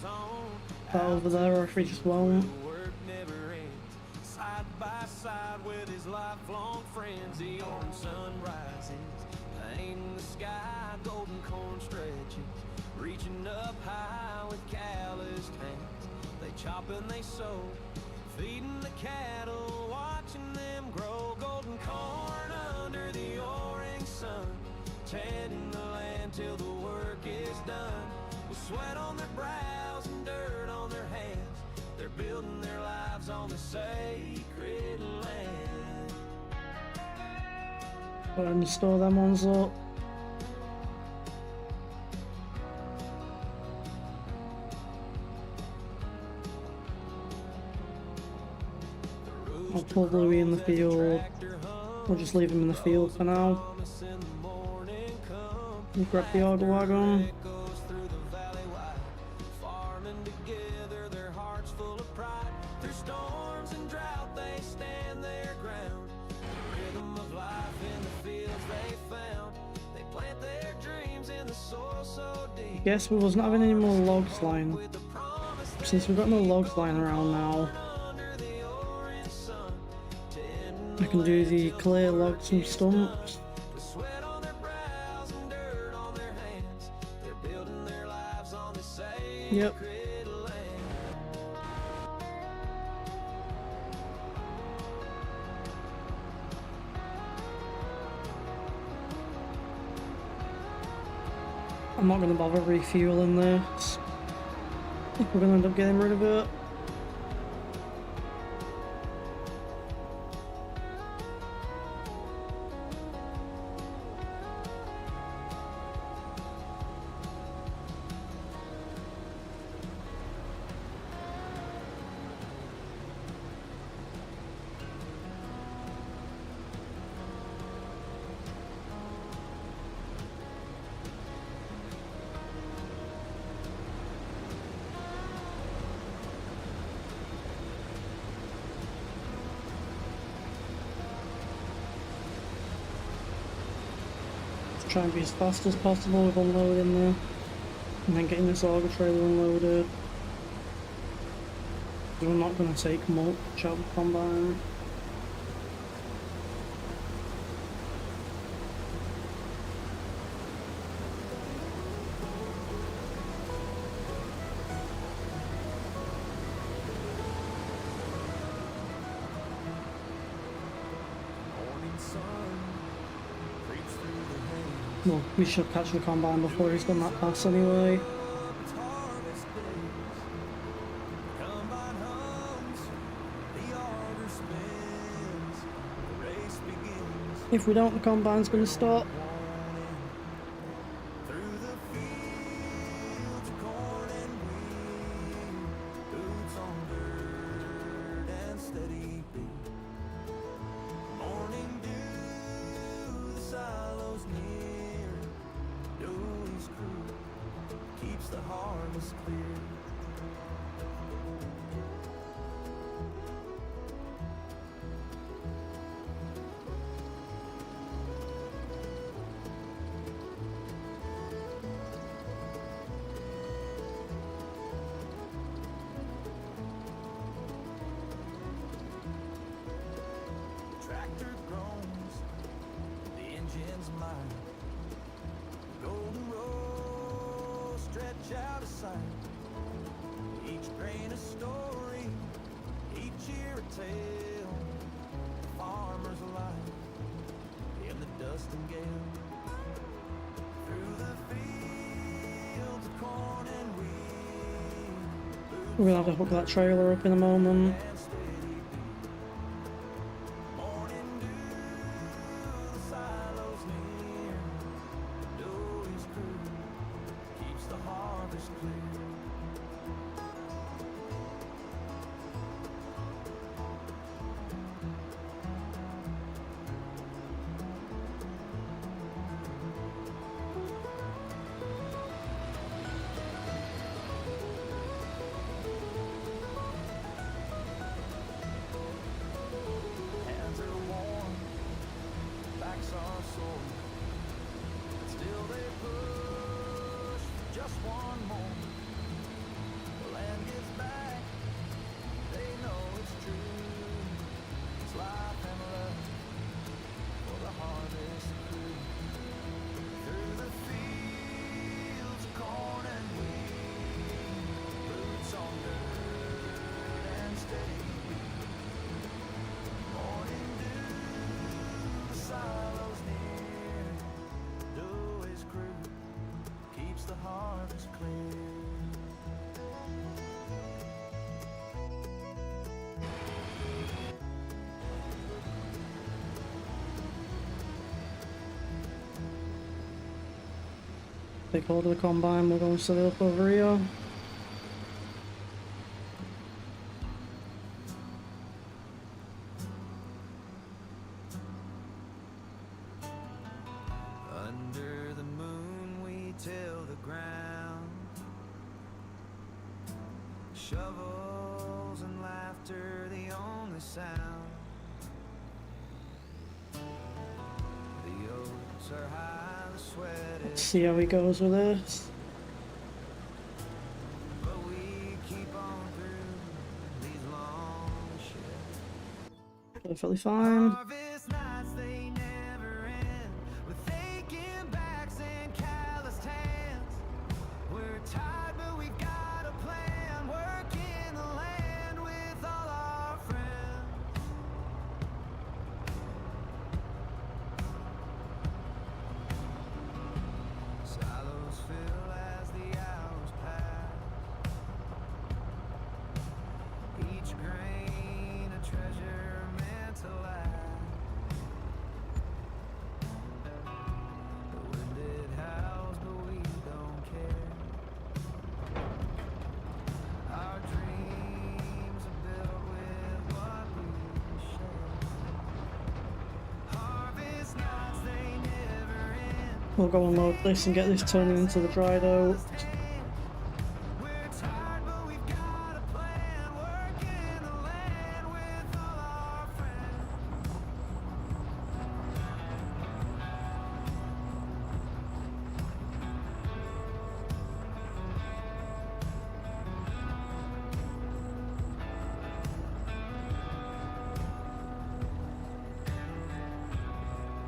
that over there, or if he just won't. work never ends. Side by side with his lifelong friends, the orange sun rises, the painting the sky, golden corn stretches, reaching up high with calloused hands. They chop and they sow, feeding the cattle, watching them grow. Golden corn under the orange sun, tending the land till the work is done. With sweat on their brows and dirt on their hands, they're building their lives on the sacred land. Go ahead and store them ones up. I'll pull Louie in the field. We'll just leave him in the field for now. We'll grab the auger wagon. Guess we wasn't having any more logs lying. Since we've got no logs lying around now, I can do the clear logs and stumps. Yep. I'm not going to bother refueling this. We're going to end up getting rid of it. Try and be as fast as possible with unloading there, and then getting this auger trailer unloaded. We're not going to take much out of the combine. Well, we should catch the combine before he's done that pass anyway. If we don't, the combine's going to stop. Tractor groans, the engine's mine. Golden rows stretch out of sight. Each grain a story, each year a tale. Farmers alive in the dust and gale. Through the fields of corn and wheat. We're going to have to hook that trailer up in a moment. Take hold of the combine, we're going to set it up over here. Under the moon we till the ground. Shovels and laughter the only sound. The oats are high, the sweat Let's is see how he goes with this. but we keep on through these long shifts. Perfectly fine. Harvest nights, they never end. With aching backs and calloused hands. We're tired, but we've got a plan. Working the land with all our friends. Silos fill as the hours pass. Each grain a treasure meant to last. The wind it howls, but we don't care. Our dreams are built with what we share. Harvest nights, they never end. We'll go and load this and get this turning into the dried oat. We're tired, but we've got a plan. Working the land with all our friends.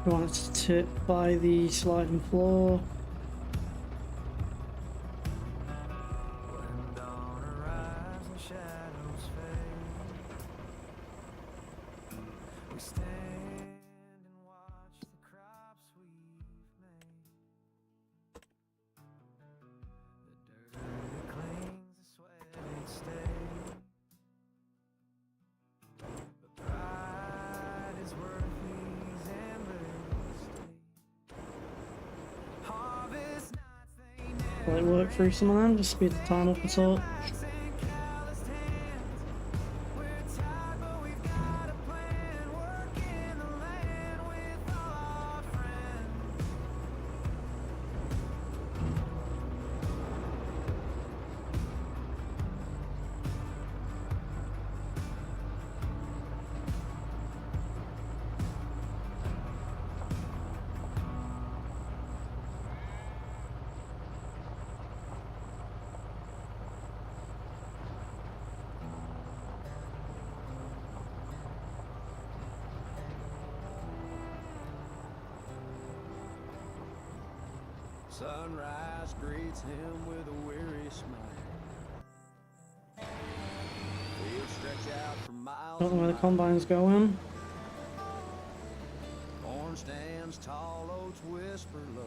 We want it to tip by the sliding floor. When dawn arrives and shadows fade, we stand and watch the crops we've made. The dirt clings, the sweat stays. But pride is worth these endless days. Harvest nights, they never Let it work through some of them, just speed the time up a touch. and calloused hands. We're tired, but we've got a plan. Working the land with all our friends. Sunrise greets him with a weary smile. Fields stretch out for miles. Don't know where the and combine's going. miles. Corn stands tall, oats whisper low.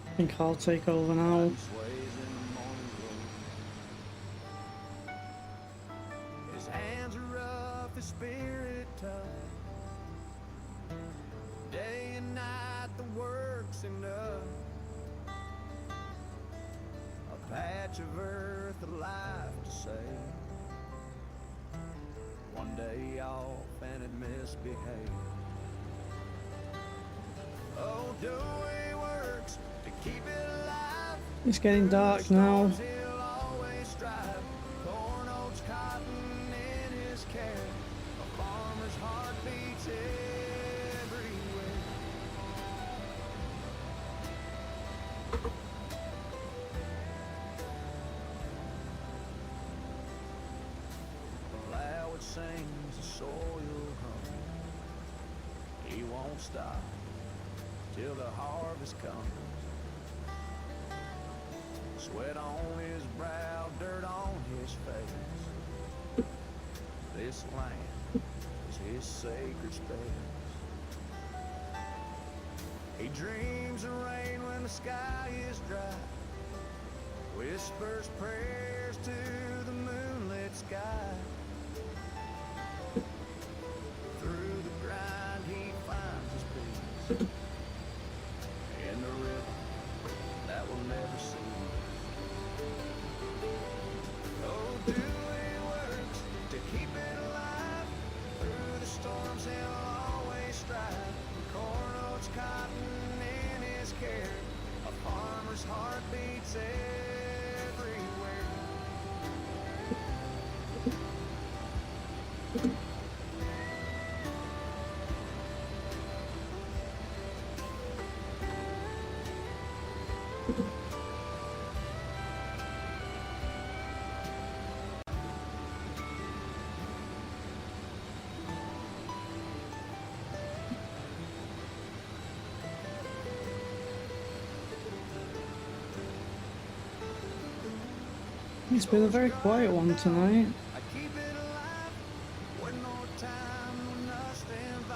I think I'll take over now. Cotton sways in the morning glow. His hands are rough, his spirit tough. Day and night the work's enough. A patch of earth, a life to save. One day off and it misbehaved. Oh, Dewey works to keep it alive. It's getting dark now. He'll always strive. Corn, oats, cotton in his care. A farmer's heart beats everywhere. The plow it sings, the soil hums. He won't stop till the harvest comes. Sweat on his brow, dirt on his face. This land is his sacred space. He dreams of rain when the sky is dry. Whispers prayers to the moonlit sky. Through the grind he finds his peace. In the rhythm he'll always strive. Corn oats, cotton in his care. A farmer's heart beats everywhere. It's been a very quiet one tonight. I keep it alive when no time, no nothing by.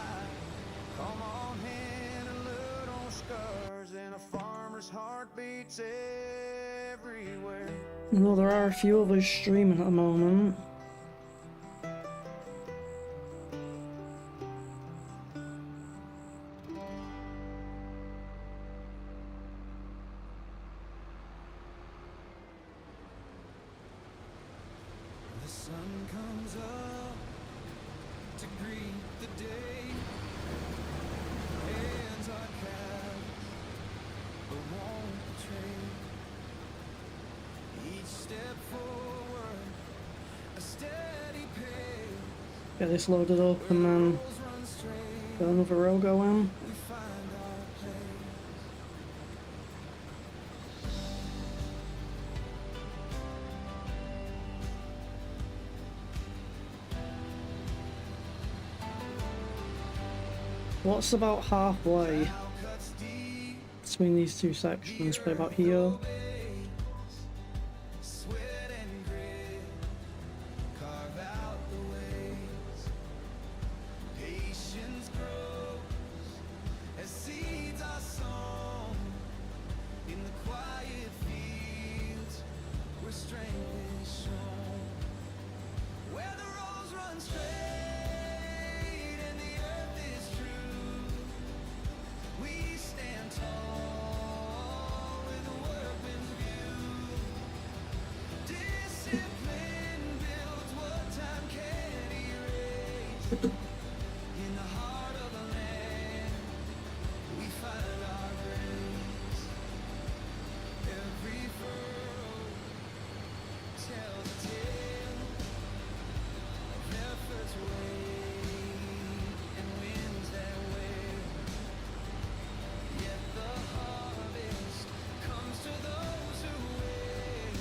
Come on, hand and little scars, and a farmer's heart beats everywhere. I know there are a few others streaming at the moment. The sun comes up to greet the day. Hands are cast, but won't betray. Each step forward, a steady pace. Get this loaded up and then Roads run straight, get another row going. we find our place. What's about halfway Now cuts deep, between these two sections? Probably about here. sweat and grit, carve out the ways. Patience grows as seeds are sown in the quiet fields where strength is shown. Where the roads run straight and the earth is true, we stand tall with a workman's view. Discipline builds what time can't erase. In the heart of the land, we find our grace. Every furrow tells a tale of effort's weight and winds that wail. Yet the harvest comes to those who wait.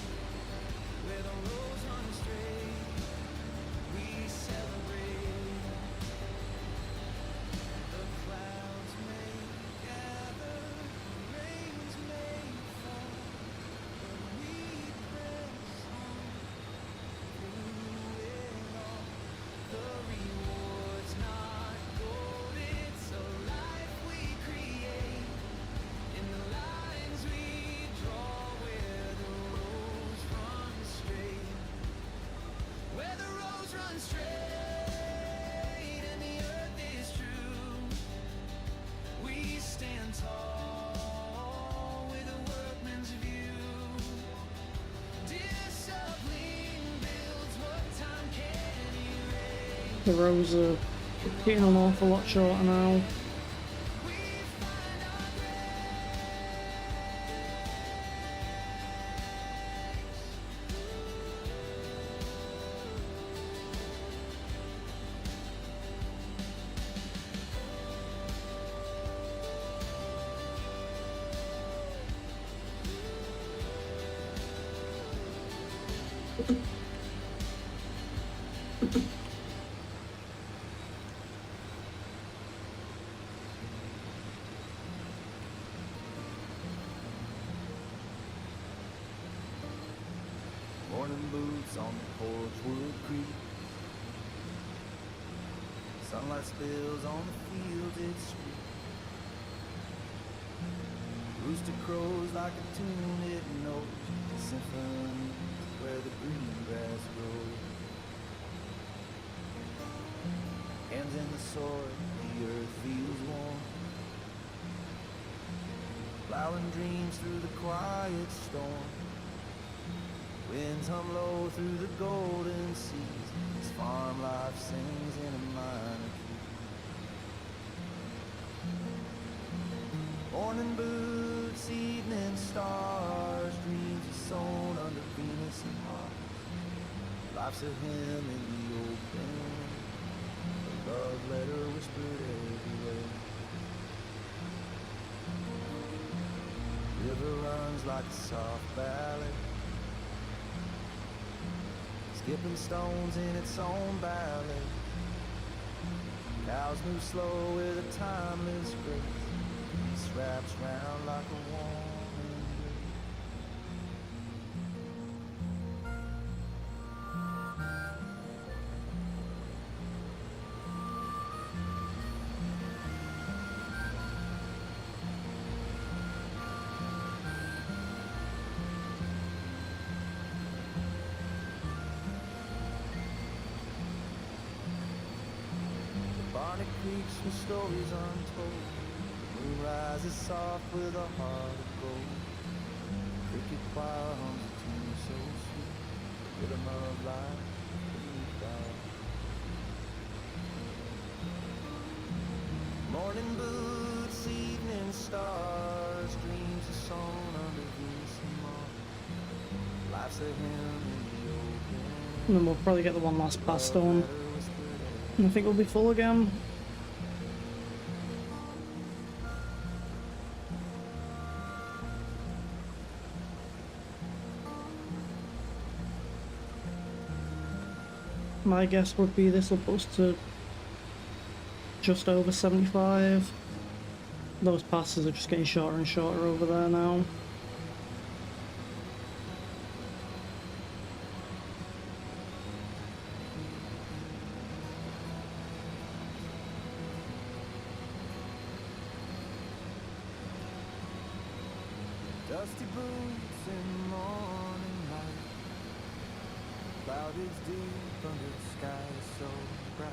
Where the roads run straight, we celebrate. The clouds may gather, rains may fall, but we press on through it all. The reward's not gold, it's a life we create. In the lines we draw, where the roads run straight. Where the roads run straight and the earth is true, we stand tall with a workman's view. Discipline builds what time can erase. The rows are getting an awful lot shorter now. We find our Morning boots on the porch would creak. Sunlight spills on the fields it streaks. Rooster crows like a tune it knows. A symphony where the green grass grows. Hands in the soil, the earth feels warm. Plowing dreams through the quiet storm. Winds hum low through the golden seas as farm life sings in a minor key. Morning boots, evening stars, dreams are sown under Venus and Mars. Life's a hymn in the open, a love letter whispered everywhere. River runs like a soft ballad, skipping stones in its own ballad. Cows move slow with a timeless grace, this wraps round like a warm embrace. Barney creeps with stories untold. The moon rises soft with a heart of gold. Cricket choir hums a tune so sweet, the rhythm of life beneath God. Morning boots, evening stars, dreams are sown under Venus and Mars. Life's a hymn in the open. And then we'll probably get the one last pass done. And I think we'll be full again. My guess would be this will put us to just over 75. Those passes are just getting shorter and shorter over there now. Dusty boots in morning light. Cloud is deep under the sky so bright.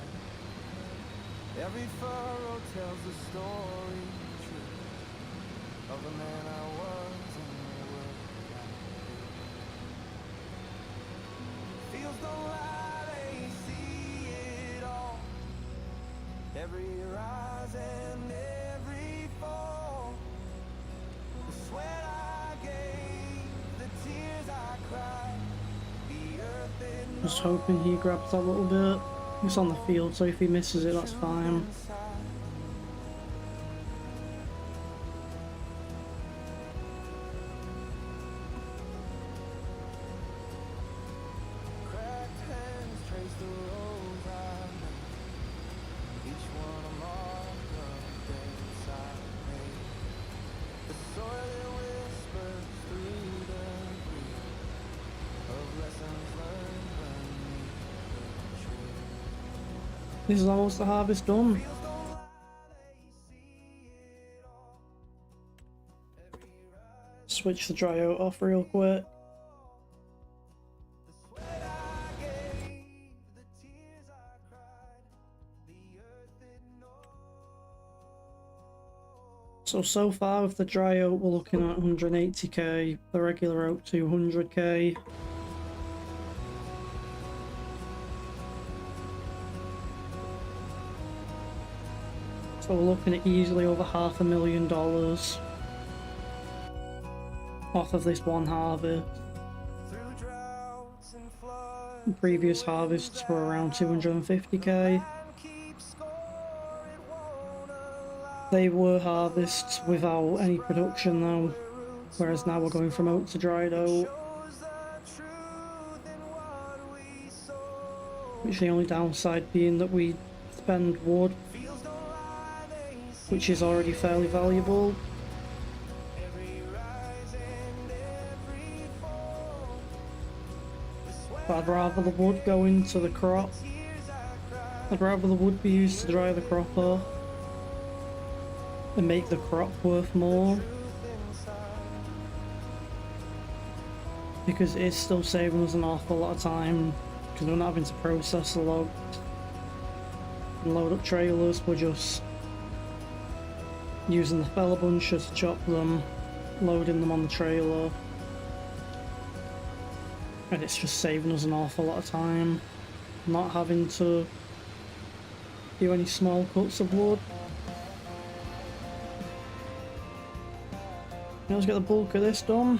Every furrow tells a story true of the man I was and the world I be. Fields don't lie, they see it all. Every rise and every fall. The sweat I gave, the tears I cried, the earth that Just hoping he grabs that little bit. It's on the field, so if he misses it, that's fine. cracked hands trace the roads I made. Each one a mark of days I made. The soil it whispers through the breeze of lessons learned beneath the tree. This is almost the harvest done. Fields don't lie, they see it all. Every rise, Switch the dry oat off real quick. the sweat I gave, the tears I cried, the earth that knows. So far with the dry oat, we're looking at 180k, the regular oat 200k. So we're looking at easily over $500,000 off of this one harvest. Through droughts and floods, The previous harvests were around 250k. keep score, it won't allow. They were harvests without any production though, whereas now we're going from oat to dried oat, Shows the truth in what we sow. which the only downside being that we spend wood, Fields don't lie, they see which is already fairly valuable. every rise and every fall. The sweat But I'd rather the wood go into the crop. tears I cried, I'd rather the wood be used to dry the crop off and make the crop worth more, truth inside. because it's still saving us an awful lot of time, because we're not having to process the logs and load up trailers. We're just using the fella buncher to chop them, loading them on the trailer, and it's just saving us an awful lot of time, not having to do any small cuts of wood. Now let's get the bulk of this done.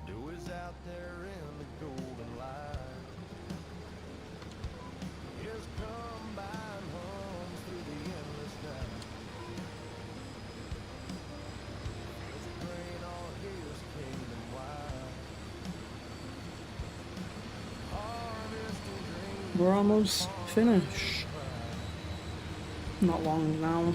Dew is out there in the golden light. His combine hums through the endless night. Feels the grain all his kingdom wide. Harvesting dreams. We're almost finished. Not long now.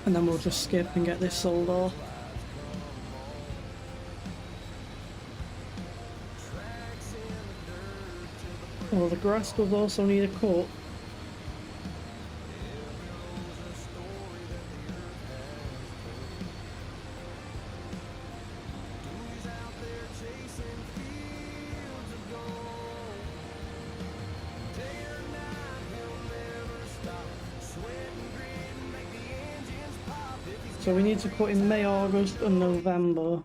And then we'll just skip and get this sold off. Well, the grass does also need a cut. So we need to cut in May, August and November.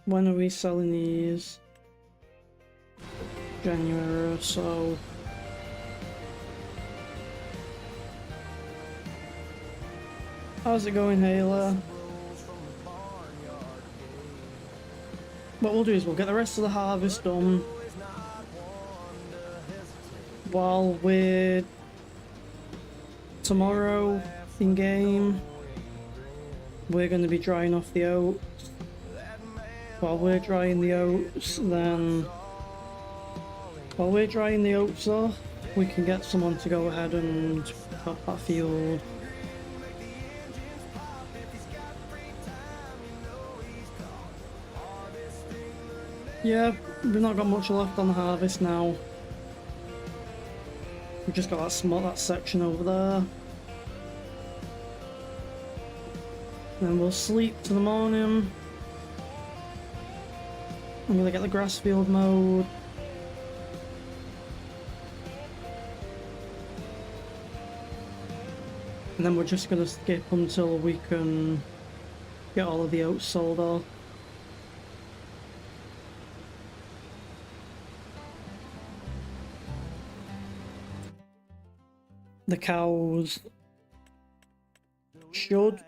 When are we selling these? January or so. How's it going, Hayla? What we'll do is we'll get the rest of the harvest done while we're tomorrow in game. We're going to be drying off the oats. While we're drying the oats, then while we're drying the oats off, we can get someone to go ahead and cut that field. Yeah, we've not got much left on the harvest now. We've just got that section over there. Then we'll sleep to the morning. I'm gonna get the grass field mowed. And then we're just gonna skip until we can get all of the oats sold off. The cows should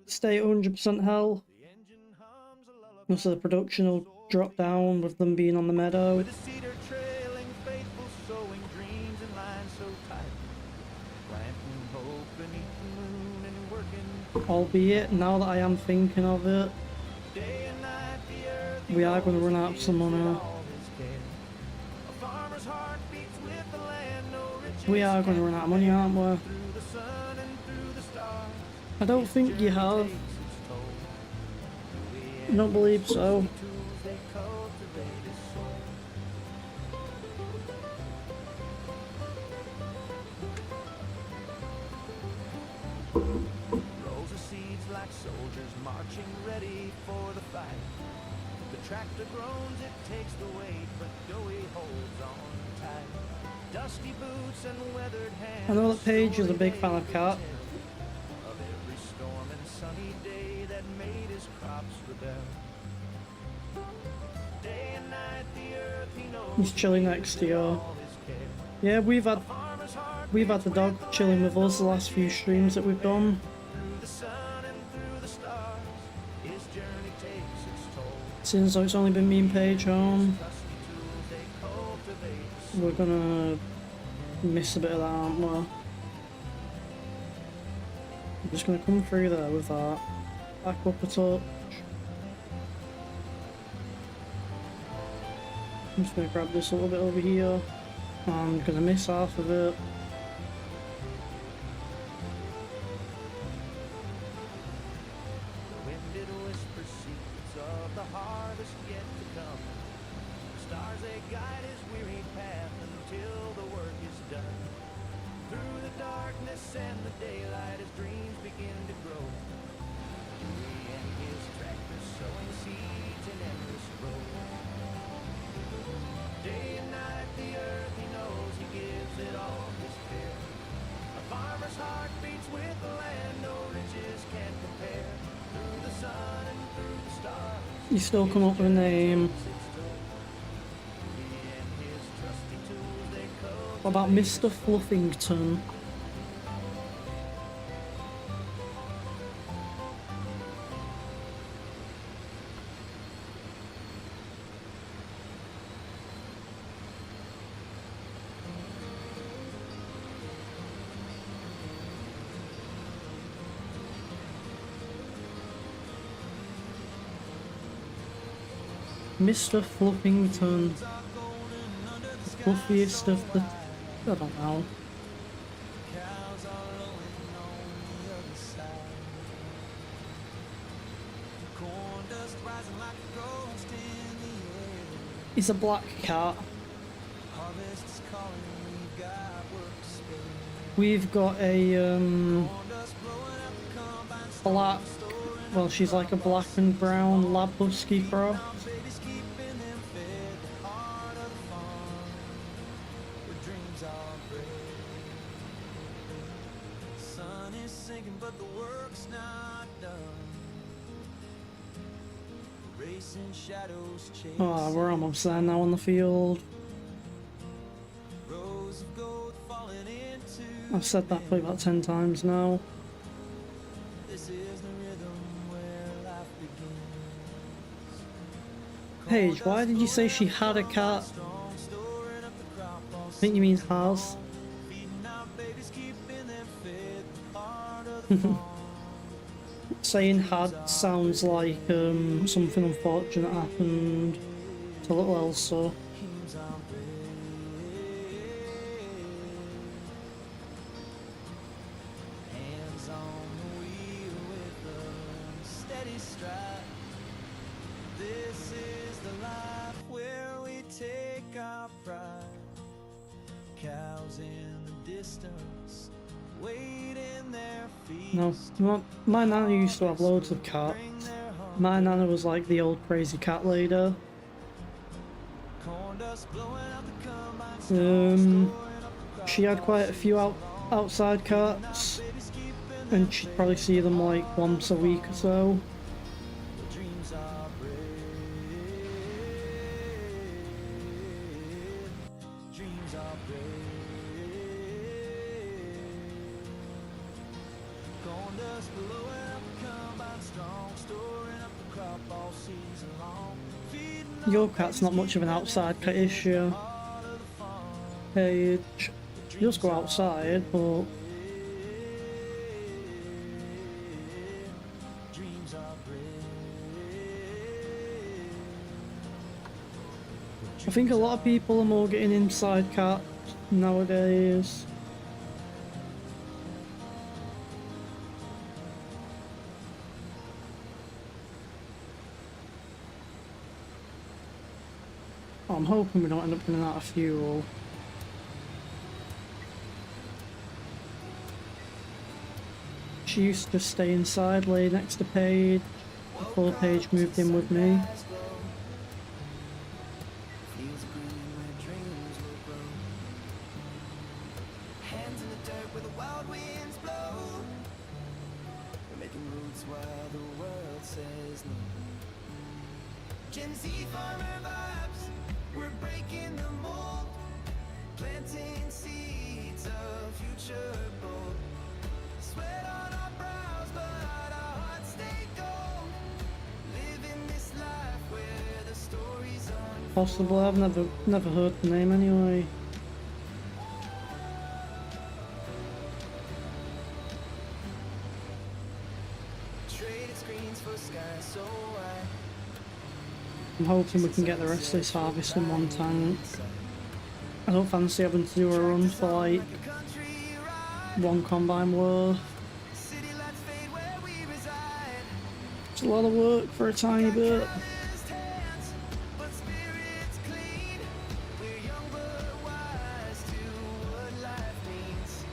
stay at 100% health. So the production will drop down with them being on the meadow. With the cedar trailing, faithful sowing dreams in lines so tight. Planting hope beneath the moon and working. Albeit, now that I am thinking of it, Day and night, the earth, we are going to run out of some money. all his care. A farmer's heart beats with the land, no riches We are going to run out of money, aren't we? through the sun and through the stars. I don't think you have. It's told. I don't believe so. Tools they cultivate his soul. Rows of seeds like soldiers marching ready for the fight. The tractor groans, it takes the weight, but Joey holds on tight. Dusty boots and weathered hands. I know that Paige is a big fan of Cat. Of every storm and sunny day that made his crops rebel. Day and night, the earth he knows. He's chilling next to you. all his care. Yeah, we've had Farmer's heart the dog chilling with us the last few streams that we've done. through the sun and through the stars. His journey takes its toll. Since it's only been me and Paige home, Dusty tools they cultivate. we're gonna miss a bit of that, aren't we? I'm just gonna come through there with that. Back up a touch. I'm just gonna grab this a little bit over here. I'm gonna miss half of it. The winded whisper secrets of the harvest yet to come. The stars they guide his weary path until the work is done. Through the darkness and the daylight, his dreams begin to grow. He and his tractor sowing seeds in endless row. Day and night, the earth he knows he gives it all his care. A farmer's heart beats with the land, no riches can compare. Through the sun and through the stars, You still come up with a name. he and his trusty tools they What about Mr. Fluffington? Mr. Fluffington. The fluffiest of the... I don't know. Cows are lowing on the other side. Corn dust rising like a ghost in the air. He's a black cat. Harvest is calling, we've got work to spare. We've got a Corn dust blowing up the combine, black... Well, she's like a black and brown lab husky cross. babies keeping them fed. The heart of the farm, where dreams are bred. Sun is sinking, but the work's not done. Racing shadows chase. Oh, we're almost there now on the field. Rows of gold falling into. I've said that probably about 10 times now. This is the rhythm where life begins. Paige, why did you say she had a cat? Strong, storing up the crop all I think you mean has. feeding our babies, keeping them fed. The heart of the farm. Saying had sounds like something unfortunate happened to little Elsa. Kings are brave. Hands on the wheel with a steady stride. This is the life where we take our pride. Cows in the distance, waiting their feet. No, my nana used to have loads of cats. My nana was like the old crazy cat lady. Corn dust blowing out the combine, She had quite a few outside cats, and she'd probably see them like once a week or so. dreams are brave. Dreams are brave. Corn dust blowing out the combine, strong, storing up the crop all season long. Feeding Your cat's not much of an outside cat, is she? Paige, she does go outside, but dreams are brave. I think a lot of people are more getting inside cats nowadays. I'm hoping we don't end up running out of fuel. She used to stay inside, lay next to Paige, before Paige moved in with me. Fields green where dreams will grow. Hands in the dirt where the wild winds blow. We're making roots while the world says no. Gen Z farmer vibes, we're breaking the mold. Planting seeds of future bold. Sweat on our brows, but our hearts stay gold. Living this life where the stories unfold. Possible, I've never heard the name anyway. Traded screens for skies so wide. I'm hoping we can get the rest of this harvest in one tank. I don't fancy having to do a run for like Country ride, one combine worth. city lights fade where we reside. It's a lot of work for a tiny bit. Calloused hands, but spirits clean. We're young but wise to what life means.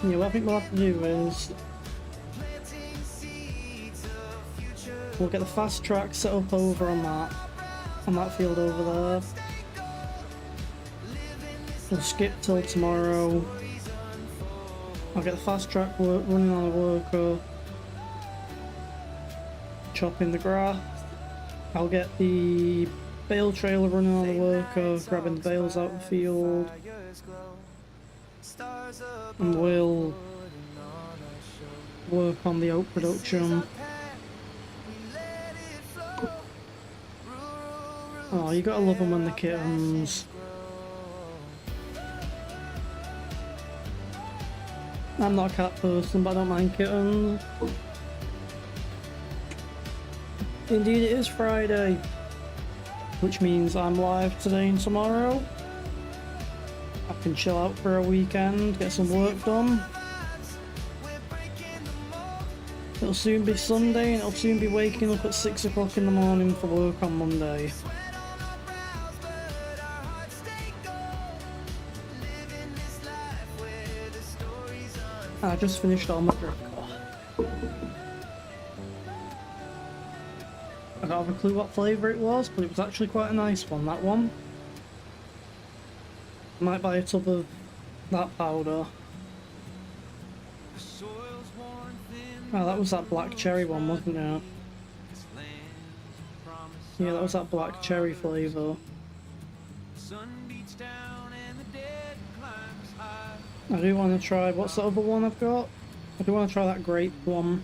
Yeah, what I think we'll have to do is we'll get the fast track set up over on that field over there. We'll skip till tomorrow. I'll get the fast track running on a worker, chopping the grass. I'll get the bale trailer running on the worker, grabbing the bales out of the field, and we'll work on the oat production. Oh, you gotta love them when the kittens. I'm not a cat person, but I don't mind kittens. Indeed, it is Friday, which means I'm live today and tomorrow. I can chill out for a weekend, get some work done. It'll soon be Sunday, and it'll soon be waking up at 6 o'clock in the morning for work on Monday. I just finished all my drink. I don't have a clue what flavour it was, but it was actually quite a nice one, that one. I might buy a tub of that powder. Oh, that was that black cherry one, wasn't it? Yeah, that was that black cherry flavour. I do want to try, what's the other one I've got? I do want to try that grape one.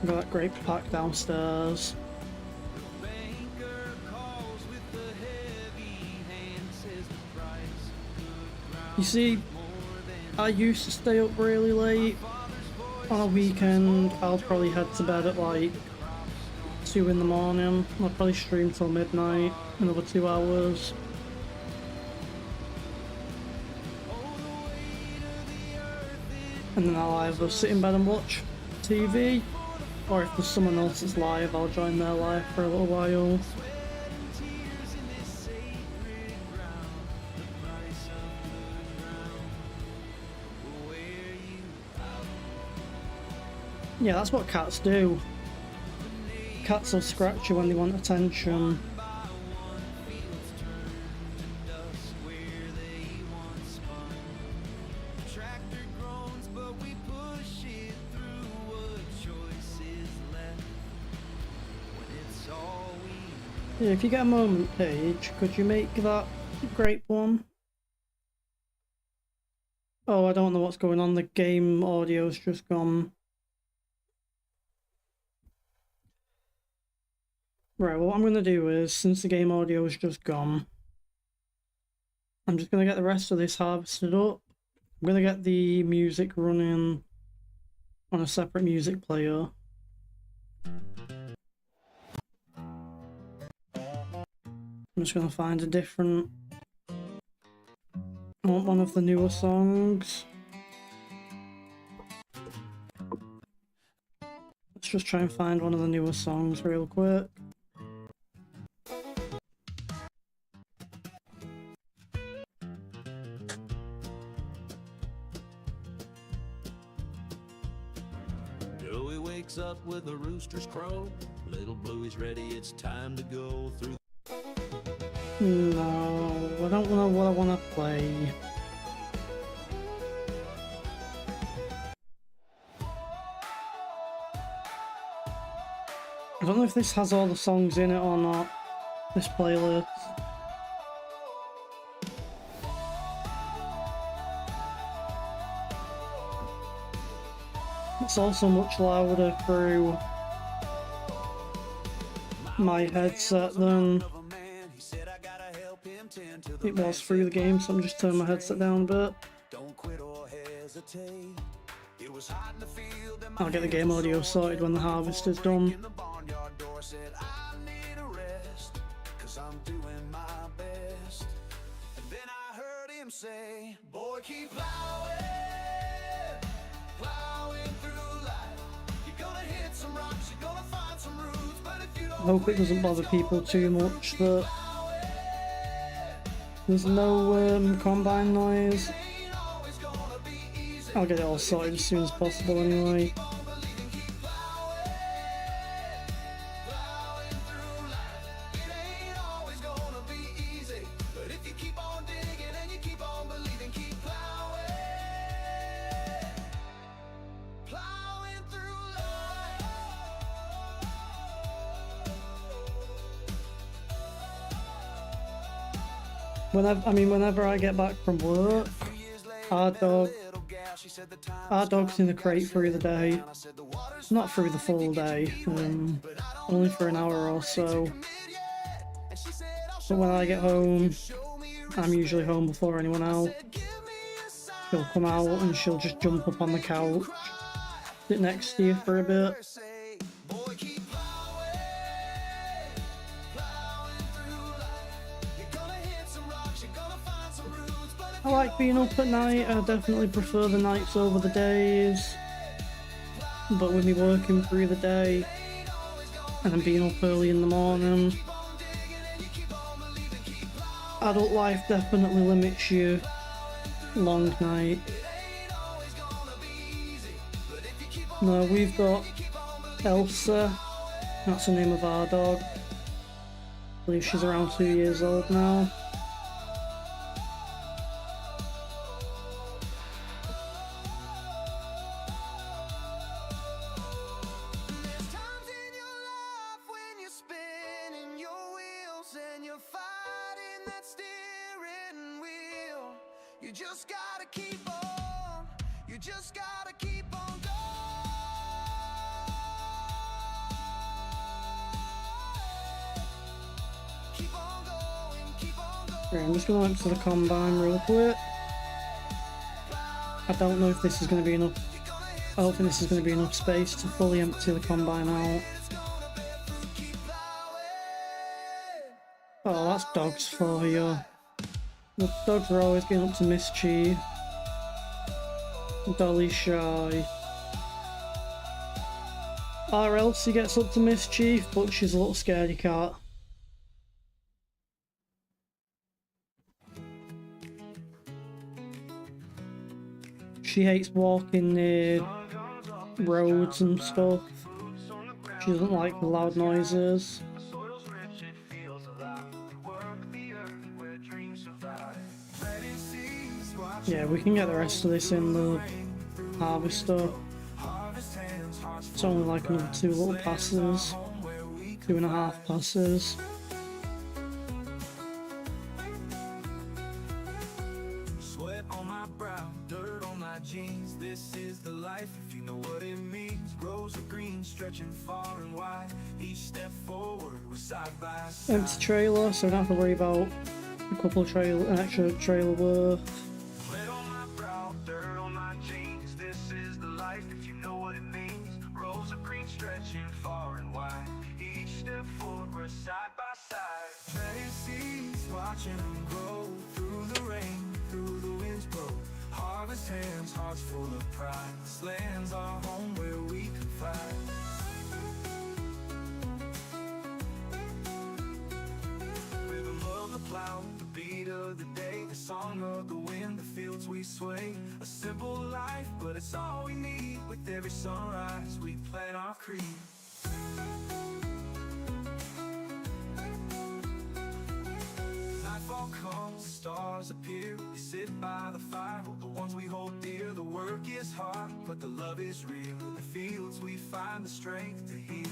I've got that grape pack downstairs. You see, I used to stay up really late. On a weekend, I'll probably head to bed at like 2 in the morning. I'll probably stream till midnight, another 2 hours. And then I'll either sit in bed and watch TV, or if there's someone else that's live, I'll join their live for a little while. Yeah, that's what cats do. Cats will scratch you when they want attention. Yeah, if you get a moment, Paige, could you make that grape one? Oh, I don't know what's going on. The game audio's just gone. Right, well, what I'm going to do is, since the game audio is just gone, I'm just going to get the rest of this harvested up. I'm going to get the music running on a separate music player. I'm just going to find a different... I want one of the newer songs. Let's just try and find one of the newer songs real quick. Joey wakes up with a rooster's crow. Little Bluey's ready, it's time to go through. No, I don't know what I want to play. I don't know if this has all the songs in it or not, this playlist. It's also much louder through my headset than it was through the game, so I'm just turning my headset down a bit. I'll get the game audio sorted when the harvest is done. I hope it doesn't bother people too much that there's no combine noise. I'll get it all sorted as soon as possible anyway. Whenever I get back from work, our dog's in the crate through the day. Not through the full day, only for an hour or so. But when I get home, I'm usually home before anyone else. She'll come out and she'll just jump up on the couch, sit next to you for a bit. I like being up at night. I definitely prefer the nights over the days. But with me working through the day and then being up early in the morning, adult life definitely limits you. Long night. No, we've got Elsa. That's the name of our dog. I believe she's around 2 years old now. You just gotta keep on, you just gotta keep on going. Keep on going, keep on going. Right, I'm just going to empty the combine real quick. I don't know if this is going to be enough. I don't think this is going to be enough space to fully empty the combine out. Oh, that's dogs for you. The dogs are always getting up to mischief. Dolly's shy. Or else he gets up to mischief, but she's a little scaredy cat. She hates walking near roads and stuff. She doesn't like the loud noises. Yeah, we can get the rest of this in the harvester. It's only like another 2 little passes. 2.5 passes. Sweat on my brow, dirt on my jeans. This is the life, if you know what it means. Rows of green stretching far and wide. Each step forward was side by side. Empty trailer, so I don't have to worry about an extra trailer worth. Sweat on my brow, dirt on my jeans. This is the life, if you know what it means. Rows of green stretching far and wide. Each step forward was side by side. Planting seeds, watching them grow through the rain, through the winds blow. Harvest hands, hearts full of pride. This land's our home where we confide. Rhythm of the plow, the beat of the day, the song of the wind, the fields we sway. A simple life, but it's all we need. With every sunrise, we plant our creed. Nightfall comes, stars appear. We sit by the fire, the ones we hold dear. The work is hard, but the love is real. In the fields we find the strength to heal.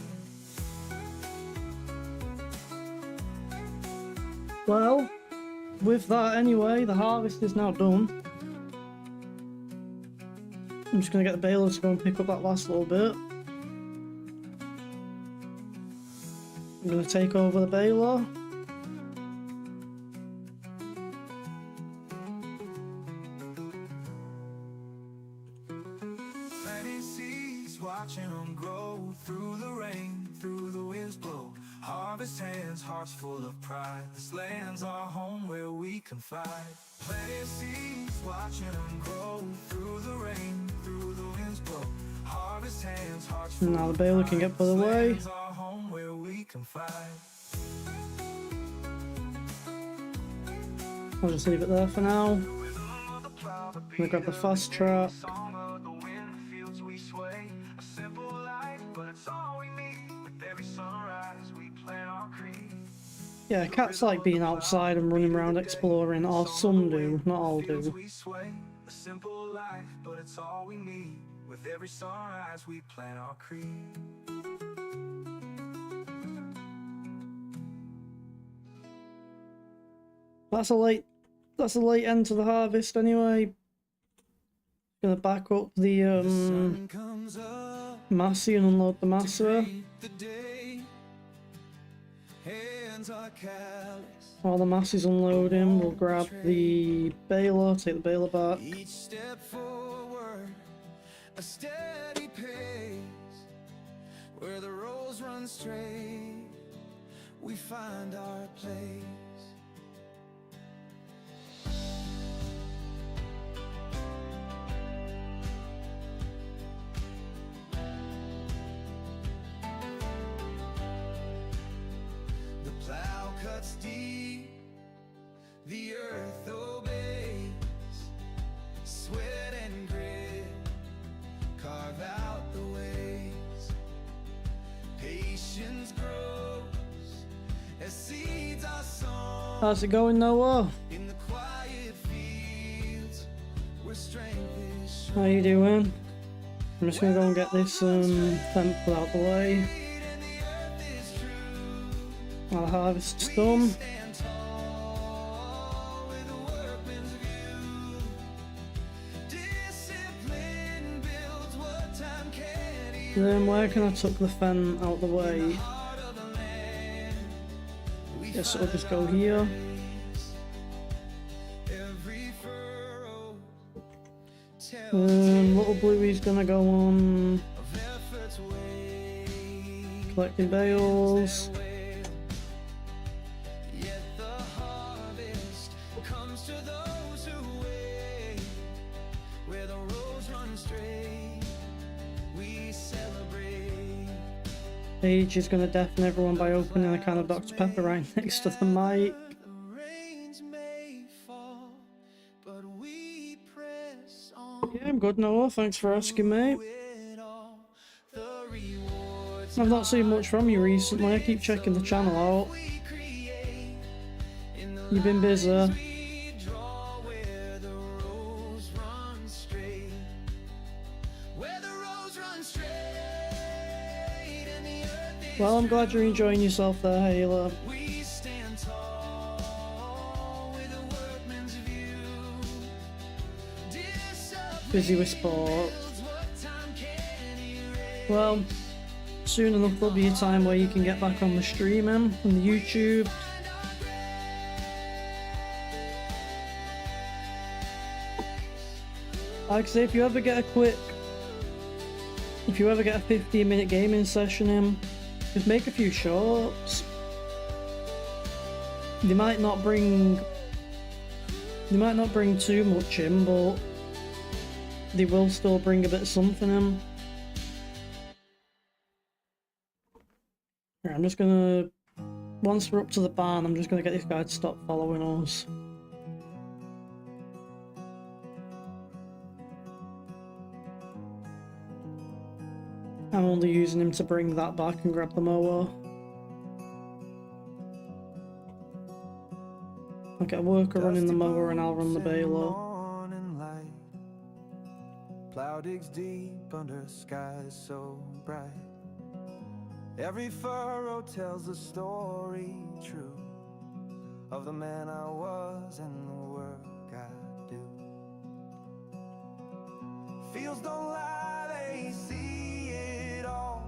Well, with that anyway, the harvest is now done. I'm just going to get the baler to go and pick up that last little bit. I'm going to take over the baler. Planting seeds, watching them grow through the rain, through the winds blow. Harvest hands, hearts full of pride. This land's our home where we confide. Planting seeds, watching them grow through the rain, through the winds blow. Harvest hands, hearts full Now the of baler pride. can get put This away. land's our home where we confide. I'll just leave it there for now. Rhythm of the plow, gonna grab the fast track. Song of the wind, the fields we sway. A simple life, but it's all we need. With every sunrise, we plant our creed. Yeah, cats like being outside and running around exploring, or some do, not all Fields do. we sway. A simple life, but it's all we need. With every sunrise, we plant our creed. That's a late end to the harvest anyway. Gonna back up the Sun comes up, Massey and unload the Massa. greet the day. Hands are callous. While the Massey's unloading, we'll grab the baler, take the baler back. Each step forward, a steady pace. Where the roads run straight, we find our place. The plow cuts deep, the earth obeys. Sweat and grit carve out the ways. Patience grows as seeds are sown How's it going, Noah? in the quiet fields where strength is How you doing? I'm just gonna go and get this fence put out the way. shown and the earth is true. Our harvest's done. Stand tall with a workman's view. Discipline builds what time can't erase. Then where can I tuck the fen out the way? Heart of the land, we Guess it'll just go here. every furrow tells Little Bluey's gonna go on of effort's way. collecting bales. Yet the harvest comes to those who wait. Where the roads run straight, we celebrate. Paige is gonna deafen everyone by opening a can of Dr. Pepper right next to the mic. The rains may fall, but we press on. Yeah, I'm good, Noah. Thanks for asking, mate. It all. The rewards I've not seen much from you recently. I keep checking the channel out. we create in the You've been busy. we draw where the roads run straight. Where the roads run straight and the earth is Well, I'm glad you're enjoying yourself there, Hayla. we stand tall with a workman's view. Busy with sport. Disciplines what time can erase. Well, soon enough there'll be a time where you can get back on the streaming on the YouTube. Like I say, if you ever get a 15-minute gaming session in, just make a few shorts. They might not bring too much in, but they will still bring a bit of something in. Right, I'm just gonna, once we're up to the barn, I'm just gonna get this guy to stop following us. I'm only using him to bring that back and grab the mower. I'll get a worker running the mower and I'll run the baler. Morning light. Plow digs deep under skies so bright. Every furrow tells a story true of the man I was and the work I do. Fields don't lie, they see it all.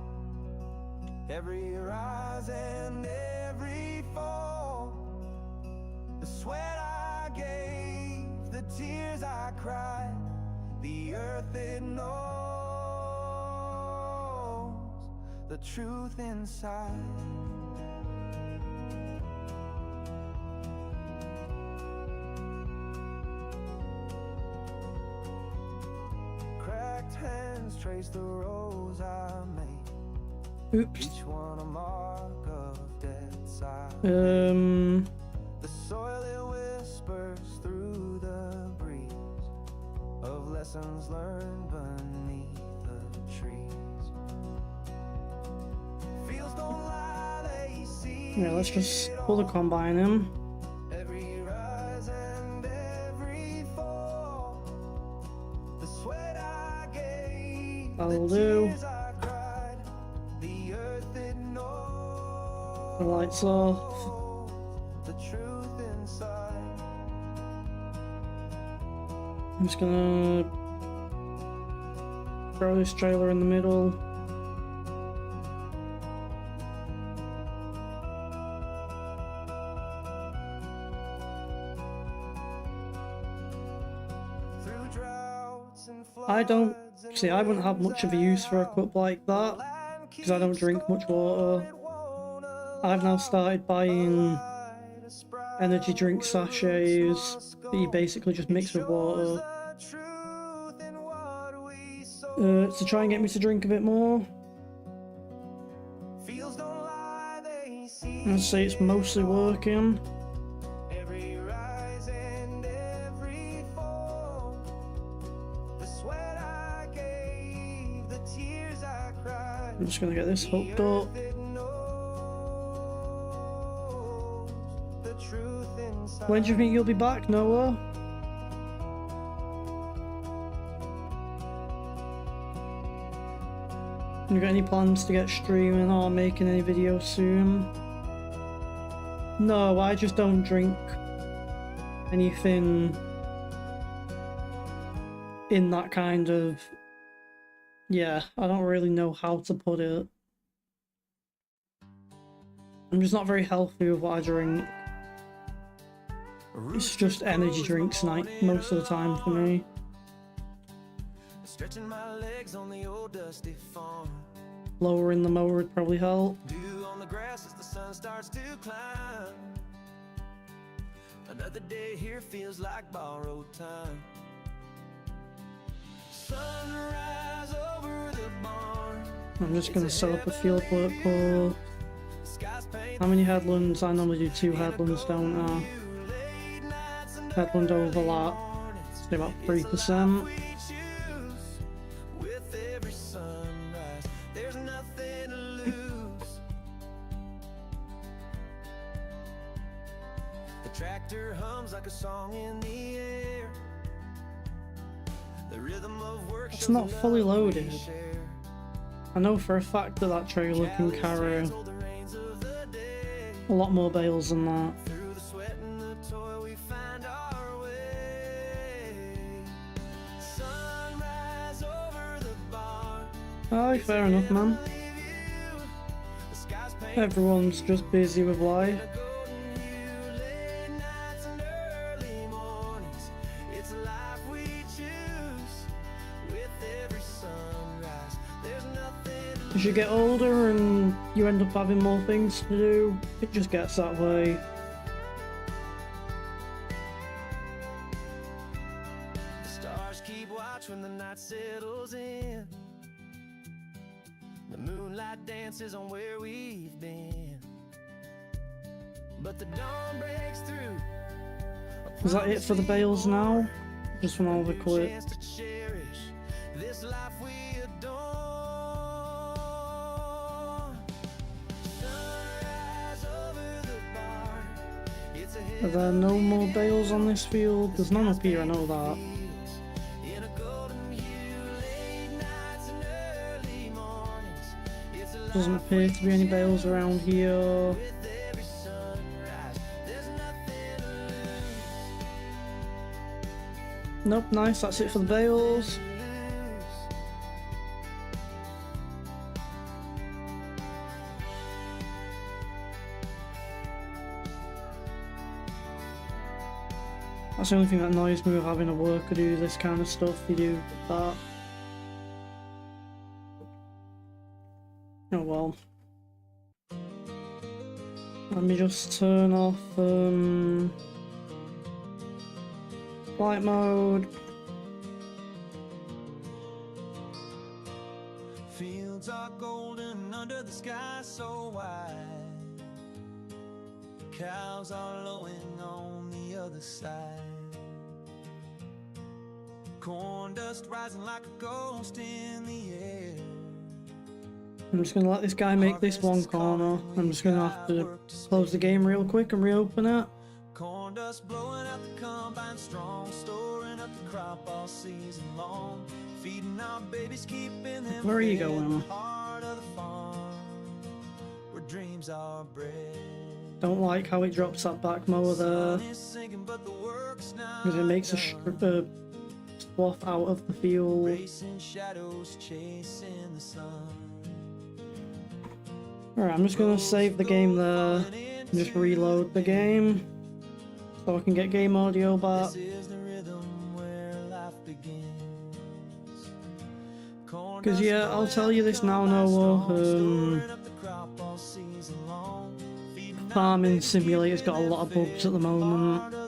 Every rise and every fall. The sweat I gave, the tears I cried, the earth it knows the truth inside. Cracked hands trace the rows I made, Oops. each one a mark of dead side. Um, The soil it whispers through the breeze, lessons learned beneath the trees. Fields don't lie, they see. Yeah, let's just pull the combine in. Every rise and every fall, the sweat I gave, That'll the do. tears I cried, the earth it knows, The lights off. the truth inside. I'm just gonna throw this trailer in the middle. Through droughts and I don't floods and see, I wouldn't have much of a use for a cup like that because I don't drink much water. I've now started buying energy drink sachets that you basically just mix with water to try and get me to drink a bit more. Fields don't lie, they see. I'd say it's mostly working. Every rise and every fall, the sweat I gave, the tears I cried. I'm just gonna get this hooked up. It knows the truth inside. When do you think you'll be back, Noah? You got any plans to get streaming or making any videos soon? No, I just don't drink anything in that kind of... Yeah, I don't really know how to put it. I'm just not very healthy with what I drink. It's just energy drinks night most of the time for me. Stretching my legs on the old dusty farm. Lowering the mower would probably help. Dew on the grass as the sun starts to climb. Another day here feels like borrowed time. Sunrise over the barn. I'm just gonna set up a field work course. Skies paint How many headlands? I normally do 2 headlands, don't I? late nights and Headland overlap, say about 3%. we choose. With every sunrise, there's nothing to lose. The tractor hums like a song in the air. The rhythm of work It's shows not the fully love we loaded. share. I know for a fact that that trailer can carry Hold the reins of the day. a lot more bales than that. Through the sweat and the toil we find our way. Sunrise over the barn. Aye, fair enough, man. Leave you. The skies paint Everyone's just busy with life. a golden hue. Late nights and early mornings. It's a life we choose. With every sunrise, there's nothing to As you get older and you end up having more things to do, it just gets that way. The stars keep watch when the night settles in. The moonlight dances on where we've been. But the dawn breaks through. Is that it for the bales now? Just from all the clips. Chance to cherish this life we adore. Sunrise over the barn. It's a Are there no more bales on this field? There's none up here, I know that. in a golden hue, late nights and early mornings. It's a Doesn't appear to be any bales around here. with every sunrise. There's nothing to lose. Nope, nice, that's it for the bales. That's the only thing that annoys me with having a worker do this kind of stuff. You do that. Oh well. Let me just turn off flight mode. Fields are golden under the sky so wide. Cows are lowing on the other side. Corn Corn dust rising like a ghost in the air. I'm just gonna let this guy make this one corner. I'm just gonna have to close the game real quick and reopen it. Corn dust blowing out the combine strong, storing up the crop all season long, feeding our babies, keeping them Where are you fed in going? the heart of the farm, where dreams are bred. Don't like how it drops that back mower there, Sun is sinking, but the work's not because it makes a done. swath out of the field. Racing shadows chasing the sun. Alright, I'm just gonna save the game there and just reload the game so I can get game audio back. This is the rhythm where life begins. Because yeah, I'll tell you this now, Noah, Farming Simulator's got a lot of bugs at the moment.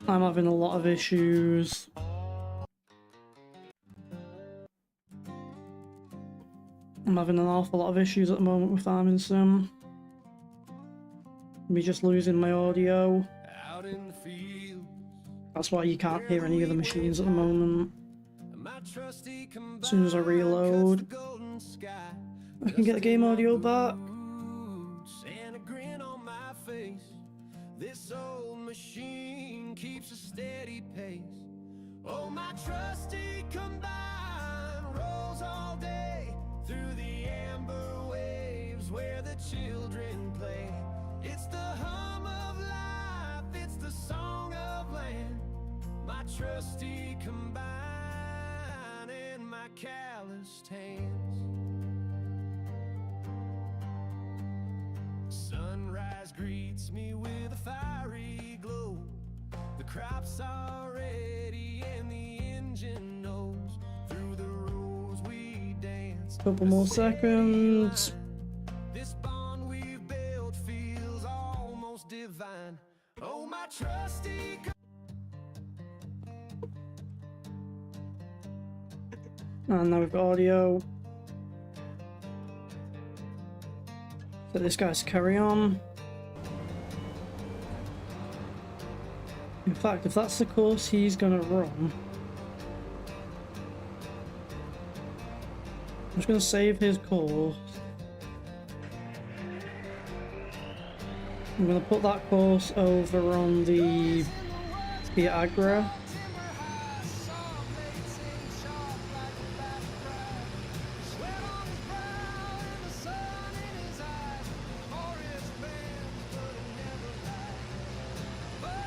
I'm having a lot of issues. I'm having an awful lot of issues at the moment with Farming Sim. Me just losing my audio. Out in the field, That's why you can't hear any of the machines at the moment. my trusty As soon as I reload, golden sky, I can get the game audio back. boots and a grin on my face. This old machine keeps a steady pace. Oh, my trusty combine rolls all day through the amber waves where the children play. It's the hum of life, it's the song of land. My trusty combine and my calloused hands. Sunrise greets me with a fiery glow. The crops are ready and the engine knows. Through the rows we dance. Couple more seconds. This bond we've built feels almost divine. Oh, my trusty And now we've got audio. So this guy's carry on. In fact, if that's the course he's gonna run, I'm just gonna save his course. I'm gonna put that course over on the Agra.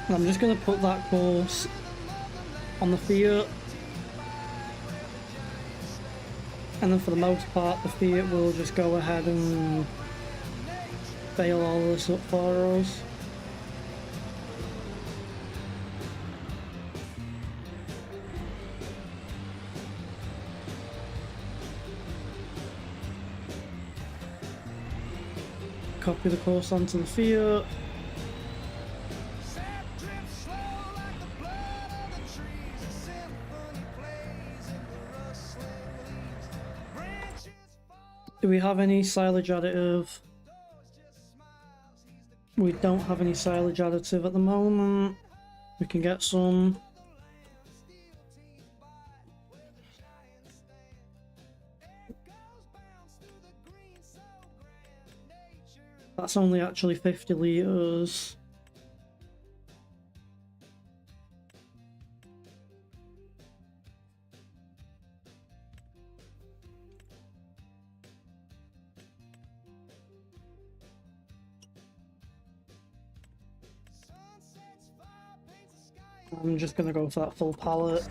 I'm just going to put that course on the Fiat, and then for the most part the Fiat will just go ahead and bail all this up for us. Copy the course onto the Fiat. Do we have any silage additive? We don't have any silage additive at the moment. We can get some. That's only actually 50 litres. I'm just gonna go for that full pallet.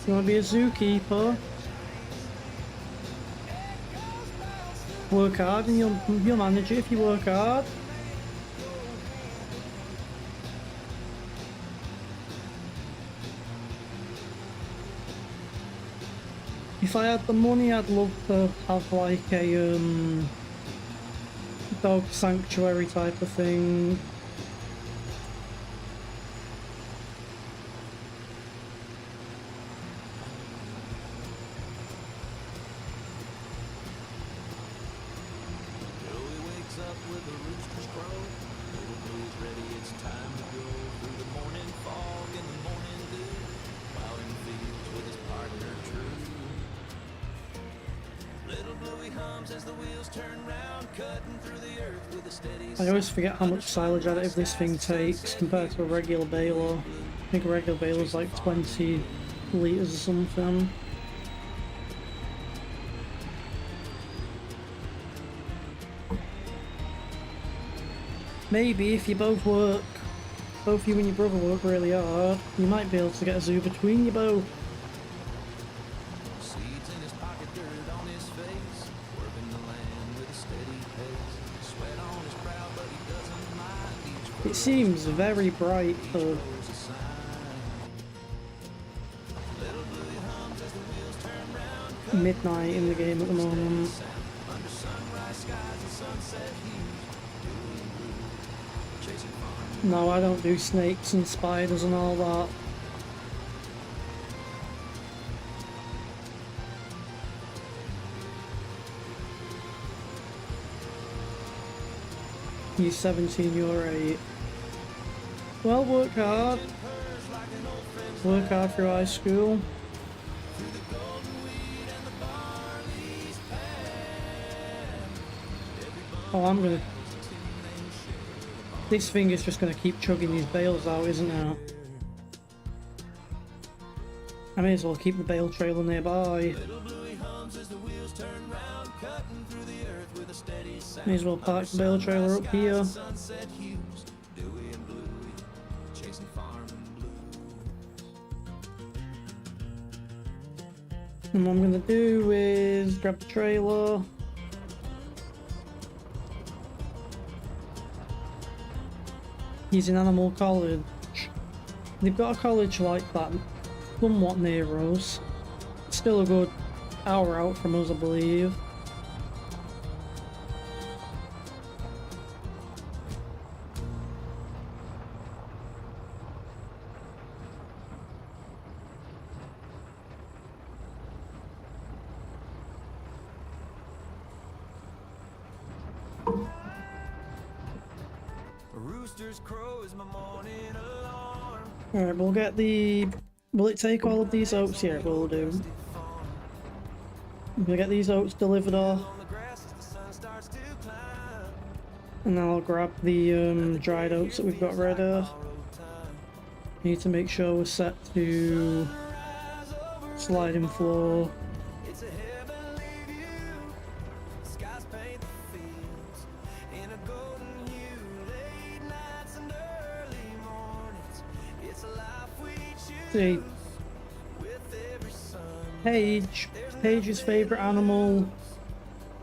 You wanna be a zookeeper? Work hard and you'll manage it if you work hard. If I had the money, I'd love to have like a dog sanctuary type of thing. Joey wakes up with a rooster's crow. Little Blue's ready, it's time to go through the morning fog and the morning dew. Out in the fields with his partner True. Little Bluey hums as the wheels turn round, cutting through the earth with a steady I always forget how much silage additive this thing takes compared to a regular baler. I think a regular baler is like 20 litres or something. Maybe if you both you and your brother work really hard, you might be able to get a zoo between you both. seeds in his pocket, dirt on his face, working the land with a steady pace. Sweat on his brow, but he doesn't mind. Each It seems very bright though. grows a sign. Little Bluey hums as the wheels turn round, Midnight in the game at the moment. under sunrise skies and sunset hues. Dewey and Blue, chasing farm. No, I don't do snakes and spiders and all that. You're 17, you're 8. Well, work hard. Work hard through high school. Oh, I'm gonna... This thing is just gonna keep chugging these bales out, isn't it? I may as well keep the bale trailer nearby. May as well park the bale trailer up here. Sunset hues, Dewey and Bluey, chasing farm and blue. And what I'm gonna do is grab the trailer. He's in Animal College. They've got a college like that, somewhat near us. Still a good hour out from us, I believe. A rooster's crow is my morning alarm. Alright, we'll get the... Will it take all of these oats? Yeah, it will do. We'll get these oats delivered off. On the grass as the sun starts to climb. And then I'll grab the dried oats that we've got ready. Road time. Need to make sure we're set to sliding floor. It's a heavenly view. Skies paint the fields in a golden hue. Late nights and early mornings. It's a life we choose See, with every sun. Paige's favourite animal,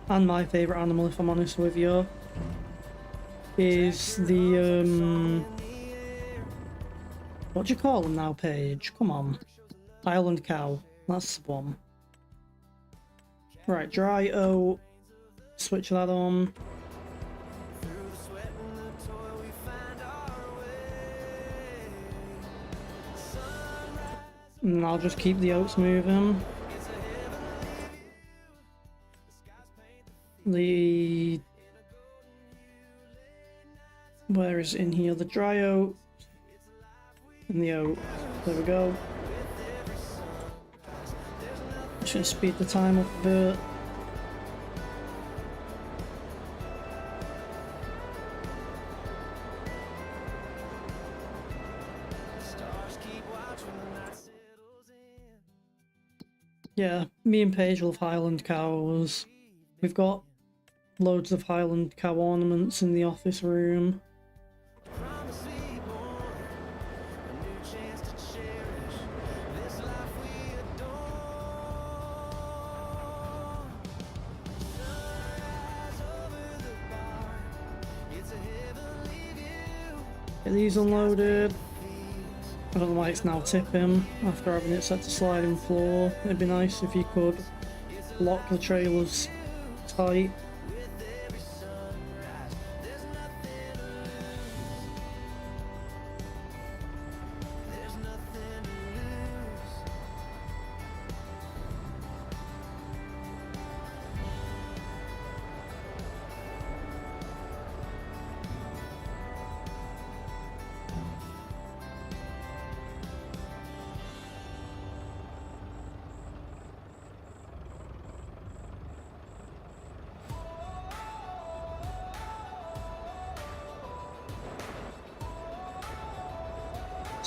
and my favourite animal if I'm honest with you, is the, what do you call them now, Paige? Come on. Island cow. That's the one. Right, dry oat. Switch that on. Through the sweat and the toil we find our way. Sunrise, And I'll just keep the oats moving. it's a heavenly view. The skies paint the The... Where is it in here? The dry oat. And the oat. There we go. Just gonna speed the time up a bit. stars keep watch when the night settles in. Yeah, me and Paige love Highland cows. We've got loads of Highland cow ornaments in the office room. Promise we born, a new chance to cherish this life we adore. Sunrise over the bar, it's a heavenly view. Get these unloaded. I don't know why it's now tipping after having it set to sliding floor. It'd be nice if you could lock the trailers tight.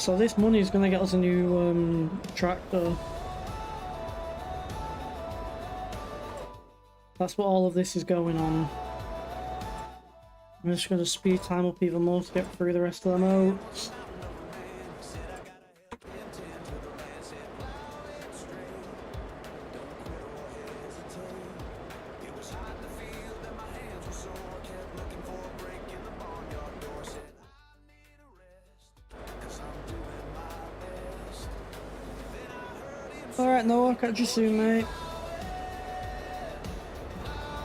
So this money is going to get us a new tractor. That's what all of this is going on. I'm just going to speed time up even more to get through the rest of the modes. Alright, Noah, catch you soon, mate.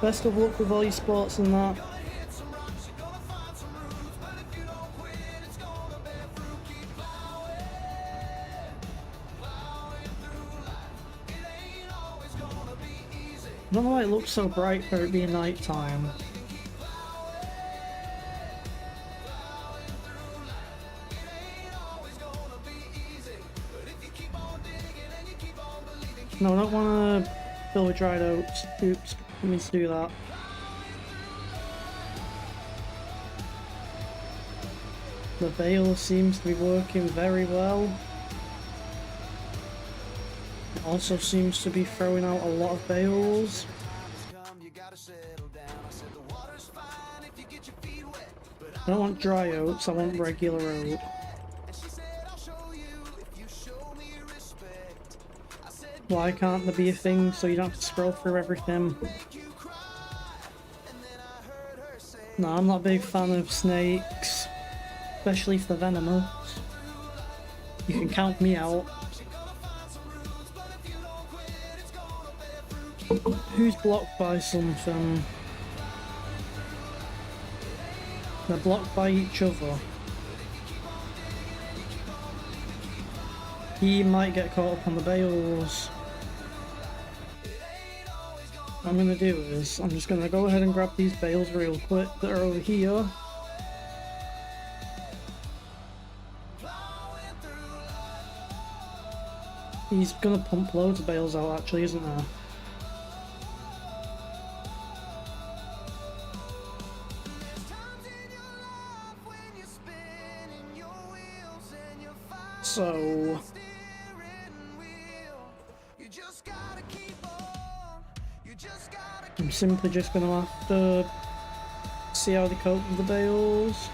Best of luck with all your sports and that. I don't know why it looks so bright for it being night time. No, I don't want to fill with dried oats. Oops, I mean to do that. The bale seems to be working very well. It also seems to be throwing out a lot of bales. I don't want dry oats, I want regular oat. Why can't there be a thing so you don't have to scroll through everything? No, I'm not a big fan of snakes, especially if they're venomous. You can count me out. Who's blocked by something? They're blocked by each other. He might get caught up on the bales. What I'm gonna do is, I'm just gonna go ahead and grab these bales real quick that are over here. He's gonna pump loads of bales out actually, isn't there? So... I'm simply just going to have to see how they cope with the bales.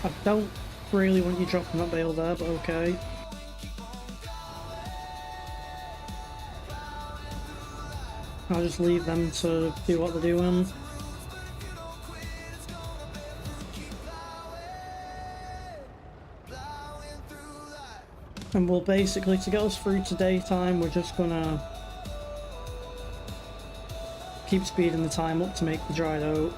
I don't really want you dropping that bale there, but okay. I'll just leave them to do what they're doing. And we'll basically, to get us through to daytime, we're just gonna keep speeding the time up to make the dried oats.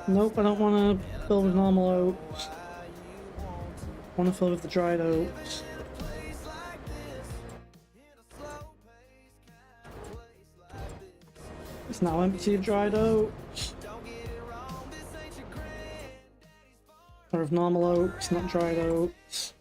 Nope, I don't want to fill with normal oats. I want to fill with the dried oats. It's now empty of dried oats. Or of normal oats, not dried oats.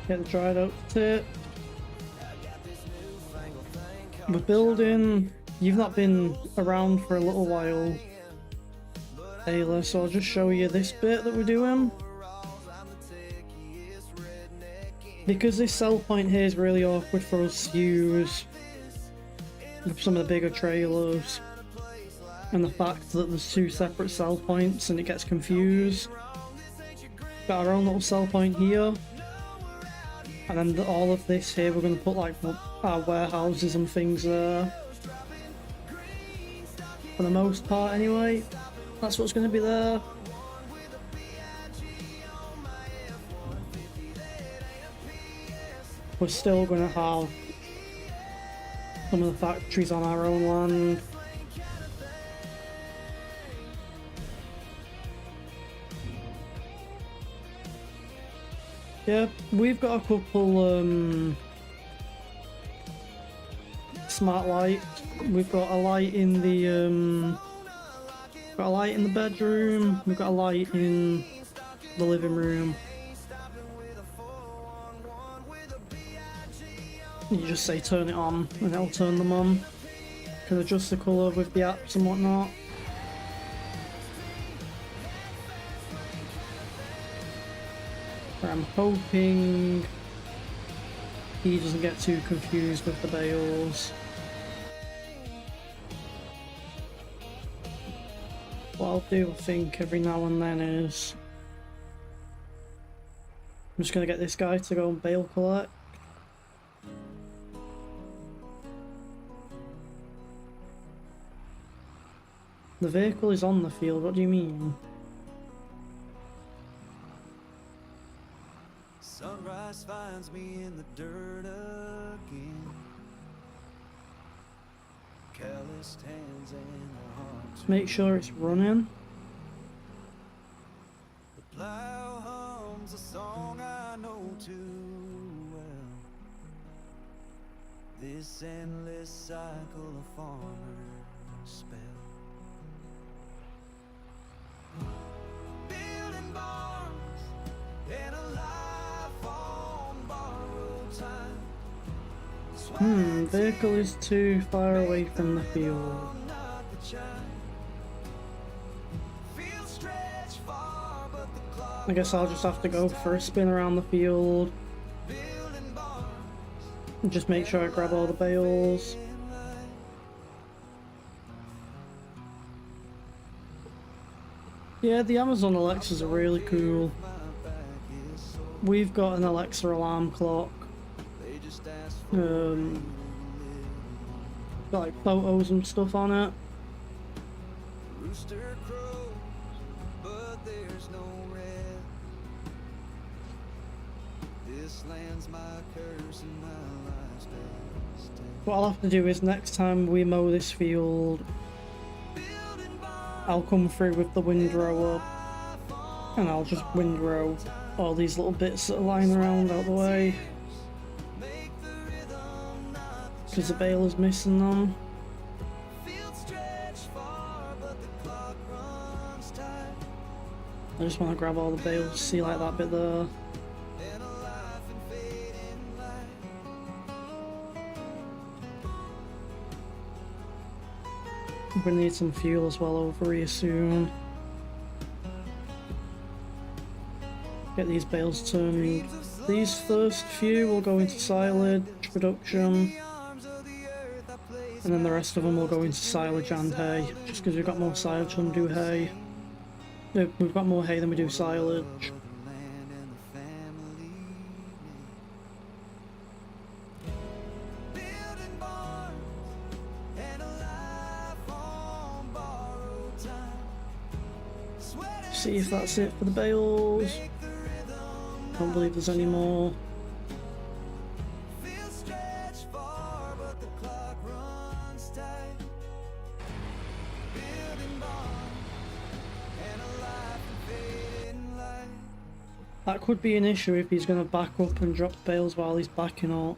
Get the dried oats tip. We're building. You've not been around for a little while, Ayla, so I'll just show you this bit that we're doing. Because this sell point here is really awkward for us to use with some of the bigger trailers, and the fact that there's two separate sell points and it gets confused. Got our own little sell point here. And then all of this here, we're going to put like our warehouses and things there. For the most part anyway. That's what's going to be there. we're still going to have some of the factories on our own land. Yeah, we've got a couple smart lights. We've got a light in the got a light in the bedroom. We've got a light in the living room. You just say turn it on and it'll turn them on. You can adjust the colour with the apps and whatnot. I'm hoping he doesn't get too confused with the bales. What I'll do, I think, every now and then is I'm just going to get this guy to go and bale collect. The vehicle is on the field, what do you mean? Sunrise finds me in the dirt again. Calloused hands and a heart. Just make sure it's running. The plow hums a song I know too well. This endless cycle of farmer's spell. Building barns and a life on borrowed time. Vehicle is too far away from the field. Not the chime. Fields stretch far, but the clock I guess I'll just have to go for a spin around the field. building barns And just make sure I grab all the bales. in light. Yeah, the Amazon Alexas are really cool. My back is sore. We've got an Alexa alarm clock. They just ask for Got like photos and stuff on it. rooster crows, but there's no rest. This land's my curse and my life's best. What I'll have to do is next time we mow this field, Building barns I'll come through with the windrow up and I'll just windrow all these little bits that are lying around out the way. make the rhythm not the Because the baler's missing them. fields stretch far, but the clock runs tight. I just want to grab all the bales, see like that bit there. And a life in fading light. We need some fuel as well over here soon. Get these bales turned. These first few will go into silage production, The arms of the earth I place and then the rest of them will go into silage and hay, just because we've got more silage than we do hay. No, we've got more hay than we do silage. the land and the family name. Building barns and a life on borrowed time. Sweat See if that's it for the bales. make the rhythm Don't believe there's any more. fields stretch far, but the clock runs tight. Building barns and a life in fading light. That could be an issue if he's going to back up and drop bales while he's backing up.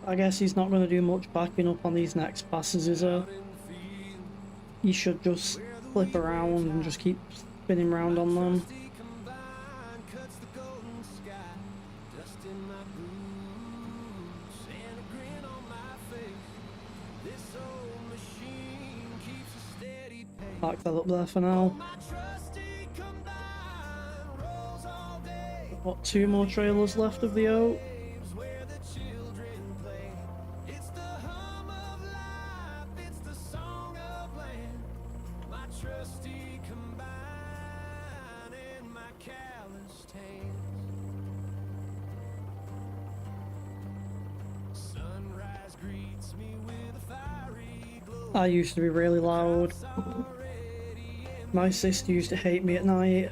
I guess he's not going to do much backing up on these next passes, is he? He should just flip around and just keep spinning round on them. Cuts the golden sky, dust in my boots, and a grin on my face. This old machine keeps a steady pace. Park that up there for now. My trusty combine rolls all day. What, 2 more trailers left of the oak? Waves where the children play. It's the hum of life, it's the song of land. My trusty combine and my calloused hands. I used to be really loud. My sister used to hate me at night.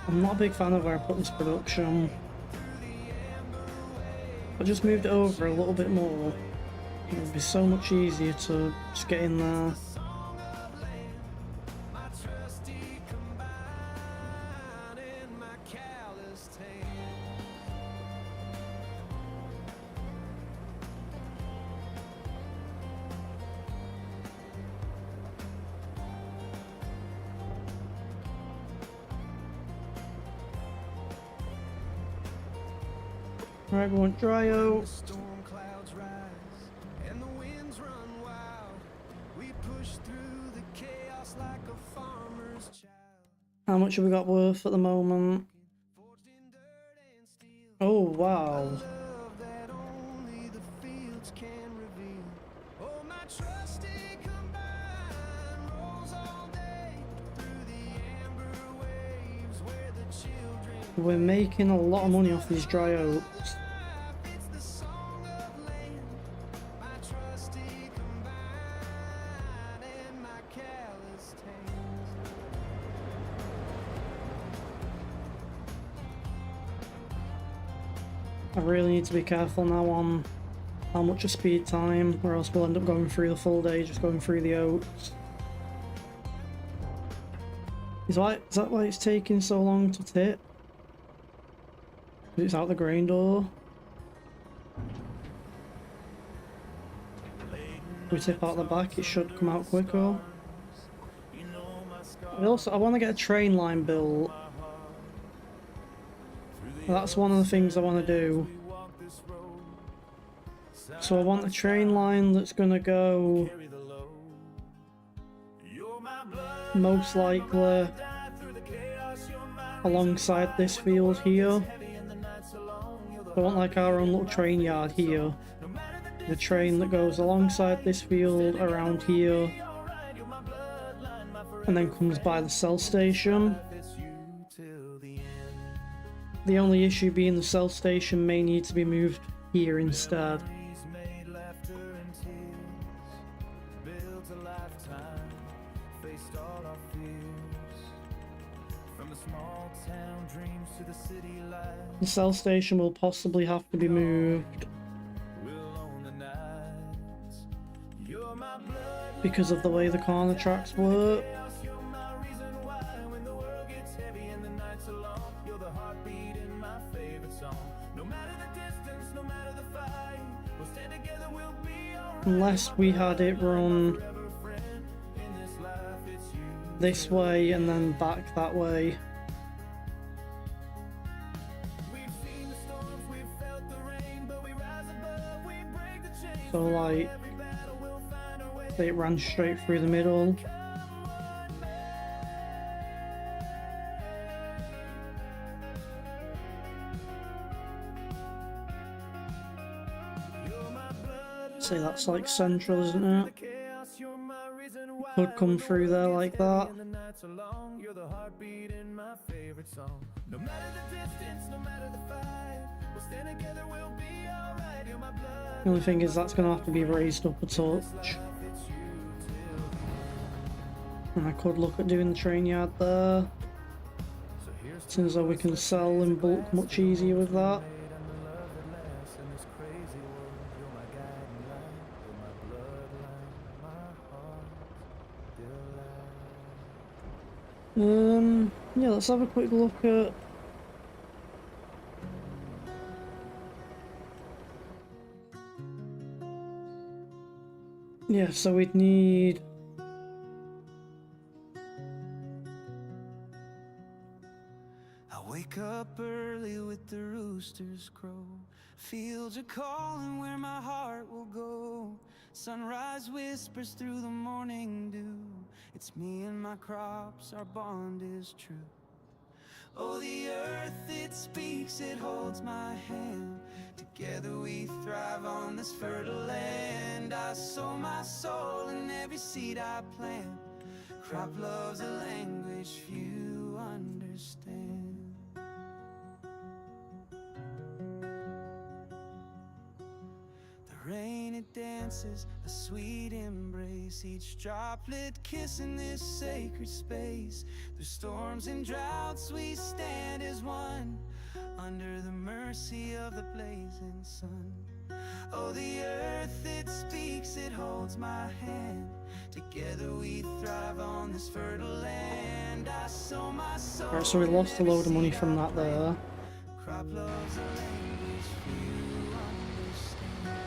I'm not a big fan of where I put this production. I just moved it over a little bit more. It would be so much easier to just get in there. Right, we want dry out. Storm clouds rise and the winds run wild. We push through the chaos like a farmer's child. How much have we got worth at the moment? Forged in dirt and steel. Oh, wow. Love that only the fields can reveal. Oh, my trusty combine rolls all day through the amber waves where the children We're making a lot of money off these dry oats. life. It's the song of land. My trusty combine and my calloused hands. I really need to be careful now on how much of speed time, or else we'll end up going through the full day just going through the oats. Is that why it's taking so long to tip? It's out the grain door. If we tip out the back, it should come out quicker. I want to get a train line built. That's one of the things I want to do. So I want a train line that's going to go most likely alongside this field here. I want like our own little train yard here. The train that goes alongside this field around here and then comes by the cell station. The only issue being the cell station may need to be moved here instead. Made laughter and tears, built a lifetime, faced all our fears. From the small town dreams to the city lights, The cell station will possibly have to be moved we'll own the nights. You're my blood, because of the way the corner tracks work. you're my reason why. When the world gets heavy and the nights are long, you're the heartbeat in my favorite song. No matter the distance, no matter the fight, we'll stand together, we'll be alright. Unless we had it run Forever friend, in this life it's you. this way and then back that way. We've seen the storms, we've felt the rain, but we rise above, we break the chains. So like, Every battle we'll find our way. it ran straight through the middle. Say that's like central, isn't it? Chaos, you're my reason why. Could come through there like that. And the nights are long, you're the heartbeat in my favorite song. No matter the distance, no matter the fight, we'll stand together, we'll be alright. You're my blood. The only thing is that's going to have to be raised up a touch. It's you till And I could look at doing the train yard there. so here's Seems like we can sell in bulk much easier with that. and the love that lasts in this crazy world. You're my guiding light, you're my bloodline, my heart delight. Yeah, let's have a quick look at yeah, so we'd need I wake up early with the roosters crow. Fields are calling where my heart will go. Sunrise whispers through the morning dew. It's me and my crops, our bond is true. Oh, the earth, it speaks, it holds my hand. Together we thrive on this fertile land. I sow my soul in every seed I plant. Crop love's a language few understand. The rain it dances, a sweet embrace, each droplet kissing this sacred space. Through storms and droughts we stand as one, under the mercy of the blazing sun. Oh, the earth it speaks, it holds my hand. Together we thrive on this fertile land. I sow my soul. Alright, so we lost a load of money from that there. Crop love's a language few understand.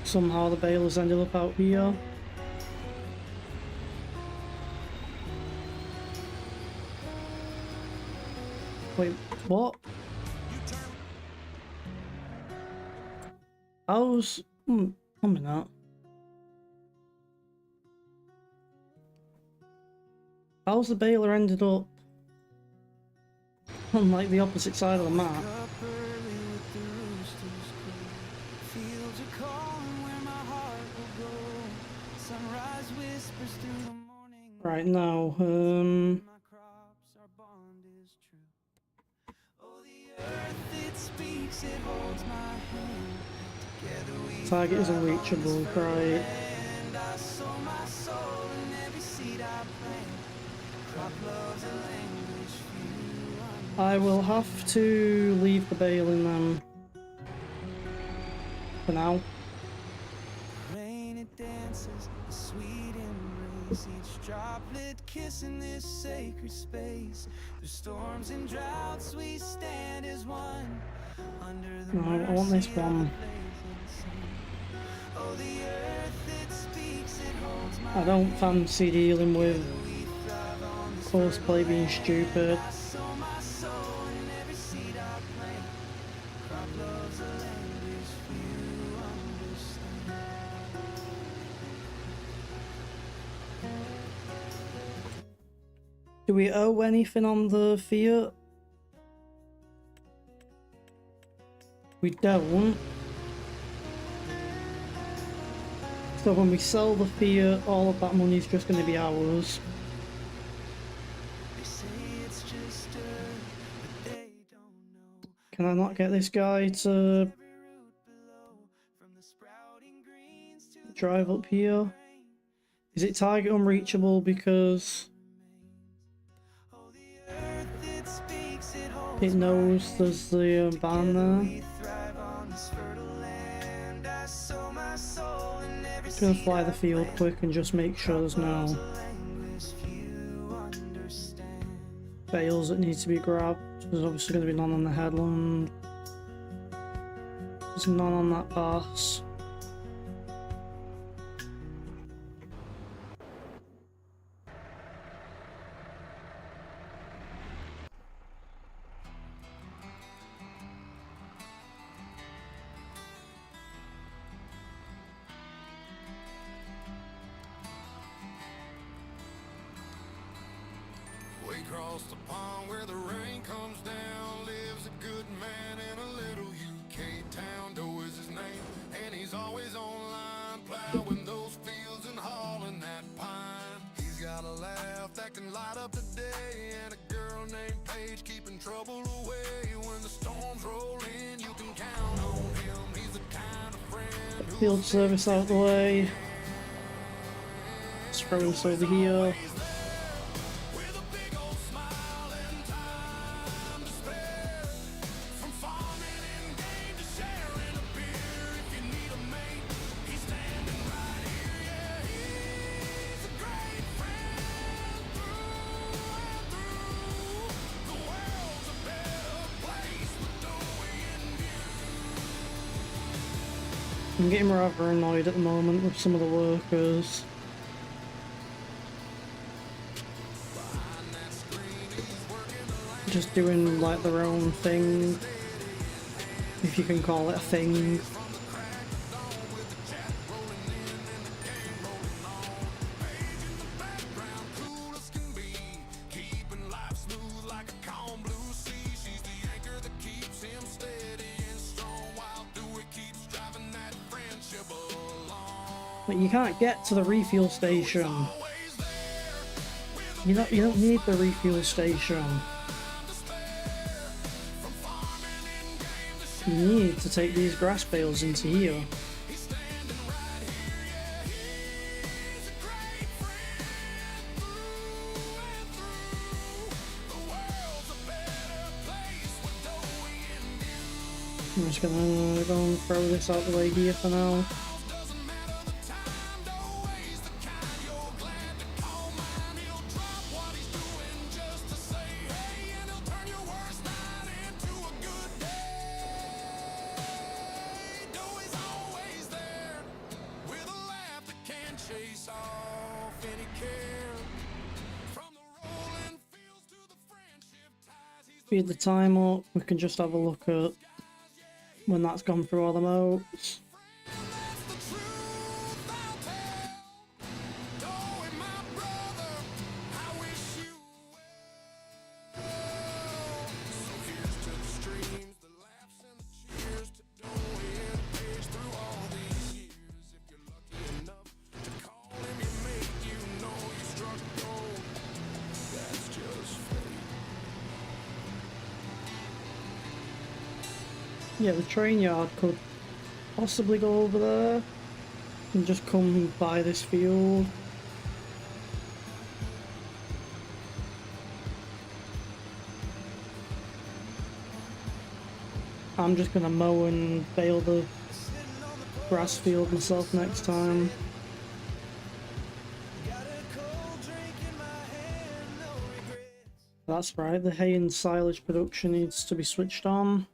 Somehow the balers ended up out here. Wait, what? How's... a minute. How's the baler ended up on like the opposite side of the map? Up early with the roosters crow. Fields are calling where my heart will go. Sunrise whispers through the morning. Right now, My crops, our bond is true. Oh, the earth it speaks, it holds my hand. Together we target is thrive on unreachable, this fertile right? land. I sow my soul in every seed I plant. Crop love's a language few I will have to leave the baling then. For now. rain it dances, a sweet embrace, each droplet kissing this sacred space. Through storms and droughts we stand as one, under the No, I want this mercy of one. the blazing sun. Oh, the earth it speaks, it holds my I don't fancy dealing with we thrive on this cosplay being stupid. I sow my soul in every seed I plant. Crop love's a language few understand. Do we owe anything on the Fiat? We don't. So when we sell the Fiat, all of that money is just going to be ours. They say it's just dirt, but they don't know. Can I not get this guy to Every root below, from the sprouting greens to the drive up here? rain. Is it target unreachable because Oh, the earth it speaks, it holds it knows there's the barn there? we thrive on this fertile land. I sow my soul in every Just gonna seed fly I the field plant. quick and just make sure there's no Language few understand. bales that need to be grabbed. There's obviously going to be none on the headland. There's none on that pass. Way across the pond where the rain comes down lives a good man in a little UK town. Doe is his name, and he's always online, plowing those fields and hauling that pine. He's got a laugh that can light up the day, and a girl named Paige keeping trouble away. When the storms roll in, you can count on him. He's the kind of friend who Field service out the way. Let's throw this over here. with a big old smile and time to spare. From farming and game to sharing a beer. If you need a mate, he's standing right here. Yeah, he's a great friend through and through. The world's a better place with Dewey and you. I'm getting rather annoyed at the moment with some of the workers. Just doing like their own thing, if you can call it a thing. Coolest can be, keeping life smooth like a calm blue sea. She's the anchor that keeps him steady and strong, while Dewey keeps driving that friendship along. But you can't get to the refuel station. Always there. You don't need the refuel station. You need to take these grass bales into here. I'm just gonna go and throw this out the way here for now. Chase off any care from the rolling fields to the friendship ties. He's Speed the time up, we can just have a look at when that's gone through all the modes. the truth I'll tell. Doing my brother, I wish you well. So here's to the streams, the laughs and the cheers, to Doe Page through all these years. If you're lucky enough to call him your mate, you know you struck gold. That's just fate. Yeah, the train yard could possibly go over there and just come by this field. I'm just gonna mow and bale the grass field myself next time. Got a cold drink in my hand, no regrets. That's right, the hay and silage production needs to be switched on.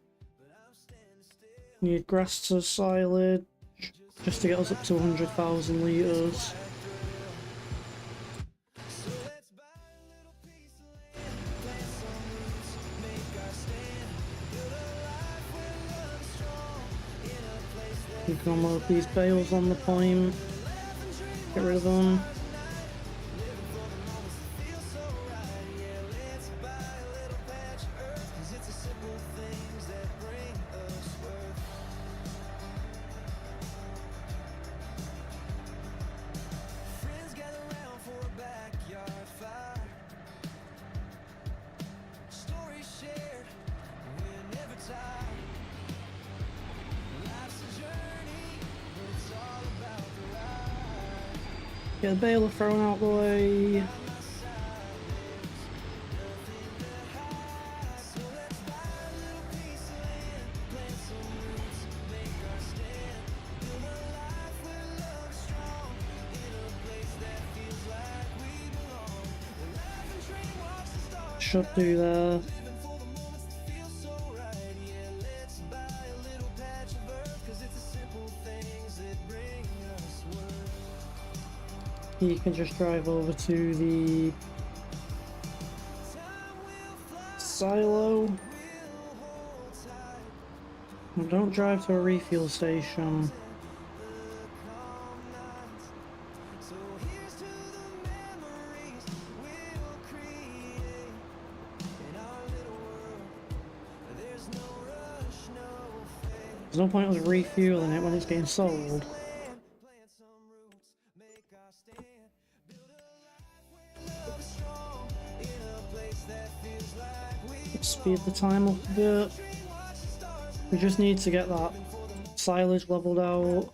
Need grass to silage just to get us up to 100,000 litres. So let's buy a little piece of land, plant some roots, make our stand, build a life where love is strong, in a place that You can unload these bales on the point, get rid of them. feels so right. Yeah, let's buy a little patch of earth, 'cause it's the simple things that bring us worth. Friends gather round for a backyard fire. Stories shared, we're never tired. Life's a journey, but it's all about the ride. Get the baler thrown out the way. So let's buy a little piece of land, plant some roots, make our stand, build a life where love is strong, in a place that feels like we belong. The life and train walks the stars, Should do there. living for the moments that feel so right. Yeah, let's buy a little patch of earth, 'cause it's the simple things that bring us worth. You can just drive over to the Time will fly, silo. we'll hold tight. And don't drive to a refuel station. So here's to the memories we'll create in our little world. There's no rush, no fade. There's no point of refueling it when it's getting sold. Land, plant some roots, make our stand, build a life where love is strong, in a place that feels like we Speed the time up a bit. watch the stars. We just need to get that silage leveled out.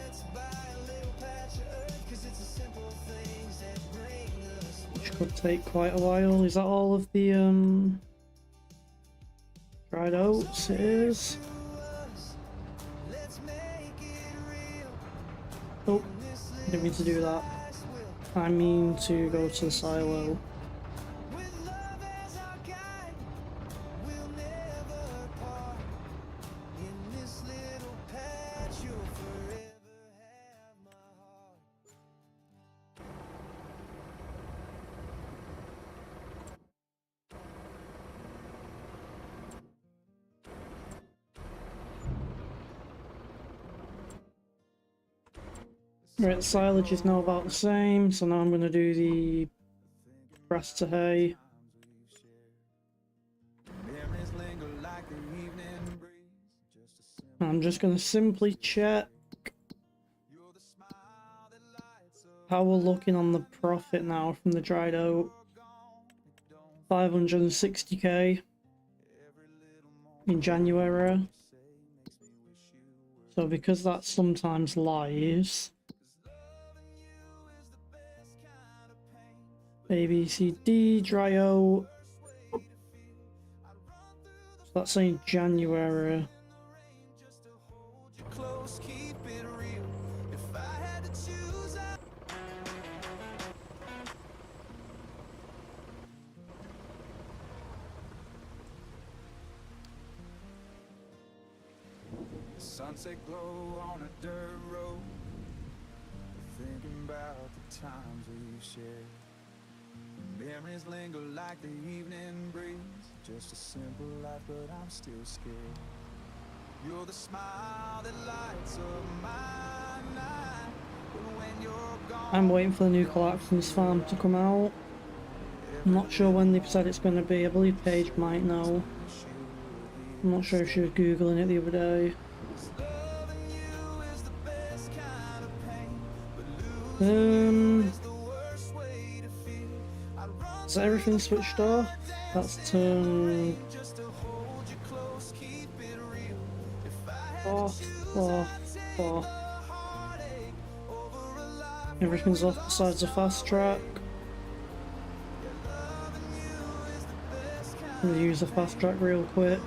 Let's buy a little patch of earth, 'cause it's the simple things that bring us Which could take quite a while. Is that all of the dried oats? It is. Let's make it real. Oh, didn't mean to do that. I mean to go to the silo. With love as our guide, we'll never part. In this little patch, you'll forever have my heart. Right, the silage is now about the same, so now I'm going to do the grass to hay. Memories linger like the evening breeze. Just a simple, I'm just going to simply check you're the smile that lights up. how we're looking on the profit now from the dried oat. 560k in January. So because that sometimes lies, A, B, C, D, Dryo. So that's saying January. Close, keep it real. If I had to choose, Sunset glow on a dirt road. Thinking about the times we've shared. Memories linger like the evening breeze. Just a simple life, but I'm still scared. You're the smile that lights up my night. But when you're gone, I'm waiting for the new Collections Farm to come out. I'm not sure when they've said it's going to be. I believe Paige might know. I'm not sure if she was googling it the other day. loving you is the best kind of pain. But losing is the worst way to feel. I'd run Is everything switched off? That's turned just to hold you close, keep it real. If I had off, off. heartache over a life, Everything's off besides the fast track. I'm gonna use the fast track real quick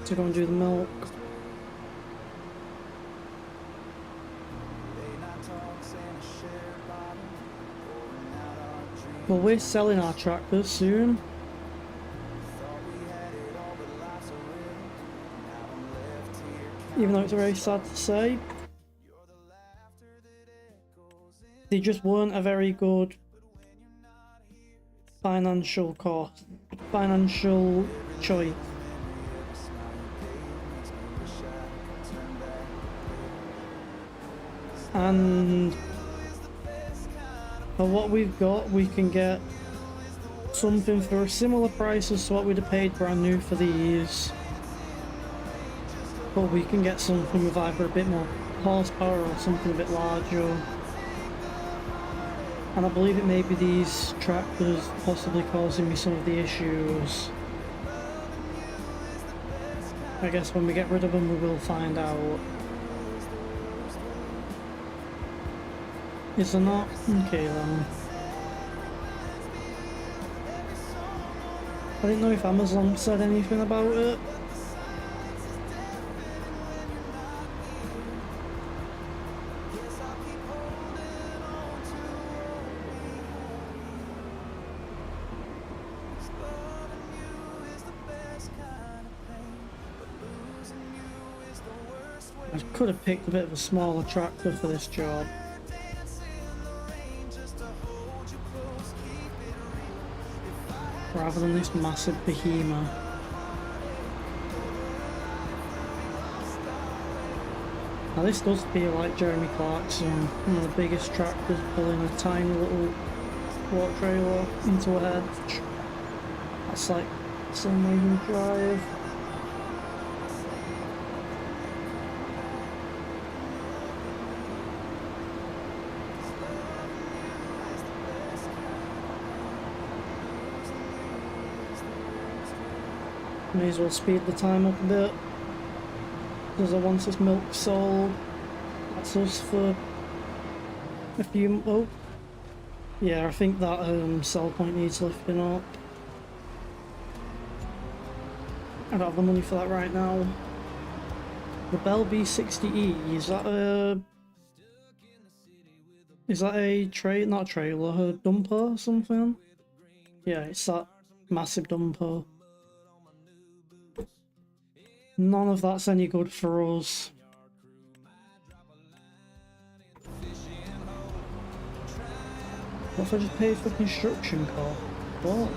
to go and do the milk. late night talks and a shared bottle, pouring out our dreams. Well, we're selling our tractors soon. Thought we had it all, but life's a riddle. Now I'm left here. Even though it's very sad to say, You're the laughter that echoes in. they just weren't a very good financial choice. And for what we've got, we can get something for a similar price as to what we'd have paid brand new for these. But we can get something with either a bit more horsepower or something a bit larger. And I believe it may be these tractors possibly causing me some of the issues. I guess when we get rid of them we will find out. Is there not? Okay then. I didn't know if Amazon said anything about it. I could have picked a bit of a smaller tractor for this job. Rather than this massive behemoth. Now this does feel like Jeremy Clarkson, one of the biggest tractors pulling a tiny little water trailer into a hedge. That's like some way you drive. May as well speed the time up a bit, because once this milk's sold, that's us for a few. Oh, yeah, I think that sell point needs lifting up. I don't have the money for that right now. The Bell B60E, is that a not a trailer, a dumper or something? Yeah, it's that massive dumper. None of that's any good for us. What if I just pay for construction cost? What?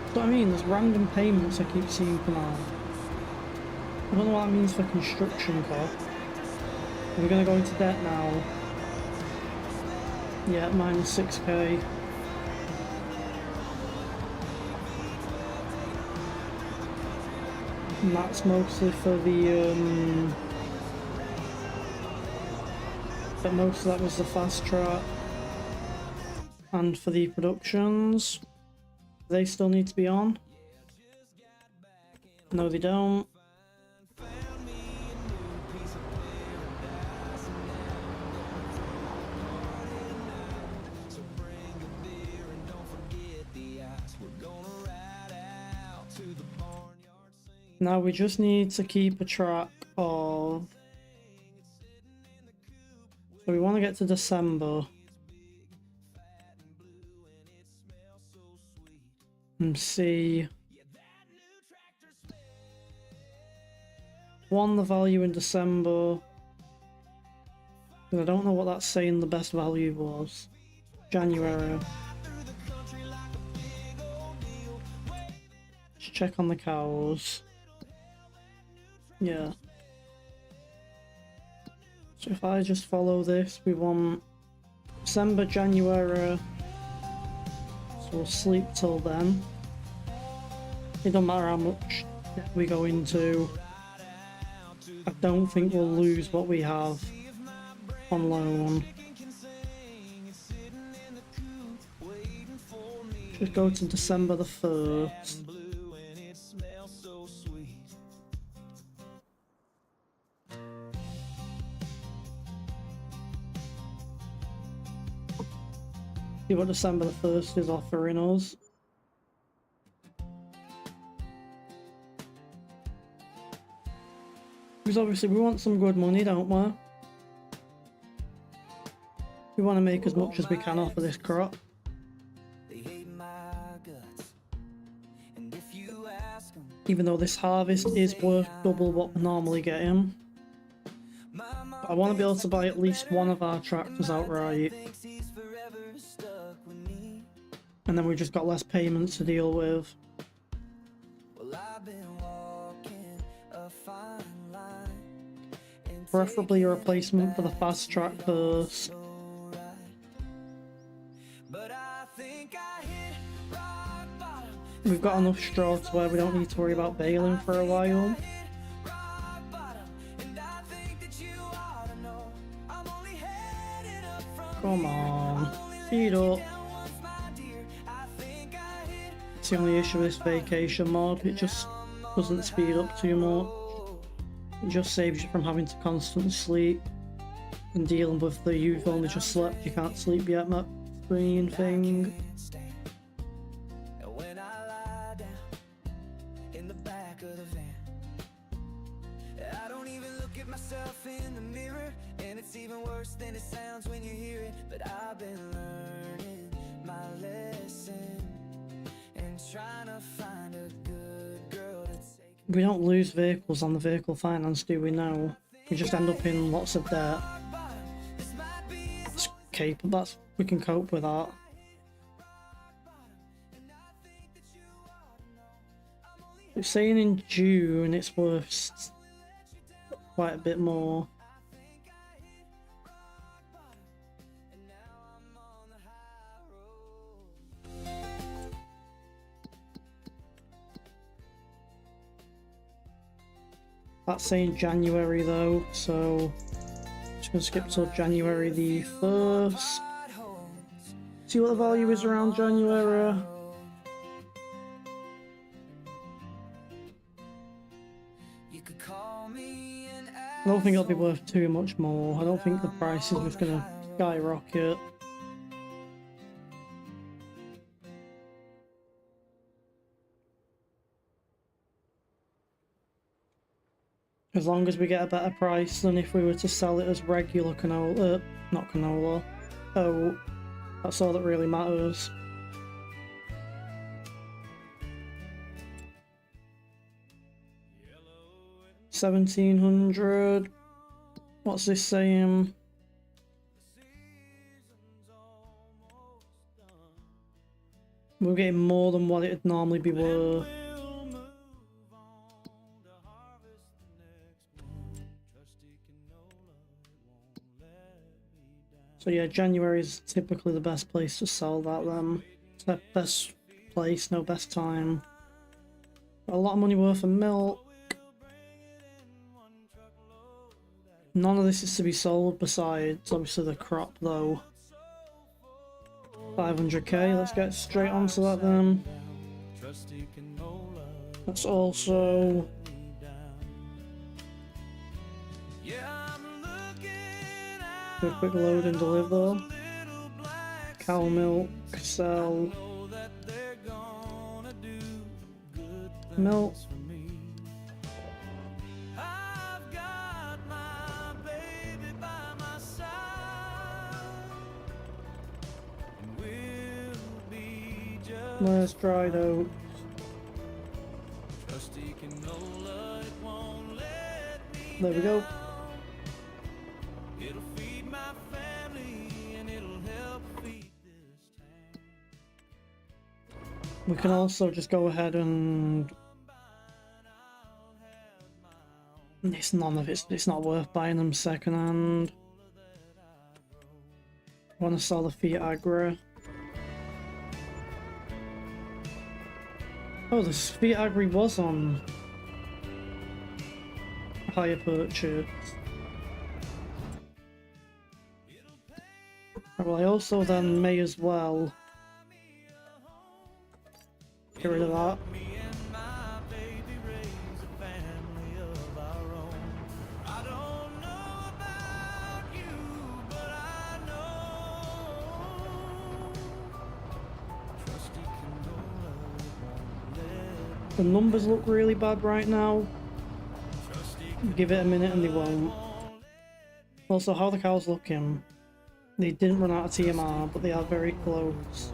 That's what I mean, there's random payments I keep seeing come out. I don't know what that means for construction cost. We're gonna go into debt now. Yeah, minus 6k. And that's mostly for the but most of that was the fast track. And for the productions, they still need to be on. No, they don't. Now we just need to keep a track of... So we want to get to December. And see... One, the value in December. Because I don't know what that's saying the best value was. January. Let's check on the cows. Yeah. So if I just follow this, we want December, January. So we'll sleep till then. It don't matter how much we go into. I don't think we'll lose what we have on loan. Just go to December the 1st. See what December the 1st is offering us. Because obviously we want some good money, don't we? We want to make as much as we can off of this crop. Even though this harvest is worth double what we normally get in. I want to be able to buy at least one of our tractors outright. And then we've just got less payments to deal with. Preferably a replacement for the fast track first. We've got enough straw to where we don't need to worry about baling for a while. Come on, speed up. It's the only issue with this vacation mod, it just doesn't speed up too much. It just saves you from having to constantly sleep and dealing with the you've only just slept, you can't sleep yet map screen thing. We don't lose vehicles on the vehicle finance, do we now? We just end up in lots of debt. It's capable, we can cope with that. It's saying in June it's worth quite a bit more. That's saying January though, so just gonna skip till January the 1st. See what the value is around January. I don't think it'll be worth too much more. I don't think the price is just gonna skyrocket. As long as we get a better price than if we were to sell it as regular canola, not canola, oat, that's all that really matters. $1,700. What's this saying? We're getting more than what it'd normally be worth. So yeah, January is typically the best place to sell that then. It's the best place, no best time. Got a lot of money worth of milk. None of this is to be sold besides obviously the crop though. 500k, let's get straight onto that then. Trusty canola. Let's also Yeah, I'm looking out do a quick load and deliver. little black Cow milk, sell know that they're gonna do good milk. things for me. I've got my baby by my side, and we'll be just Where's dried oats? trusty canola. It won't let me There we go. down. It'll feed my family and it'll help feed this town. We can also just go ahead and it's not worth buying them second hand. I want to sell the Fiat Agra. Oh, the Fiat Agri was on hire purchase. Well, I also then may as well get rid of that. Me and my baby raise a family of our own. I don't know about you, but I know trusty canola won't let The numbers look really bad right now. trusty Give it a minute and they won't. Also, how are the cows looking? They didn't run out of TMR, but they are very close.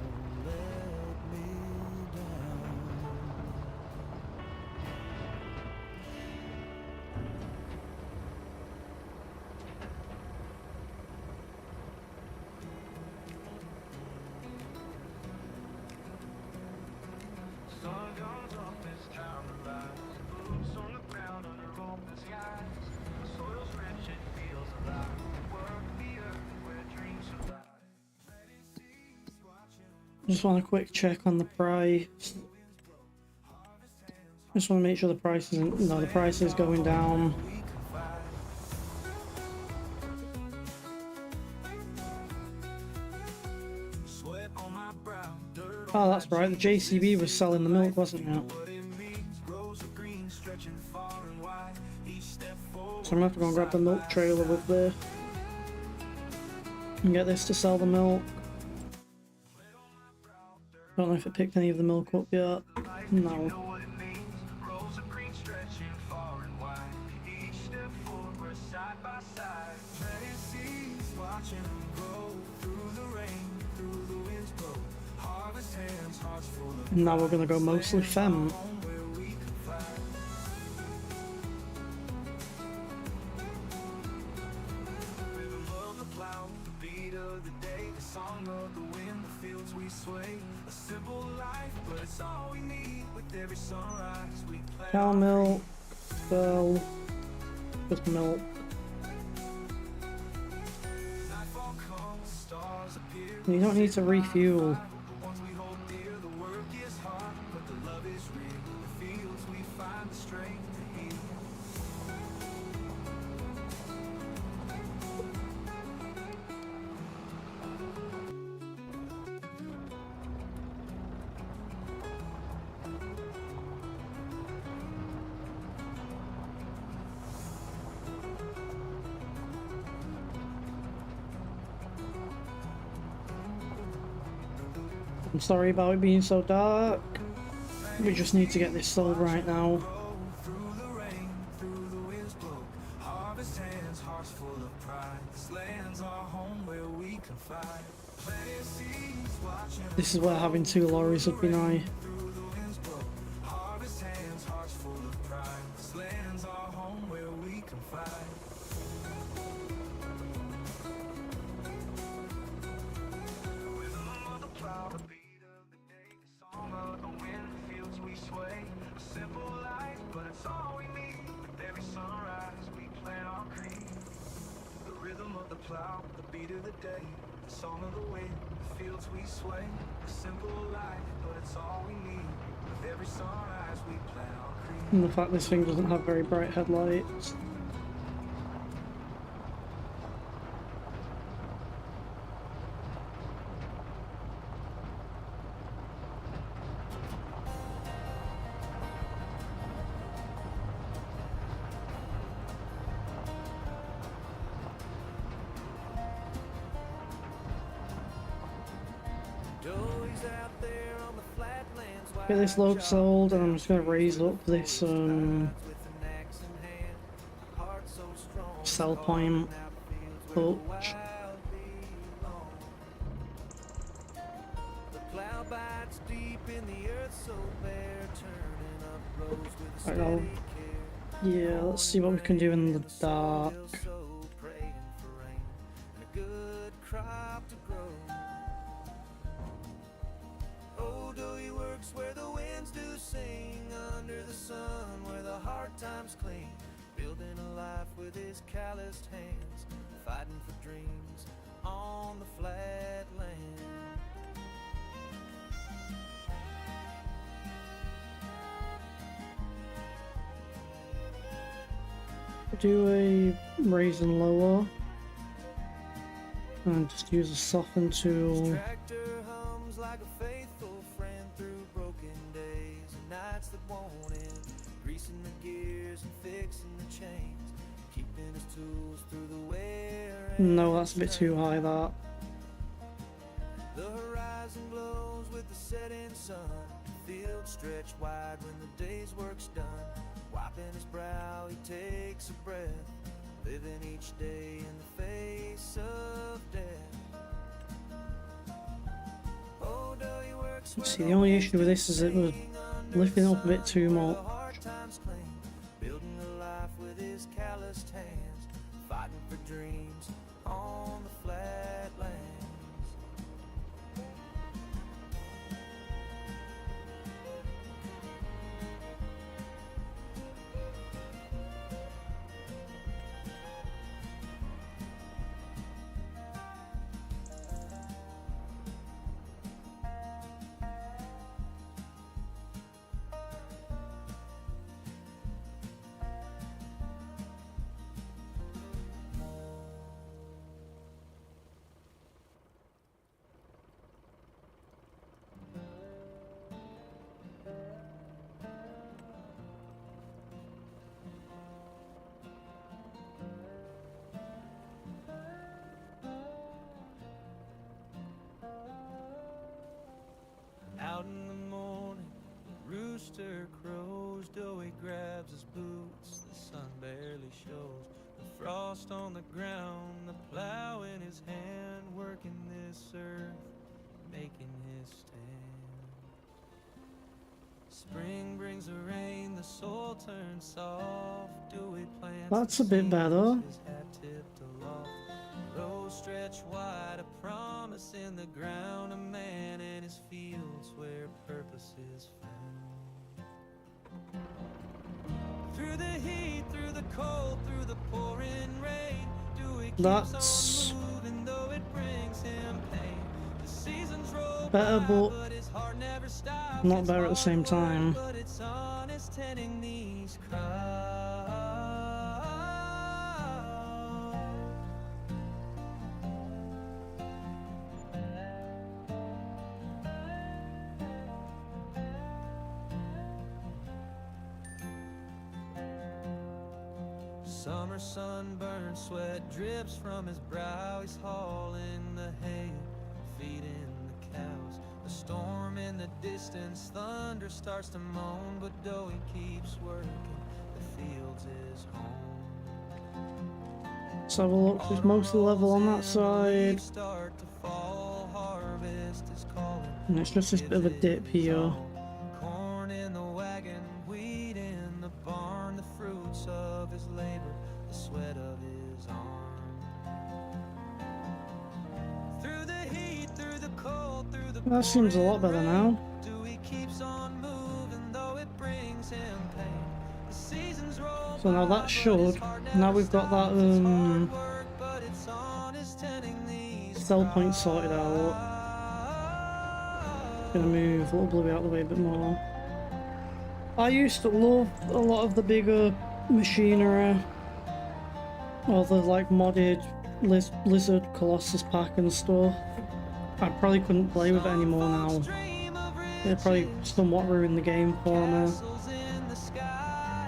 sun comes up, it's time to rise. Boots on the ground under open skies. The soil's rich, it feels alive. Work the earth where dreams survive. Just want a quick check on the price. Just want to make sure the price isn't. No, the price is going down. Sweat on my brow, dirt Oh, that's right. The JCB was selling the milk, wasn't it? what it means. Rows of green stretching far and wide. Each step forward. So I'm gonna have to go and grab the milk trailer with this and get this to sell the milk. Don't know if it picked any of the milk up yet. No. Know what it means. Rows of green stretching far and wide. Each step forward, we're side by side. Planting seeds, watching them grow through the rain, through the winds blow. Harvest hands, hearts full of And now we're gonna go mostly femme. home where we can fly. Rhythm of the plow, the beat of the day, the song of the wind, the fields we sway. A simple life, but it's all we need. With every sunrise, we play. Cow milk, sell, just milk. Nightfall comes, stars appear. You don't need to refuel. The ones we hold dear, the work is hard, but the love is real. The fields we find the strength to heal. I'm sorry about it being so dark. We just need to get this sold right now. Through the rain, through the winds blow. Harvest hands, hearts full of pride. This land's our home where we can fly. Planting seeds, watching This is where having two lorries would be nice. through the winds blow. Harvest hands, hearts full of pride. This land's our home where we can fly. Rhythm of the plow, the beat of the day, the song of the wind, the fields we sway. A simple life, but it's all we need. With every sunrise, we plant our creed. The rhythm of the plow, the beat of the day, the song of the wind, the fields we sway. A simple life, but it's all we need. With every sunrise, we plant our creed. And the fact this thing doesn't have very bright headlights. out there on the flatlands. Get this log sold, and I'm just gonna raise up this With an axe in hand, a heart so strong. sell point Out the fields where the butch. wild belong. The plow bites deep in the earth so bare, turning up roads with a Right, I'll- steady care. Yeah, let's see what we can do in the dark. So praying for rain and a good crop to grow. Oh, doughy works where the winds do sing, under the sun where the hard times cling, building a life with his calloused hands, fighting for dreams on the flat land. Do a raise and lower, and just use a soften tool. Tractor hums like a faithful friend through broken days and nights that won't end, greasing the gears and fixing the chains, keeping his tools through the wear and No, that's a bit too high. That. the horizon glows with the setting sun. Fields stretch wide when the day's work's done. Wiping his brow, he takes a breath, living each day in the face of death. Oh, doughy works where See, the only issue with this is it was lifting up a bit too where the much. hard times cling, building a life with his calloused hands, fighting for dreams on the flatlands. Out in the morning, rooster crows, Doughy grabs his boots, the sun barely shows, the frost on the ground, the plow in his hand, working this earth, making his stand. Spring brings the rain, the soil turns soft, Doughy plants That's the a bit better. seeds, his hat tipped aloft. Rows stretch wide, a promise in the ground, a man in his fields where purpose is found. Through the heat, through the cold, through the pouring rain, Doughy keeps That's on moving though it brings him pain. The seasons roll better, by, but but his heart never stops. not It's better at the hard same work, time. but it's honest tending these crops. Summer sunburn, sweat drips from his brow. He's hauling the hay, feeding the cows. A storm in the distance, thunder starts to moan, but Doughy keeps working, the fields is home. let's have a look. It's mostly level on that side, Start to fall, harvest is calling. and it's just this bit of a dip here. Corn in the wagon, wheat in the barn, the fruits of his labor, the sweat of his arm. Through the heat, through the cold, through the That seems a lot better now. Doughy keeps on moving though it brings him pain. The seasons roll So now by, that but should. his heart Now never we've got that stops. It's hard work, but it's honest tending these sell point sorted out. Gonna move a little bluey out of the way a bit more. I used to love a lot of the bigger machinery, or the like modded Lizard Colossus pack and stuff. I probably couldn't play with it anymore now. It probably somewhat ruined the game for me. Castles in the sky,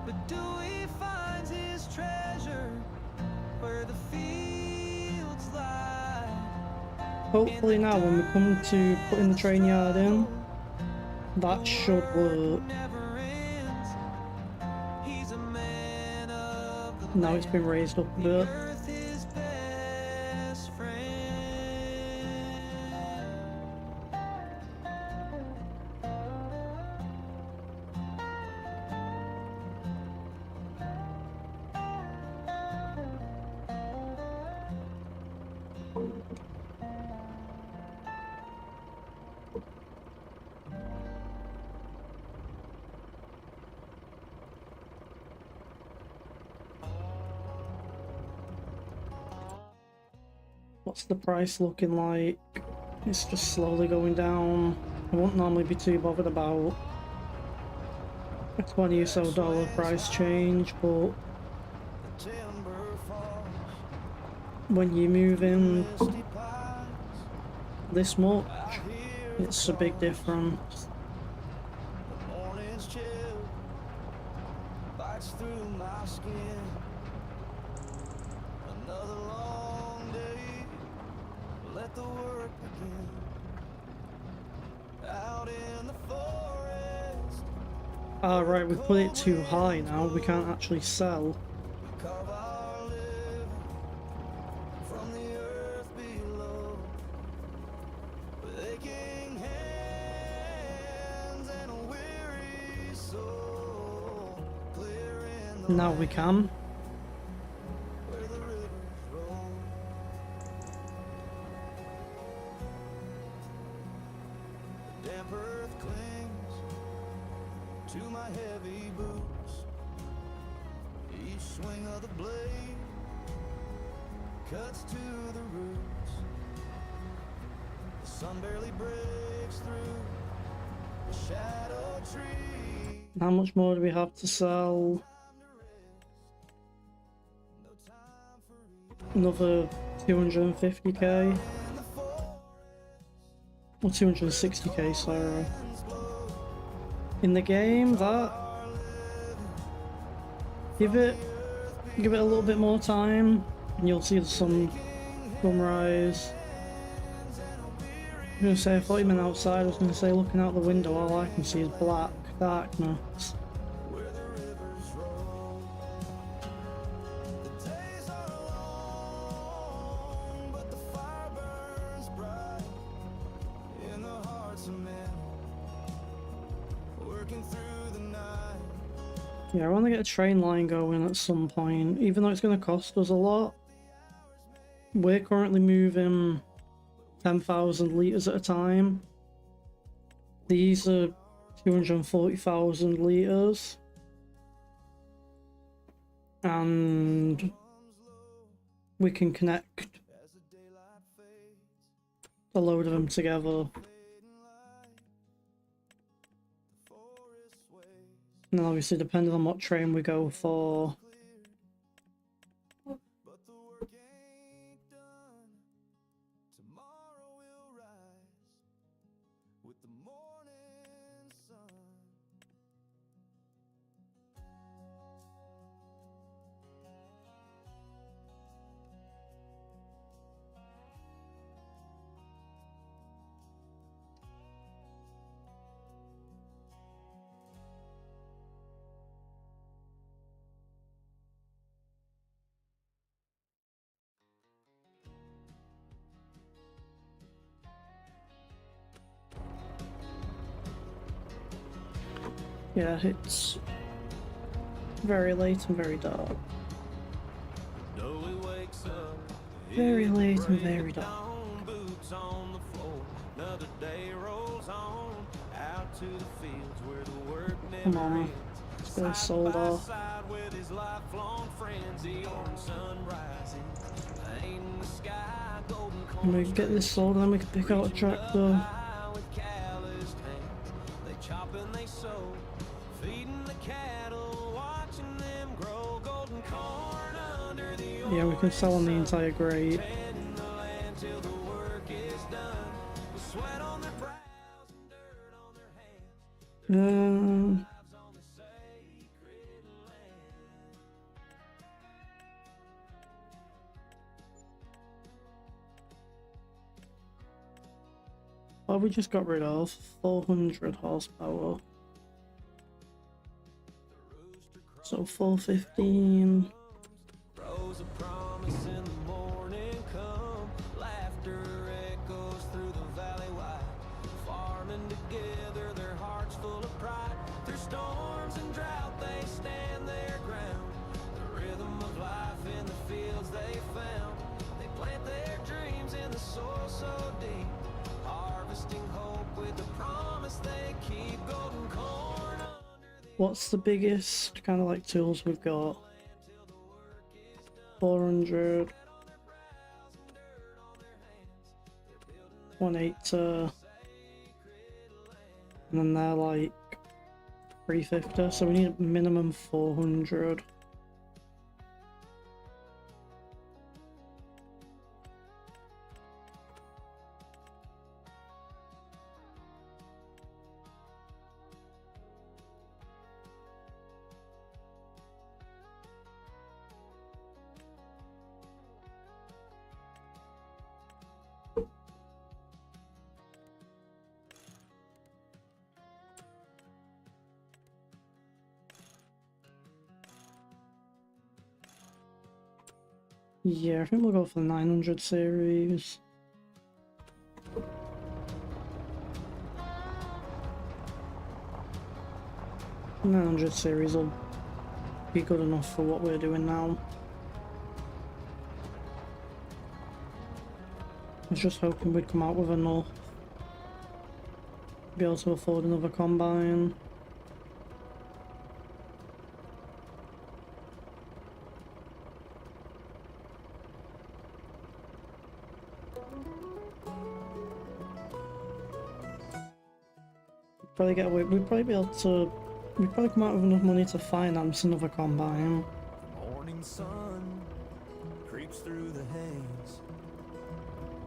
but Doughy finds his treasure where the fields lie. hopefully now when we come to putting the train yard in, that should work. never ends. He's a man of the Now it's been raised up a bit. earth, his best friend. What's the price looking like? It's just slowly going down. I won't normally be too bothered about a $20 or so price change, but Timber falls, when you move in misty pines. this much, I hear it's a big difference. the morning's chill bites through my skin. Another long day, let the work begin. Out in the forest, Ah, right, we put it too high now. We can't actually sell. we carve our living from the earth below. With aching hands and a weary soul, clearing the Now we can. where the rivers roll. The damp earth clings to my heavy boots. Each swing of the blade cuts to the roots. The sun barely breaks through the shadow tree. How much more do we have to sell? No time for Another 250k? Or 260k, sorry. In the game, that... Give it a little bit more time, and you'll see the sunrise. I was gonna say, I thought you meant outside. I was gonna say, looking out the window, all I can see is black darkness. where the rivers roll. The days are long, but the fire burns bright in the hearts of men, working through the night. Yeah, I want to get a train line going at some point, even though it's going to cost us a lot. We're currently moving 10,000 litres at a time. These are 240,000 litres. And we can connect a load of them together. And then obviously depending on what train we go for, But the work ain't done. Tomorrow will rise with the morning sun. yeah, it's very late and very dark. Dolly wakes up, Very hit the late and break very of dark. dawn, boots on the floor. Another day rolls on, out to the fields where the work Come never on, ends. let's get this Side sold by off. side with his lifelong friends, the orange sun rising, painting the sky golden And we corn get this sold, and then we can pick out a tractor. high with calloused hands. They chop and they sow, feeding the cattle, watching them grow golden corn under the Yeah, we can sell on the entire grade. tending the land till the work is done. With sweat on their brows and dirt on their hands. Lives on the sacred land. What have we just got rid of? 400 horsepower. So 415. Rose of promise in the morning come. Laughter echoes through the valley wide. Farming together, their hearts full of pride. Through storms and drought, they stand their ground. The rhythm of life in the fields they found. They plant their dreams in the soil so deep. Harvesting hope with the promise they keep. Golden corn under the What's the biggest kind of like tools we've got? 400. 180. And then they're like 350. So we need a minimum 400. Yeah, I think we'll go for the 900 series. The 900 series will be good enough for what we're doing now. I was just hoping we'd come out with enough to be able to afford another combine. Probably get away. We'd probably be able to. We'd probably come out with enough money to finance another combine. morning sun creeps through the haze.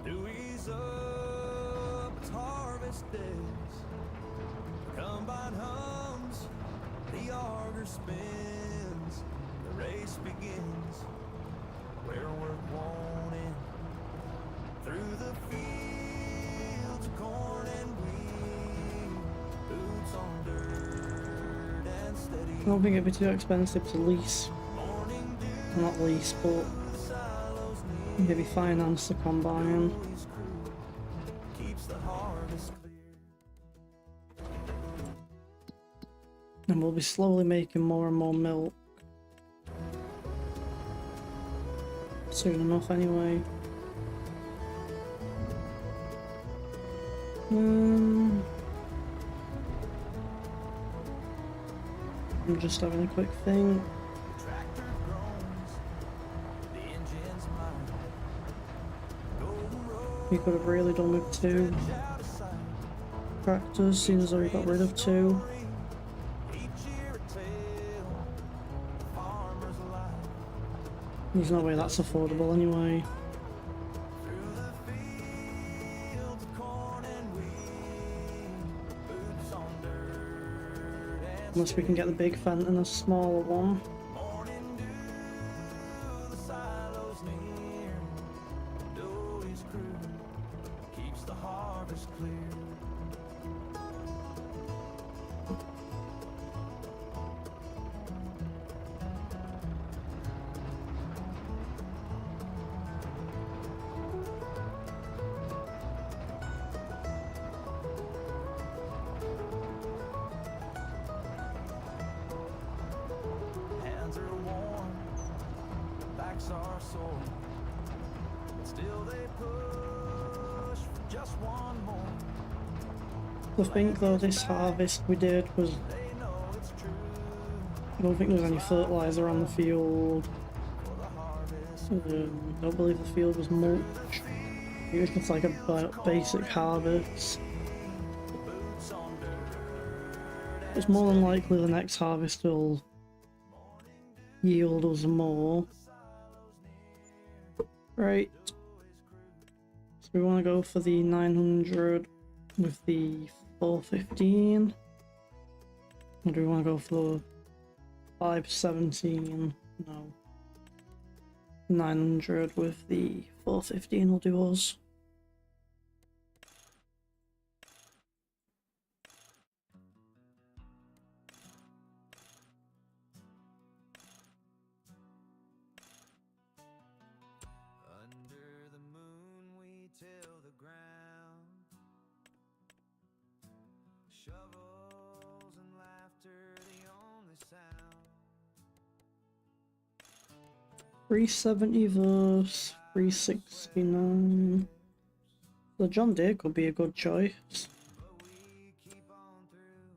Dew ease up, it's harvest days. The combine hums, the auger spins. The race begins where we're wanted. Through the fields of corn and wheat, boots on dirt and steady. I don't think it'd be too expensive to lease. Morning dew, Well, not lease, but the silos near. maybe finance the combine. Always crew keeps the harvest clear. And we'll be slowly making more and more milk. Soon enough, anyway. I'm just having a quick think. Tractor groans, the engine's mine. Golden road We could have really done with two out of sight. tractors, seeing as though we got rid of two. Each year a tale, farmer's life. There's no way that's affordable anyway. Through the fields of corn and wheat, boots on dirt and Unless we can get the big Fendt and a smaller one. morning dew, the silos near. Doty's crew keeps the harvest clear. Hands are warm, backs are sore, but still they push for just one more. I think though this harvest we did was, They know it's true I don't think there was any fertilizer on the field. for the harvest. Don't believe the field was mulch. It was just like a basic harvest. Boots on dirt. It's more than likely the next harvest will yield us more. Right. So we want to go for the 900 with the 415. Or do we want to go for the 517? No. 900 with the 415 will do us. Shovels and laughter, the only sound. 370 versus 369. The John Deere could be a good choice. But we keep on through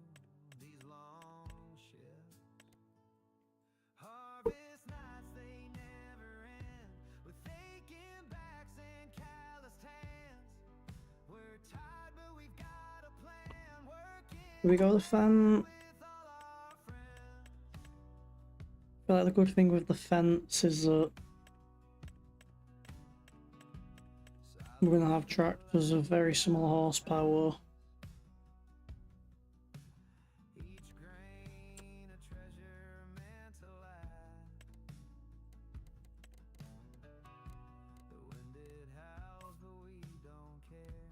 these long shifts. Harvest nights, they never end. With aching backs and calloused hands. We're tired, but we've got a plan. Working Here we go, the fan. with all our friends. I feel like the good thing with the fence is that we're going to have tractors of very similar horsepower. Each grain a treasure meant to last. The wind it howls, but we don't care.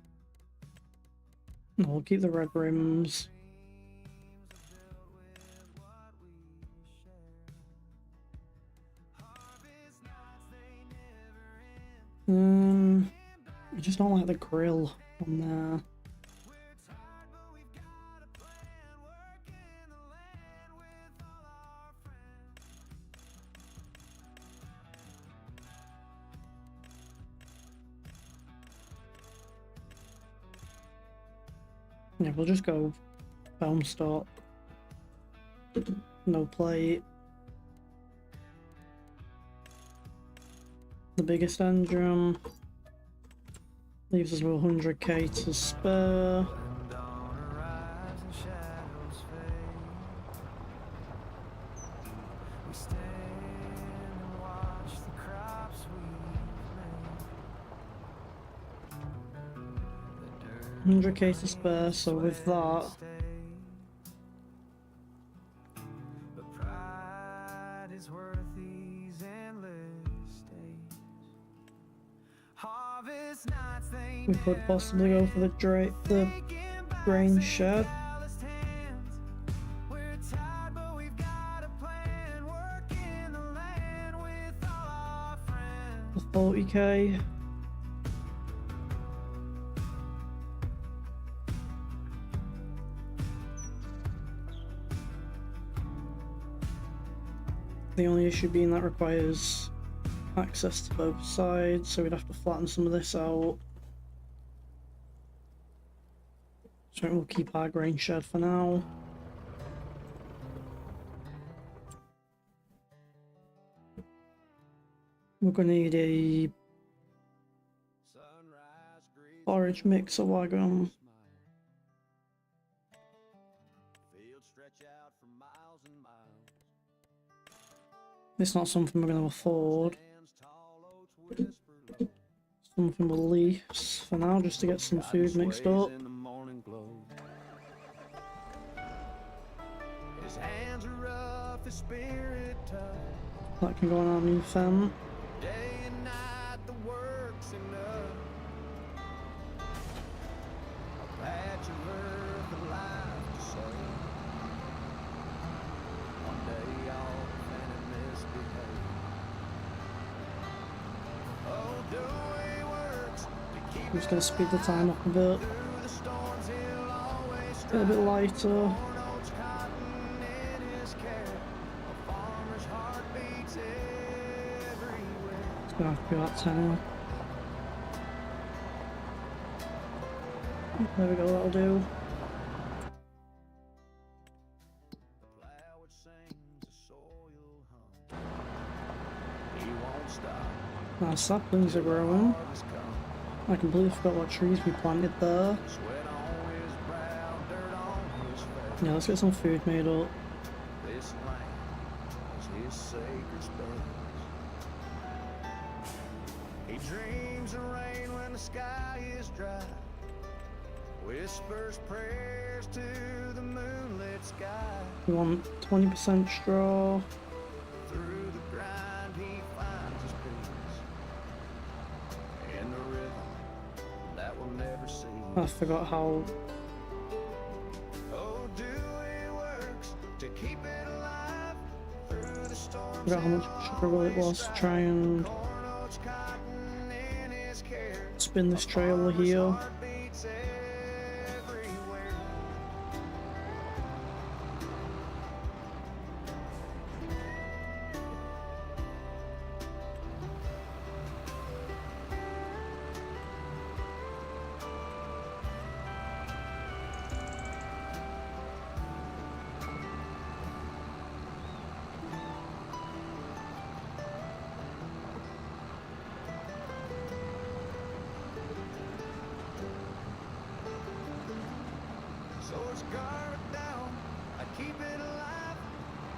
No, we'll keep the red rims. Dreams are built with what we share. Harvest nights, they never end. I just don't like the grill on there. We're tired, but we've got a plan. Working the land with all our friends. Yeah, we'll just go film stock. No plate. The biggest engine. Leaves us with 100k to spare. When dawn arrives and shadows fade, we stand and watch the crops we've made. 100k to spare, so with that, But pride is worth these endless days. Harvest nights, they we could possibly go for the grain shed. calloused hands. We're tired, but we've got a plan. Working the land with all our friends. For 40k. The only issue being that requires access to both sides, so we'd have to flatten some of this out. So we'll keep our grain shed for now. We're gonna need a Sunrise greets forage mixer wagon. fields stretch out for miles and miles. It's not something we're gonna afford. Stands tall, oats whisper low. Something with leaves for now, just to get some food mixed up. In the morning glow. His hands are rough, his spirit tough. That can go on our new fen. Day and night the work's enough. A patch of earth, a life to save. One day all planet misbehave. Oh, Dewey works to keep I'm just it gonna speed the alive. time up a bit. Through the storms he'll always Get a bit lighter. corn, oats, cotton in his care. A farmer's heart beats everywhere. It's gonna have to be about 10. There we go, that'll do. The plow it sings, the soil hum. He won't stop. Our saplings are growing. Harvest come. I completely forgot what trees we planted there. Sweat on his brow, dirt on his face. Yeah, let's get some food made up. This land is his sacred space. He dreams of rain when the sky is dry. Whispers prayers to the moonlit sky. We want 20% straw. Through the grind he finds his peace. In the rhythm that will never cease. I forgot how. Oh, Dewey works to keep it alive. Through the storms Forgot how much sugar it was to try and corn, oats, cotton in his care. spin this trailer here. Heart beats everywhere. So let's carve it down, I keep it alive.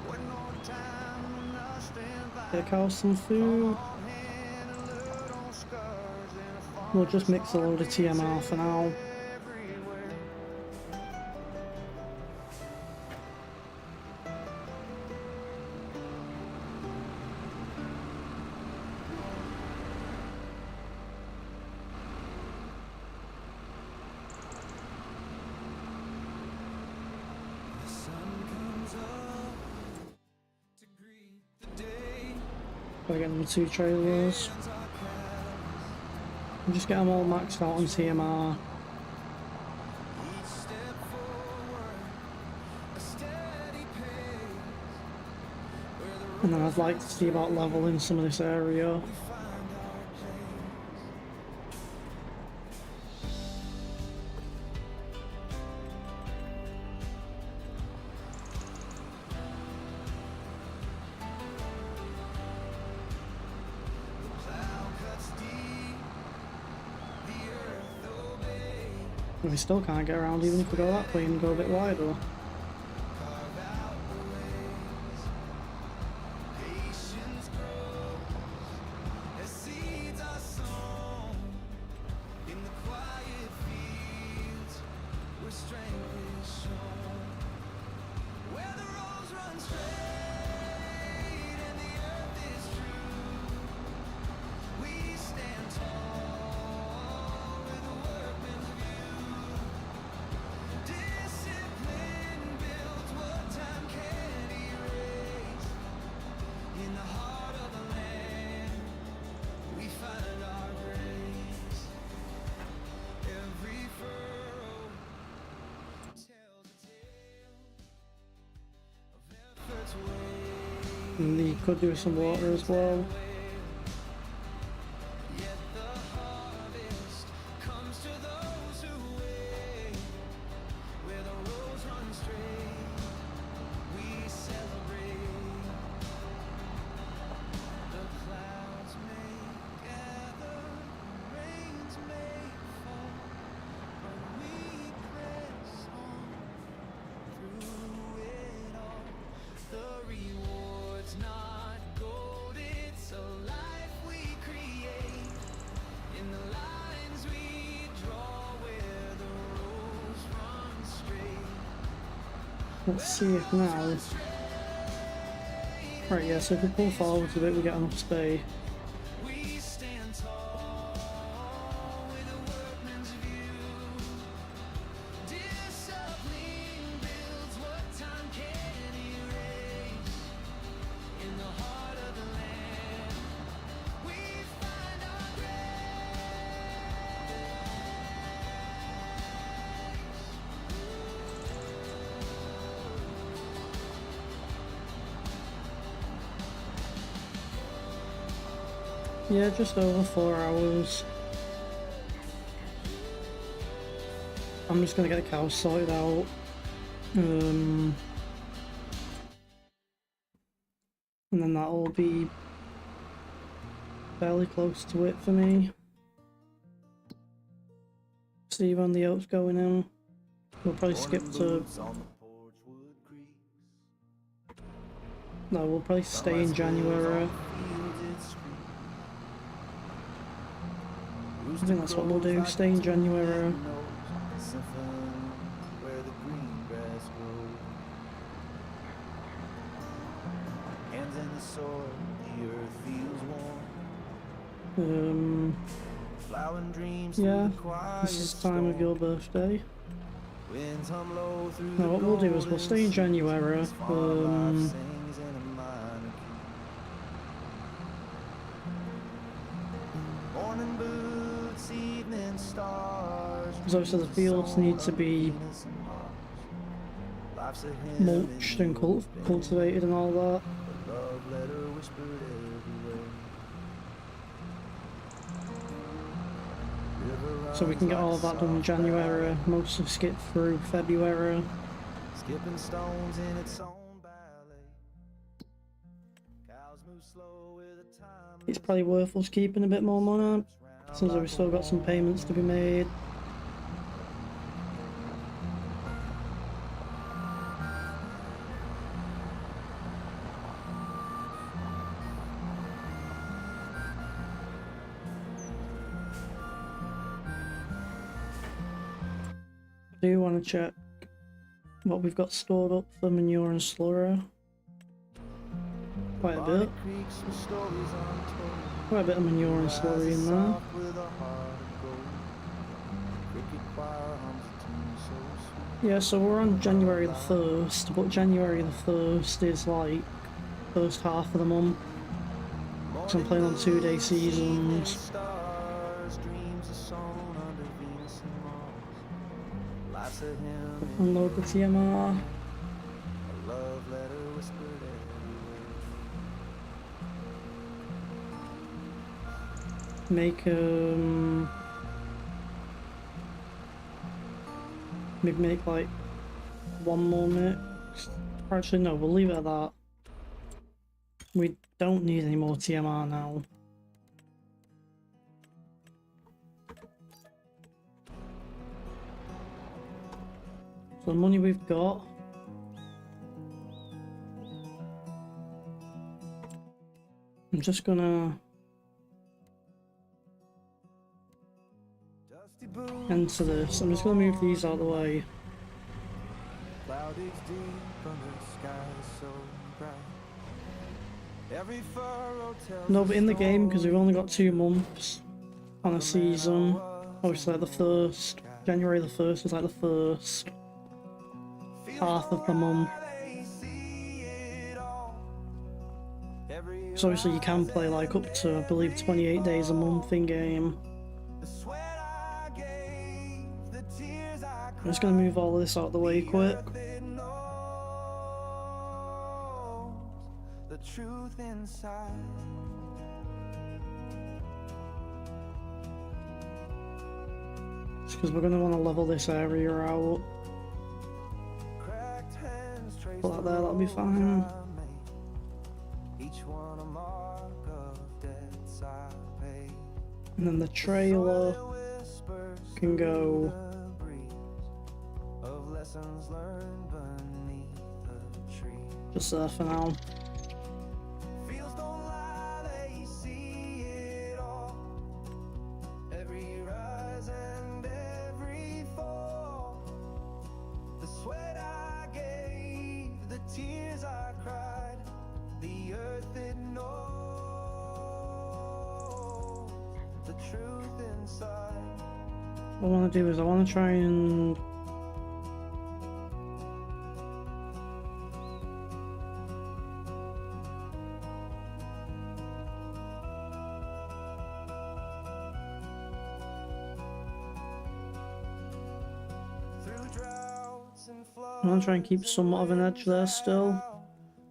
When no time and nothing by. Get a cow some food. On hand and load on scars and a farm We'll just mix a load of TMR for now. everywhere. The sun comes up to greet the day. Gotta get them 2 trailers. And just get them all maxed out on TMR. Each step forward, a steady pace. Where the And then I'd like to see about leveling some of this area. we find our place. The plow cuts deep, the earth obeys. And we still can't get around even if we go that way and go a bit wider. Carve out the ways. Patience grows as seeds are sown in the quiet fields where strength is shown. Where the roads run straight and the earth is true. We stand tall with a workman's view. Discipline builds what time can't erase. In the heart of the land, we find our grace. Every furrow tells a tale of effort's way. And you could do some water as well. Yet the harvest comes to those who wait. Where the roads run straight, we celebrate. The clouds may gather, rains may fall, but we press on through it all. The reward's not gold, it's a life we create. In the lines we draw where the roads run straight. Let's see if now. Right, yeah, so if we pull forwards a bit, we get enough space. We stand tall with a workman's view. Discipline builds what time can't erase. In the heart of the land, we find our Yeah, just over 4 hours. I'm just gonna get the cows sorted out. And then that'll be fairly close to it for me. Steve on the oats going in. We'll probably skip to. No, we'll probably stay in January. I think that's what we'll do, stay in January. where the green grass grows. Hands in the soil, the earth feels warm. Plowing dreams through Yeah, the quiet this is the time of your birthday. winds hum low through Now the what we'll do is we'll stay in January. farm life sings in a minor key. Morning boots, evening stars. Because obviously the fields need to be Life's a hymn mulched and cultivated and all that. a love letter whispered everywhere. River So we can get all of that done in January, mostly skip through February. skipping stones in its own ballet. Cows move slow with a time. It's probably worth us keeping a bit more money, since we've still got some payments to be made. do want to check what we've got stored up for manure and slurry. Quite a bit. Creeks with stories untold. Quite a bit of manure and slurry in there. Soft with a heart of gold. Cricket choir hums a tune so sweet. Yeah, so we're on January the 1st, but January the 1st is like first half of the month. So I'm playing on 2-day seasons. Stars, dreams are sown under Venus and Mars. Life's a hymn in Unload the TMR. a love letter whispered everywhere. Make maybe make like one more mix. Actually no, we'll leave it at that. We don't need any more TMR now. So the money we've got, I'm just gonna Dusty boots, enter this. I'm just gonna move these out of the way. cloud digs deep under skies so bright. Every furrow tells No, a but in the game, because we've story. only got 2 months on a season, obviously like the first, January the 1st is like the first half of the month. So obviously you can play like up to, I believe, 28 days a month in game. I'm just going to move all of this out of the way quick. The truth inside. Because we're going to want to level this area out. Cracked hands trace Put that the there, that'll be roads fine. I made. Each one a mark of debts I paid. And then the trailer Soil whispers can go the breeze of lessons learned beneath the tree. just there for now. Fields don't lie, they see it all. Every rise and every fall. The sweat I gave, the tears I cried, the earth it knows the truth inside. What I want to do is I want to try and Through droughts and floods. I want to try and keep somewhat of an edge there still.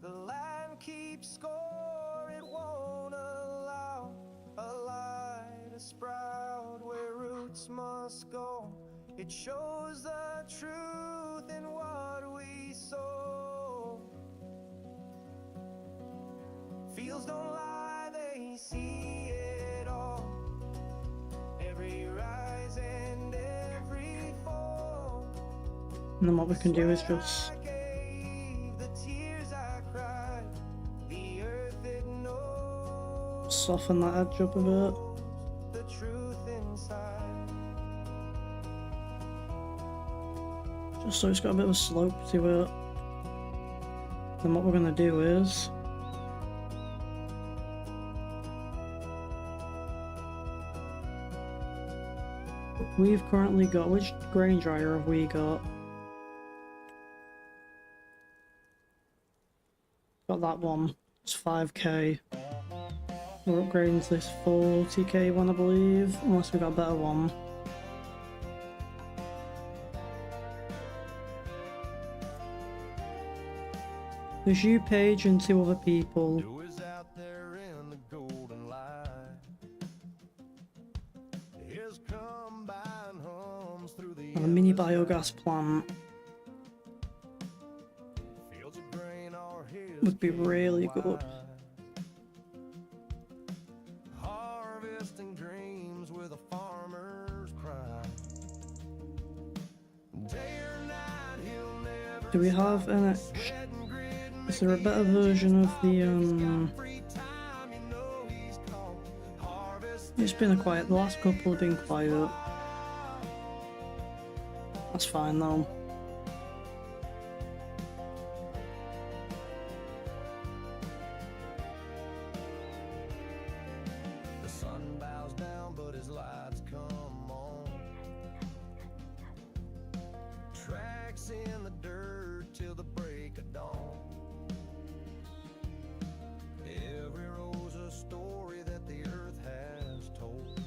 The land keeps score, it won't allow a light to sprout where roots must go. It shows the truth in what we sow. Fields don't lie, they see it all. Every rise and every fall. And then what we can do is just soften that edge up a bit. The truth inside. Just so it's got a bit of a slope to it. Then what we're going to do is we've currently got, which grain dryer have we got? Got that one. It's 5k. We're upgrading to this 40k one, I believe, unless we got a better one. There's you, Paige, and 2 other people. Who is out there in the golden light? His combine hums through the And a mini biogas plant fields of grain are his would be really good. wide. Harvesting dreams with a farmer's pride. Day or night, he'll never Do we have an? sweat and grit and Is there a better version of the free time, you know he's called harvest. It's been a quiet. The last couple have been quiet. I That's fine though. The sun bows down, but his lights come on. Tracks in the dirt till the break of dawn. Every rose a story that the earth has told.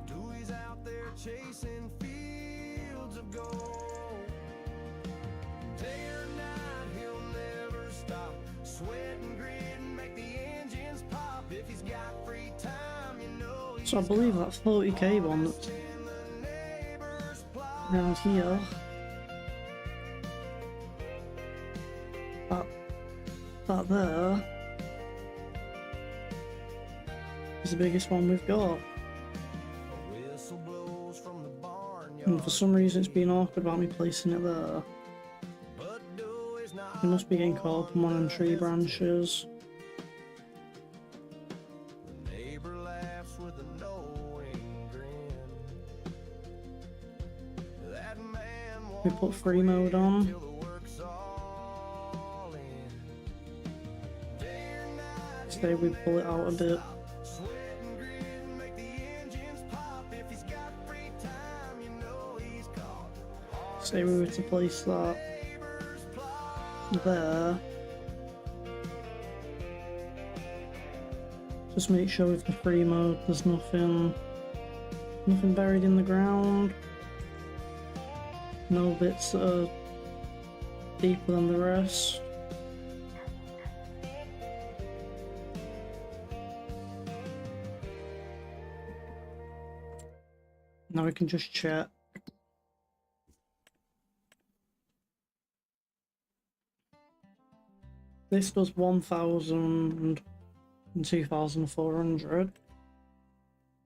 Dewey's out there chasing fields of gold. Day or night, he'll never stop. Sweat and grit and make the engines pop. If he's got free time, you know he's So I believe that 40k one that's in the neighbor's plot. around here. That there is the biggest one we've got. A whistle blows from the barnyard. And for some reason it's been awkward about me placing it there. But Dewey's not It must be getting caught up in one of them tree branches. The neighbor laughs with a knowing grin. That man We put free mode on. till the work's all in. Day or night, Say we pull it out a bit. sweat and grit and make the engines pop. If he's got free time, you know he's caught. Say we were to place that Neighbor's plot. there. Just make sure with the free mode there's nothing buried in the ground. No bits that are deeper than the rest. Now we can just check. This does 1,000 and 2,400.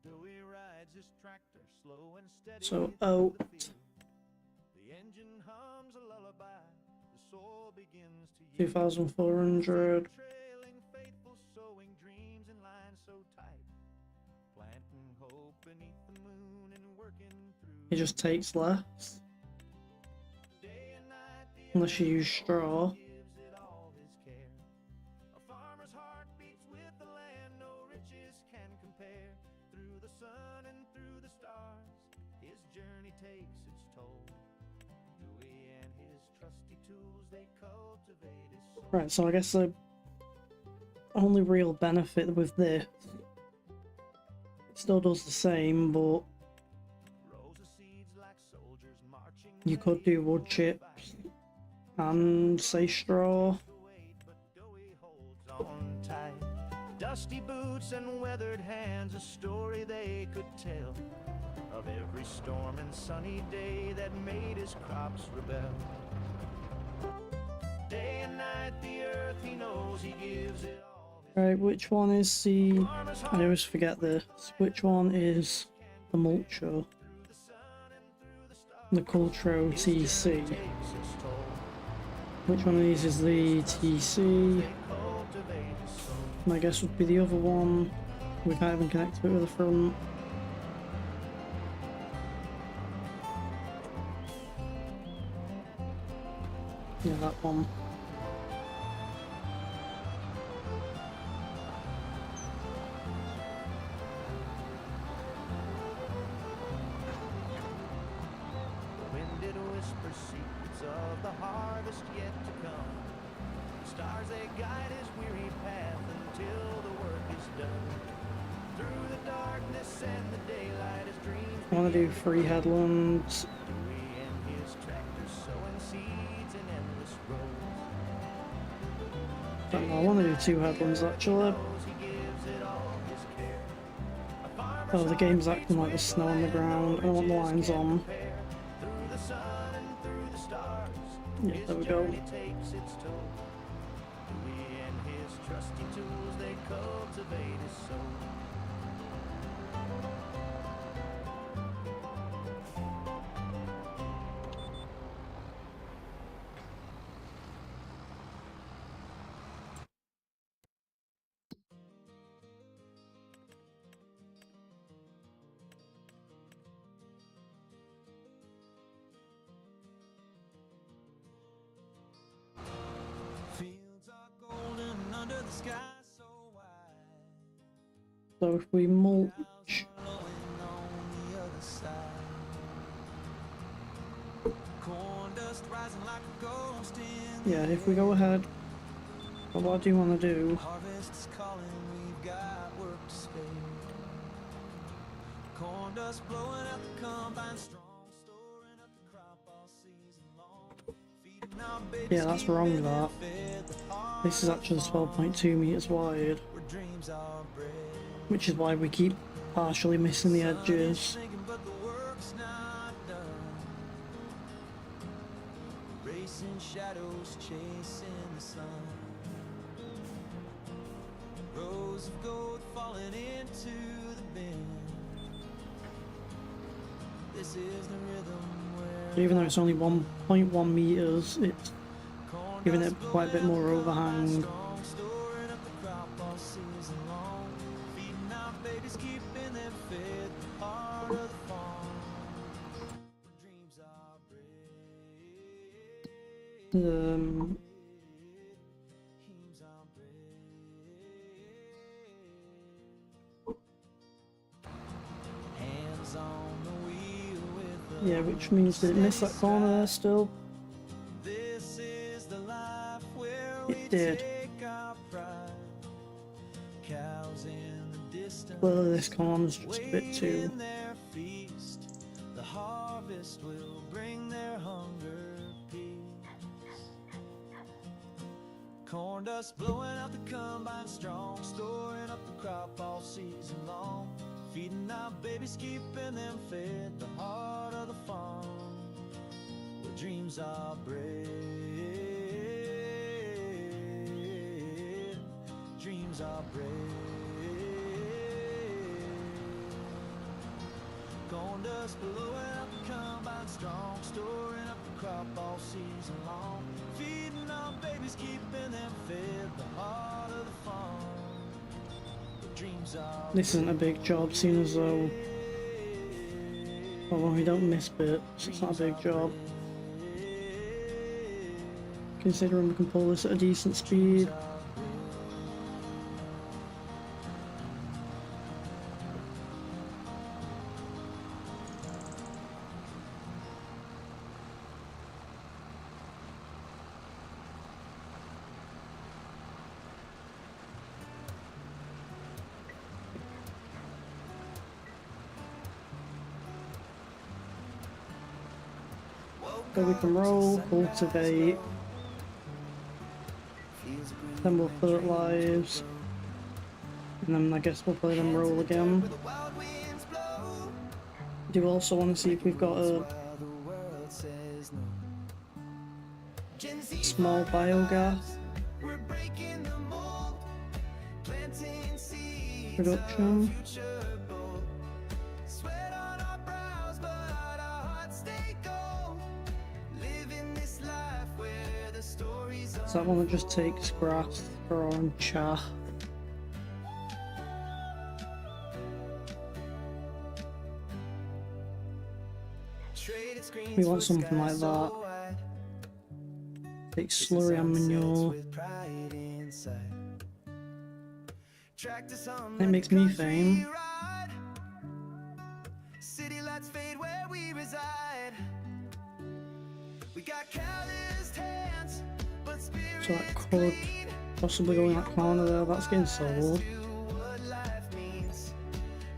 Dewey rides his tractor slow and steady So through out. the field. The engine hums a lullaby. The soil begins to yield. 2,400. Trailing faithful, sowing dreams in lines so tight. Planting hope beneath the moon and working through It just takes less. day and night. The Unless you use straw. gives it all his care. A farmer's heart beats with the land, no riches can compare. Through the sun and through the stars, his journey takes its toll. Dewey and his trusty tools, they cultivate his soul. Right, so I guess the only real benefit with this, it still does the same, but Rows of seeds like soldiers marching. you could do wood chips and say straw. But Dewey holds on tight. Dusty boots and weathered hands, a story they could tell of every storm and sunny day that made his crops rebel. Day and night, the earth he knows, he gives it all. Right, which one is the... Farmer's I heart always forget this. Which one is the mulcher? through the sun and through the stars. The Cultro TC. Takes its toll. Which one of these is the TC? They cultivate his soul. My guess would be the other one. We can't even connect it with the front. Yeah, that one. The wind did whisper secrets of the harvest yet to come. The stars they guide his weary path until the work is done. Through the darkness and the daylight, his dreams I want to do 3 headlands. Dewey and his tractor sowing seeds in endless rows. Don't know, I want to do 2 headlands actually. Knows he gives it all his care. A farmer's Oh, the game's acting like there's snow on the ground. I don't want the lines on. compare. Through the sun and through the stars, Yeah, his there we go. journey takes its toll. Dewey and his trusty tools, they cultivate his soul. under the sky so wide, So if we mulch, blowing on the other side. Corn dust rising like a ghost in the yeah, if we go ahead, but what I do want to do, harvest is calling, we've got work to spare. Corn dust blowing out the combine strong, storing up the crop all season long. Feeding our babies, yeah, that's wrong keeping them that. fed, the heart This is actually 12.2 meters wide, where dreams are bred. which is why we keep partially missing the edges. Sinking, but the work's not done. Racing shadows, chasing the sun. Rows of gold falling into the bin. This is the rhythm where Even though it's only 1.1 meters, it's corn giving it dust quite a bit more blowing out the overhang. strong, storing up the crop all season long. Feeding our babies, keeping them fed, the heart of the farm, where dreams are bred. Dreams are bred. Hands on the wheel with the Yeah, which means did it miss that corner there still? This is the life where It we did. take our pride. Cows in the distance, Well, this corner's just a bit too. waiting their feast. The harvest will bring their hunger peace. Corn dust blowing out the combine strong, storing up the crop all season long. Feeding our babies, keeping them fed, the heart of the farm, where dreams are bred. Dreams are bred. Corn dust blowing up the combine strong, storing up the crop all season long. Feeding our babies, keeping them fed, the heart of the farm, where dreams are This isn't a big job, seeing as though, although we don't miss bits, it's not a big job. Considering we can pull this at a decent speed. So we can roll, cultivate, then we'll fertilise, and then I guess we'll play them roll again. I do also want to see if we've got a small biogas production. So that one that just takes grass, straw and chaff. We want something like that. Take slurry and manure. It makes methane. City lights fade where we reside. We got calloused hands, but So spirit that could possibly go in that corner there, that's getting sold. what life means.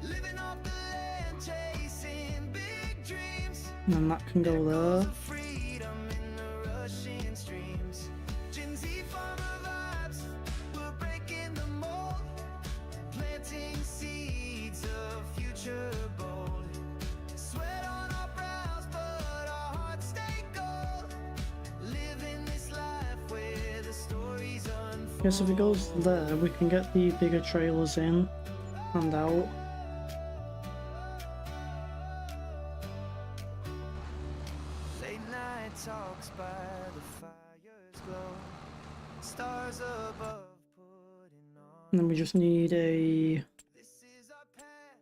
Living off the land, chasing big dreams. And then that can go there. Freedom in the rushing streams. Gen Z farmer vibes, we're breaking the mold. Planting seeds of future bold. Sweat on our brows, but our hearts stay gold. Living this life where the stories unfold. Guess if it goes there, we can get the bigger trailers in and out. Late night talks by the fire's glow. Stars above putting on. And then we just need a... This is our path.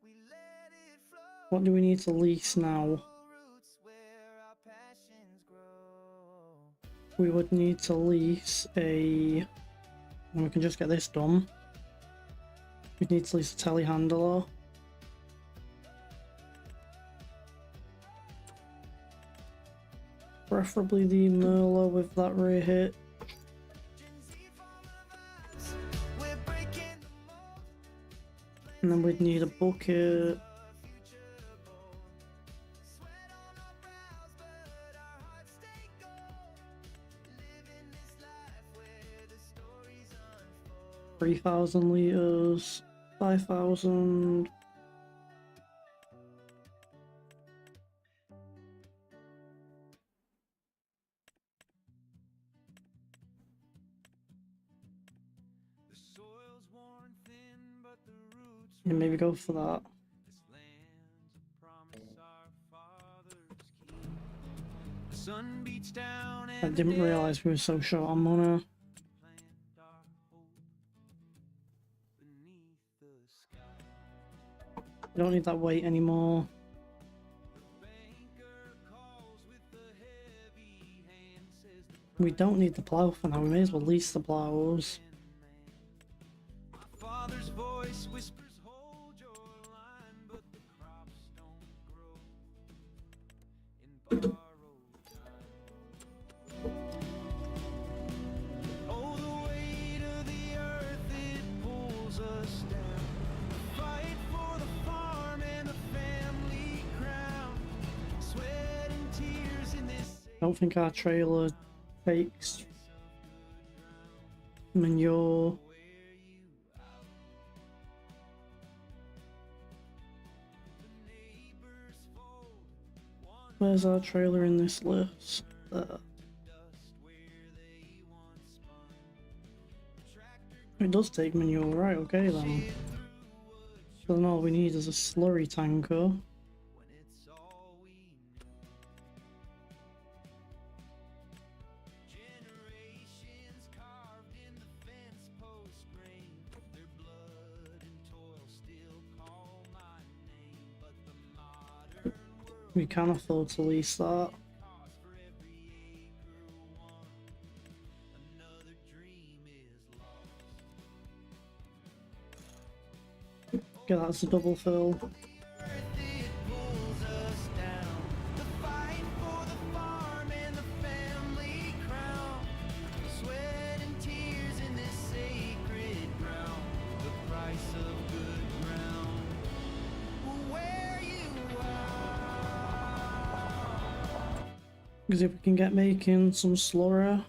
We let it flow. What do we need to lease now? Roots where our passions grow. We would need to lease a And we can just get this done. We need to lease a telehandler. Preferably the Merlot with that rear hit. We're breaking the mold. And then we'd need a bucket. Sweat on our brows, but our hearts stay gold. Living this life where the stories unfold. 3,000 litres. 5,000. The soil's worn thin, but the roots Yeah, maybe go for that. this land's a promise our fathers keep. The sun beats down I and didn't realise we were so short on money. plant our hope beneath the sky. We don't need that weight anymore. Banker calls with the heavy hand, says the We don't need the plough for now. We may as well lease the ploughs. my father's voice whispers, hold your line, but the crops don't grow in borrowed time. Oh, the weight of the earth, it pulls us down. Fight for the farm and the family crown. Sweat and tears in this I don't think our trailer takes manure. Where's our trailer in this list? It does take manure, right? Okay then. So then all we need is a slurry tanker. when it's all we know. Generations carved in the fence post grain. Their blood and toil still call my name. But the modern world We can afford to lease that. costs for every acre won. Another dream is lost. Okay, that's a double fill. Earth, it pulls us down. The fight for the farm and the family crown. Sweat and tears in this sacred ground. The price of good ground will wear you out. Because if we can get making some slurry.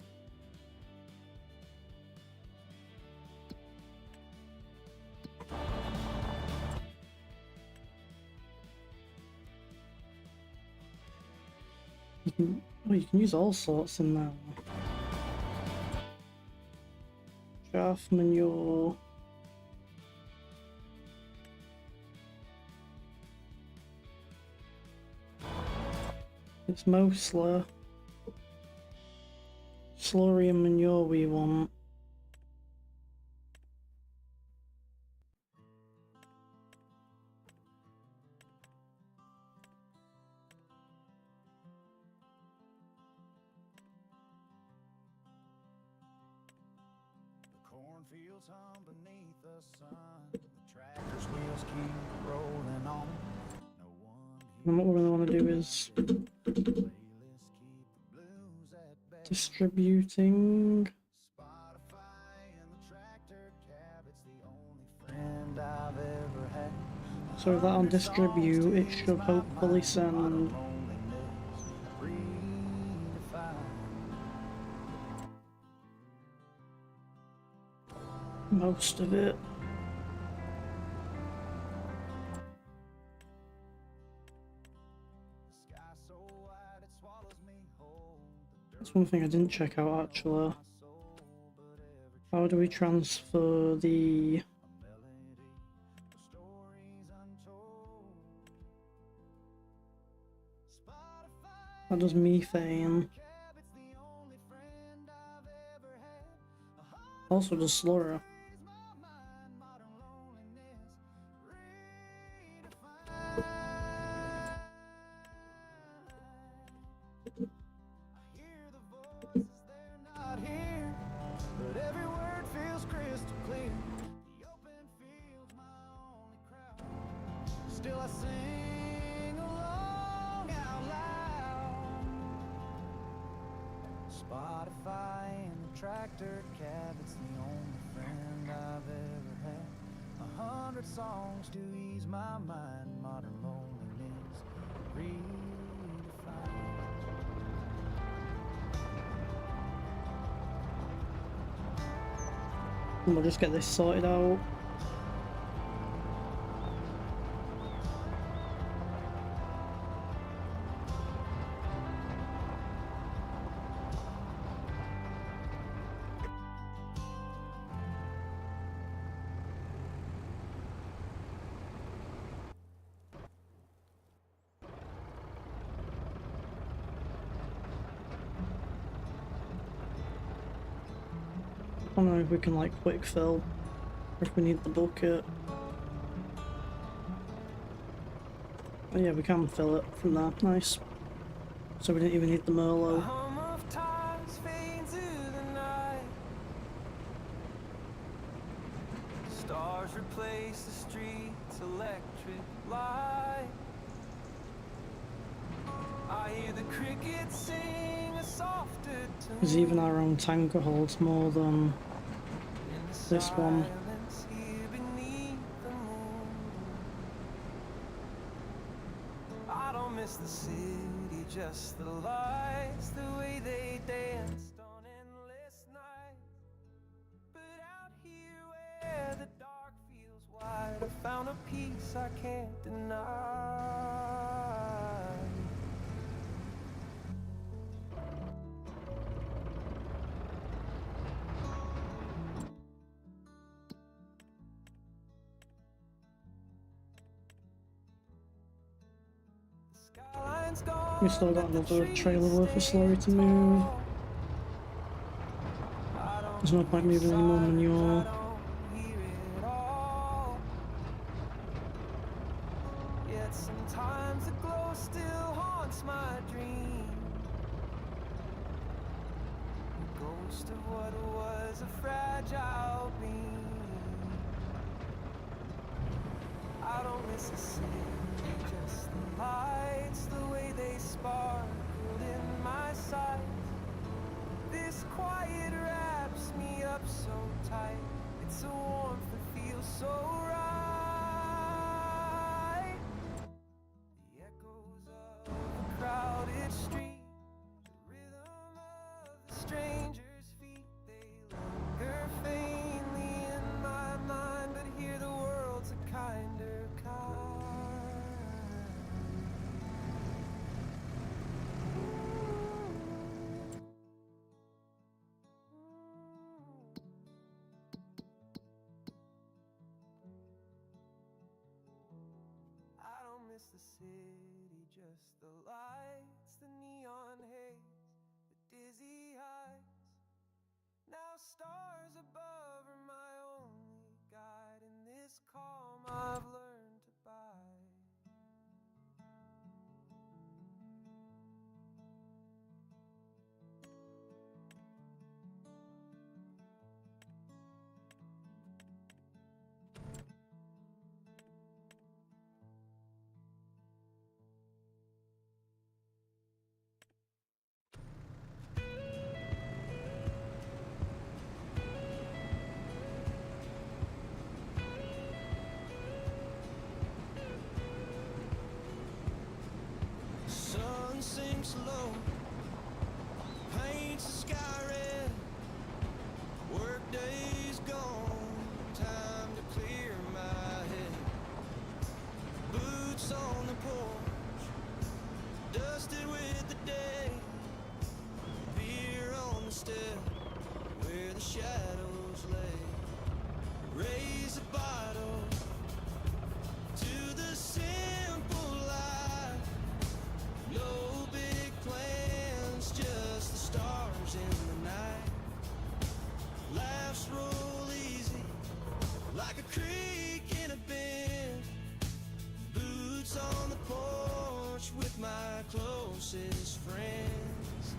You can use all sorts in there. Chaff manure. It's mostly slurry and manure we want. The cornfields hum beneath the sun. The tractor's wheels keep rolling on. No one And what we really want to do is playlists keep the blues at bay. distributing. Spotify and the tractor cab, it's the only friend I've ever had. So with that on distribute, it should hopefully send Loneliness redefined. most of it. The sky so wide it swallows me whole. The That's one thing I didn't check out actually. dirt soul, but every How do we transfer the... melody, the stories untold. Spotify That does methane. cab, it's the only friend I've ever had. A heart Also does slurry. is my mind, modern loneliness redefined. I hear the voices, they're not here, but every word feels great. still I sing along out loud. Spotify and the tractor cab, it's the only friend I've ever had. 100 songs to ease my mind, modern loneliness redefined. And we'll just get this sorted out. I don't know if we can like quick fill, or if we need the bucket. Oh yeah, we can fill it from there, nice. So we didn't even need the Merlot. Hum of times fade into the night. Stars replace the streets' electric light. I hear the crickets sing a softer tune. Because even our own tanker holds more than In the this one. silence here beneath the moon. I don't miss the city, just the lights, the way they danced on endless nights. But out here where the dark feels wide, I found a peace I can't deny. Skyline's gone, We still got but the another trees trailer worth of stay slurry to move. tall. I don't There's no point moving any more manure. I don't hear it all. Yet sometimes the glow still haunts my dream. The ghost of what was a fragile beam. I don't miss a city, just the lights, the way they sparkled in my sight. This quiet wraps me up so tight. It's a warmth that feels so right. The echoes of a crowded street, the rhythm of the stranger's feet, they linger faintly in my mind, but here the world's a kinder kind. I don't miss the city, just the lights, the neon haze, the dizzy heights. Now stars above are my only guide in this calm I've learned to bide. Sun sinks low, paints the sky red. Workday's gone, time to clear my head. Boots on the porch, dusted with the day. Beer on the step, where the shadows lay. Raise a bottle to the simple life. No big plans, just the stars in the night. Laughs roll easy, like a creek in a bend. Boots on the porch with my closest friends.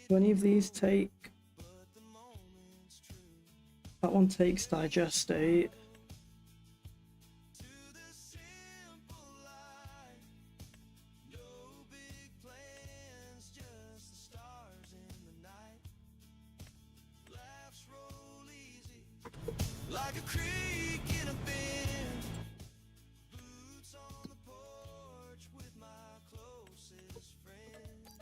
Do any of these take? That one takes digestate. Like a creek in a bend, boots on the porch with my closest friends.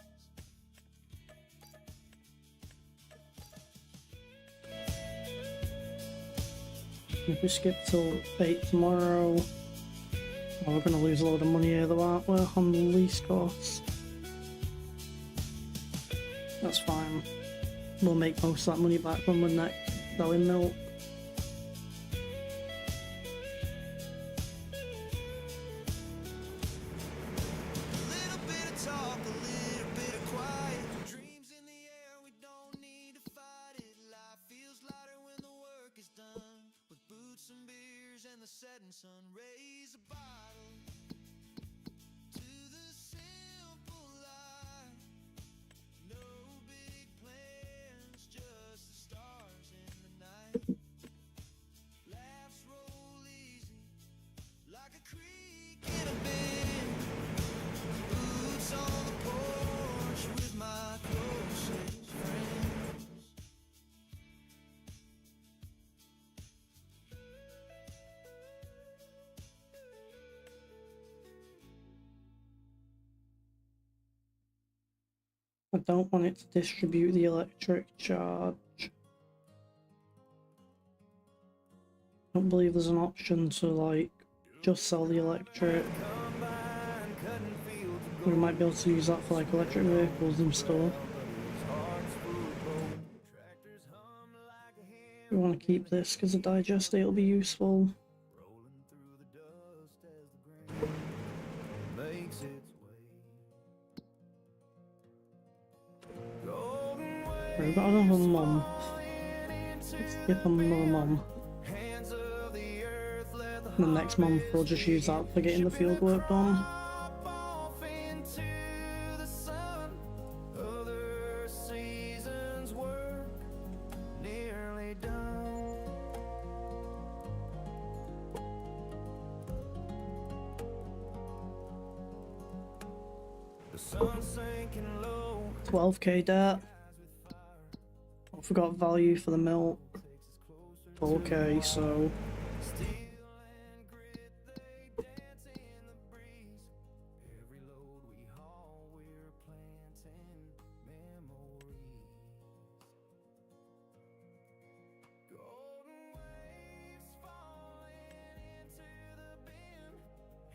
If we skip till 8 tomorrow, well, we're going to lose a load of money here though, aren't we, on the lease costs. That's fine. We'll make most of that money back when we're next selling milk. A little bit of talk, a little bit of quiet. Dreams in the air, we don't need to fight it. Life feels lighter when the work is done. With boots and beers and the setting sun, raise a bottle to the simple life. No big plans, just the stars in the night. Laughs roll easy, like a creek in a bend. Boots on the porch with my closest friends. I don't want it to distribute the electric charge. I don't believe there's an option to like just sell the electric. We might be able to use that for like electric vehicles and stuff. We want to keep this because the digestate will be useful. Makes its way. Right, we've got another month. Let's skip another month. Hands of the earth, let the The next month we'll just use that for getting the field work done. hop off into the sun. Other seasons work nearly done. The sun's sinking low. 12k debt. I forgot value for the milk. 12k, so Steel and grit, they dance in the breeze. Every load we haul, we're planting memories. Golden waves falling into the bin.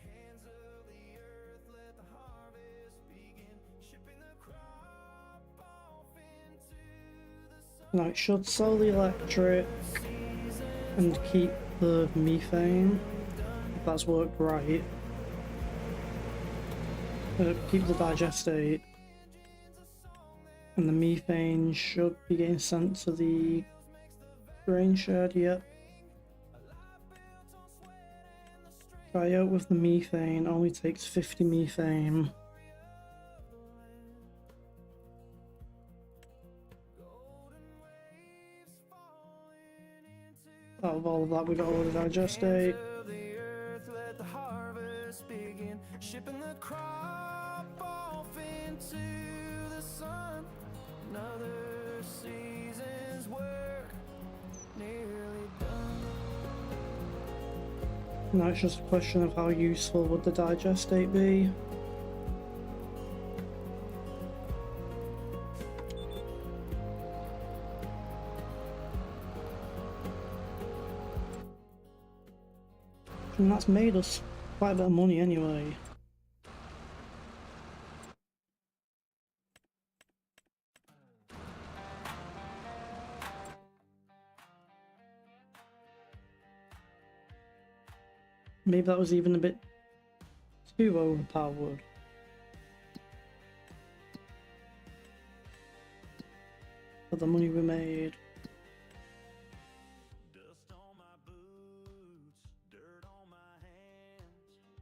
Hands of the earth, let the harvest begin. Shipping the crop off into the sun. now it should sell the electric and keep the methane, if that's worked right. Keep the digestate, and the methane should be getting sent to the grain shed. Yep. Try out with the methane, only takes 50 methane. Out of all of that, we got all the digestate. Of the earth, let the harvest begin. Shipping the crop off into the sun. Another season's work nearly done. Now it's just a question of how useful would the digestate be. And that's made us quite a bit of money anyway. Maybe that was even a bit too overpowered. For the money we made. Dust on my boots, dirt on my hands.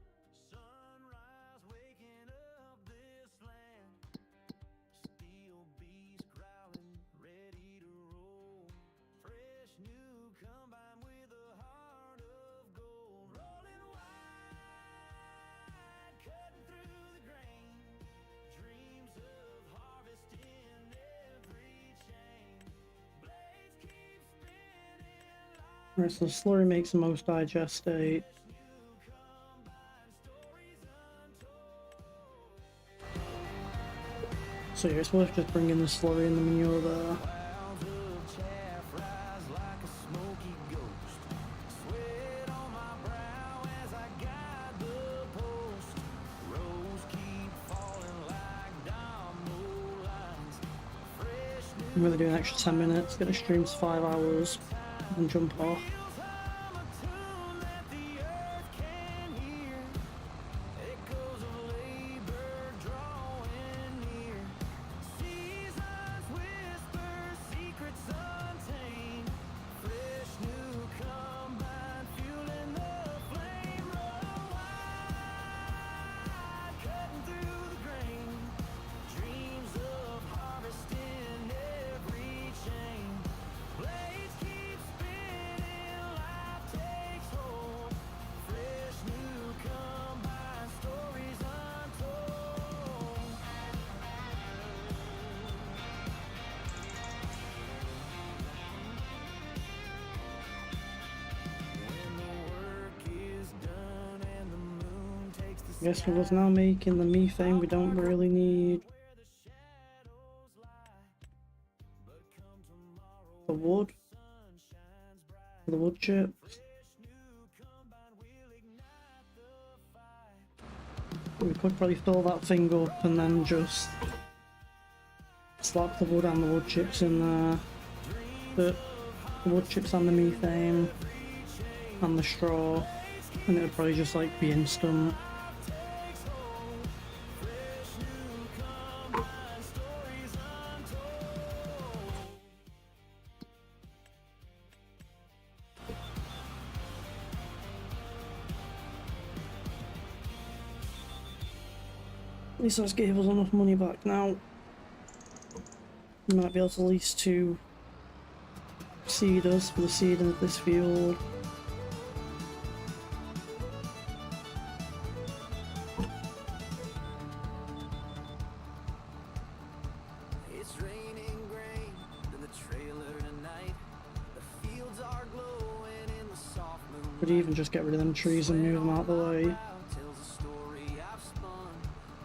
Sunrise waking up this land. Steel beast Right, so the slurry makes the most digestate. So yeah, it's worth just bringing the slurry and the manure there. Clouds of chaff rise like a smoky ghost. Sweat on my brow as I guide the post. Rows keep falling like domino lines. Fresh I'm gonna do an extra 10 minutes, get the stream to 5 hours, and jump off. news hum a tune that the earth can hear. Echoes of labor drawing near. Seasons whisper secrets untamed. Fresh new combine fueling the flame. Run wide, cutting through the grain. Dreams of harvest in every chain. Blades keep spinning, life takes hold. Fresh new combine, stories untold. When the work is done and the moon takes the I guess with us now making the methane, we don't really need the wood, the wood chips. We could probably fill that thing up and then just slap the wood and the wood chips in there. The wood chips and the methane and the straw, and it would probably just like be instant. At least that's gave us enough money back now. We might be able to lease 2 seeders for the seeding of this field. It's raining grain in the trailer tonight. The fields are glowing in the soft moon. Could even just get rid of them trees and move them out the way. Tells a story I've spun.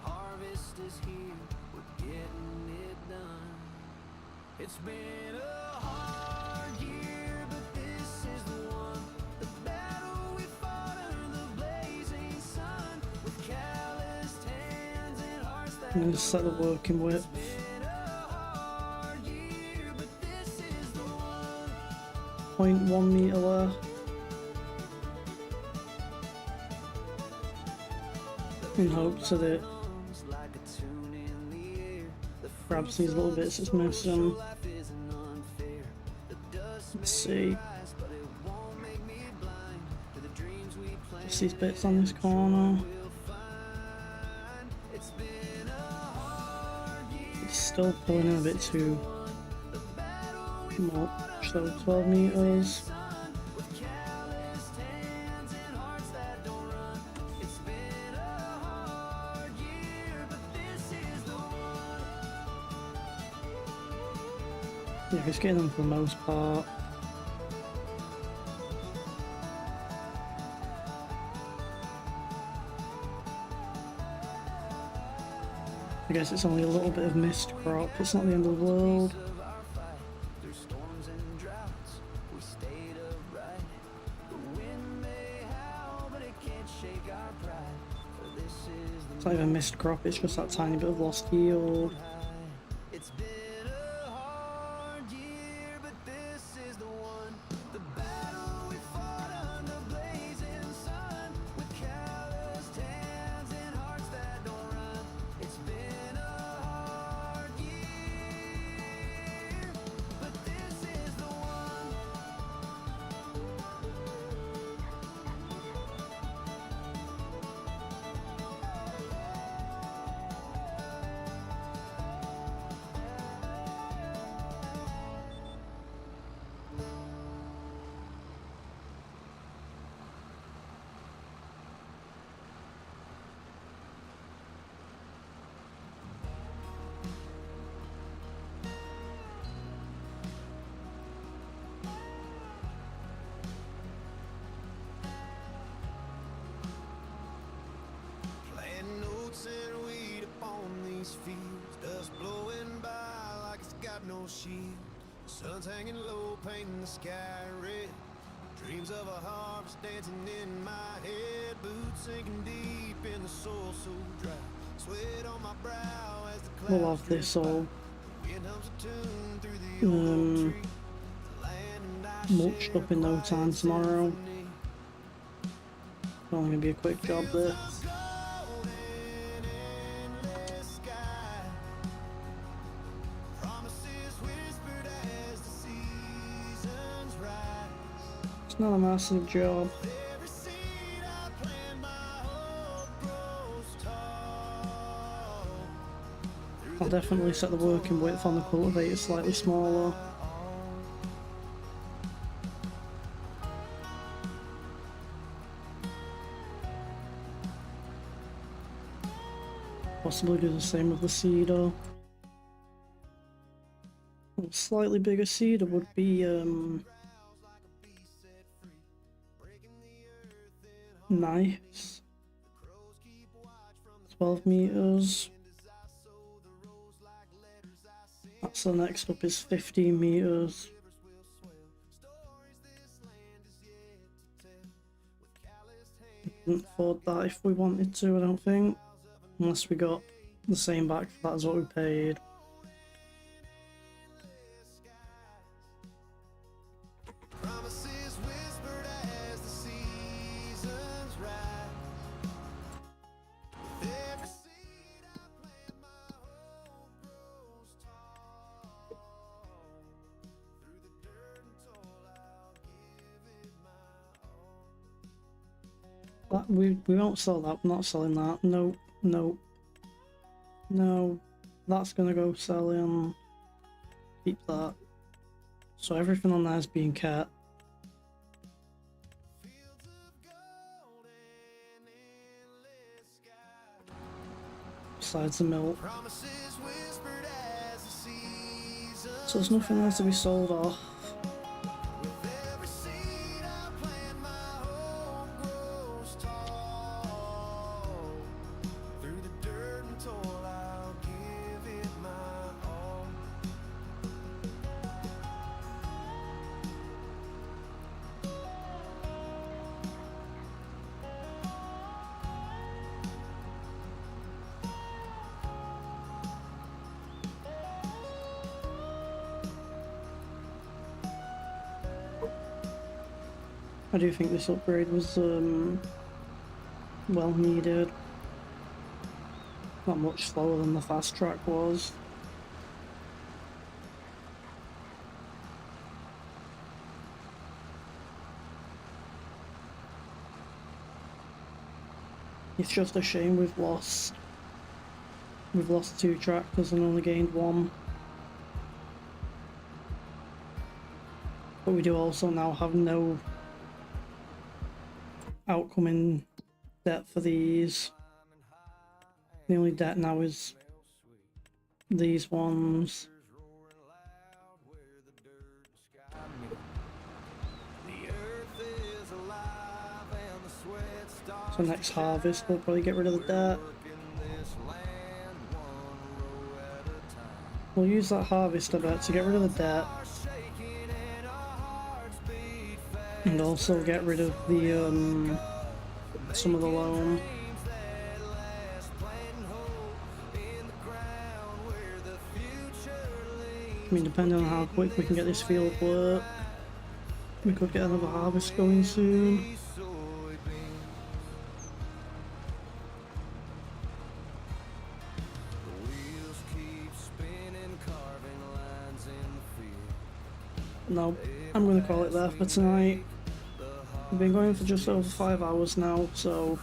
Harvest is here, we're getting it done. It's been a hard year, but this is the one. The battle we fought under the blazing sun, with calloused hands and hearts that And then just set the working width. been a hard year, but this is the one. 0.1 meter left. In hopes that it Like a tune in the air. The grabs these little bits it's missing. life isn't unfair. The dust Let's see. rise, but it won't make me blind to the dreams we plan. Just these bits on this corner. We'll find it's been a hard year. It's still pulling in a bit too much, so 12 meters. With calloused hands and hearts that don't run. It's been a hard year, but this is the one. Yeah, it's getting them for the most part. I guess it's only a little bit of mist crop, it's not the end of the world. Of our fight through storms and droughts, we stayed upright. The wind may howl, but it can't shake our pride. For this is the It's not even mist crop, it's just that tiny bit of lost yield. It's been a hard year, but this is the one. The battle we fought under blazing sun, with calloused hands and hearts that don't run. It's been a hard year, but this is the one. have no shield. Sun's hanging low, painting the sky red. Dreams of a harvest dancing in my head. Boots sinking deep in the soil so dry. Sweat on my brow as the clouds We'll have this all wind hums a tune through the old oak tree. Land and I mulched share up in no time tomorrow. symphony. Only gonna be a quick job there. Golden, endless sky. Promises whispered as the seasons rise. It's not a massive job. Every seed I plant, my hope grows tall. I'll definitely set the working width on the cultivator slightly smaller. Possibly do the same with the cedar. A slightly bigger cedar would be nice. 12 meters. That's the next up is 15 meters. Couldn't afford that if we wanted to, I don't think. Unless we got the same back for that as what we paid. Promises whispered as the seasons rise. With every seed I plant, my hope grows tall. Through the dirt and toil, I'll give it my all. That, we won't sell that, we're not selling that. No, no. No. That's gonna go selling. Keep that. So everything on there is being kept. Fields of gold and endless sky. Besides the milk. Promises whispered as the seasons So there's nothing else to be sold off. With every seed I plant, my hope grows tall. Through the dirt and toil, I'll give it my all. I do think this upgrade was well needed. Not much slower than the fast track was. It's just a shame we've lost 2 tractors and only gained 1. But we do also now have no outcoming debt for these. The only debt now is these ones. The earth is alive and the sweat starts So next harvest we'll probably get rid of the debt. in this land, one row at a time. We'll use that harvest I bet to get rid of the debt Our shaking and our hearts beat fast. and also get rid of the some of the loan. Dreams that last, planting hope in the ground where the future leans. I mean, depending on how quick we can get this field work, we could get another harvest going soon. Soybeans. The wheels keep spinning, carving lines in the field. No, I'm gonna call it there for tonight. We've been going for just over 5 hours now, so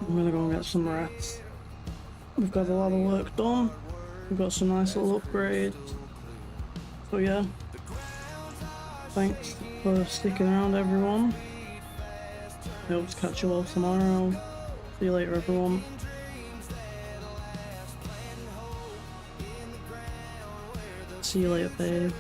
I'm gonna go and get some rest. We've got a lot of work done. We've got some nice little upgrades. So yeah, thanks for sticking around, everyone. I hope to catch you all tomorrow. See you later, everyone. See you later, Paige.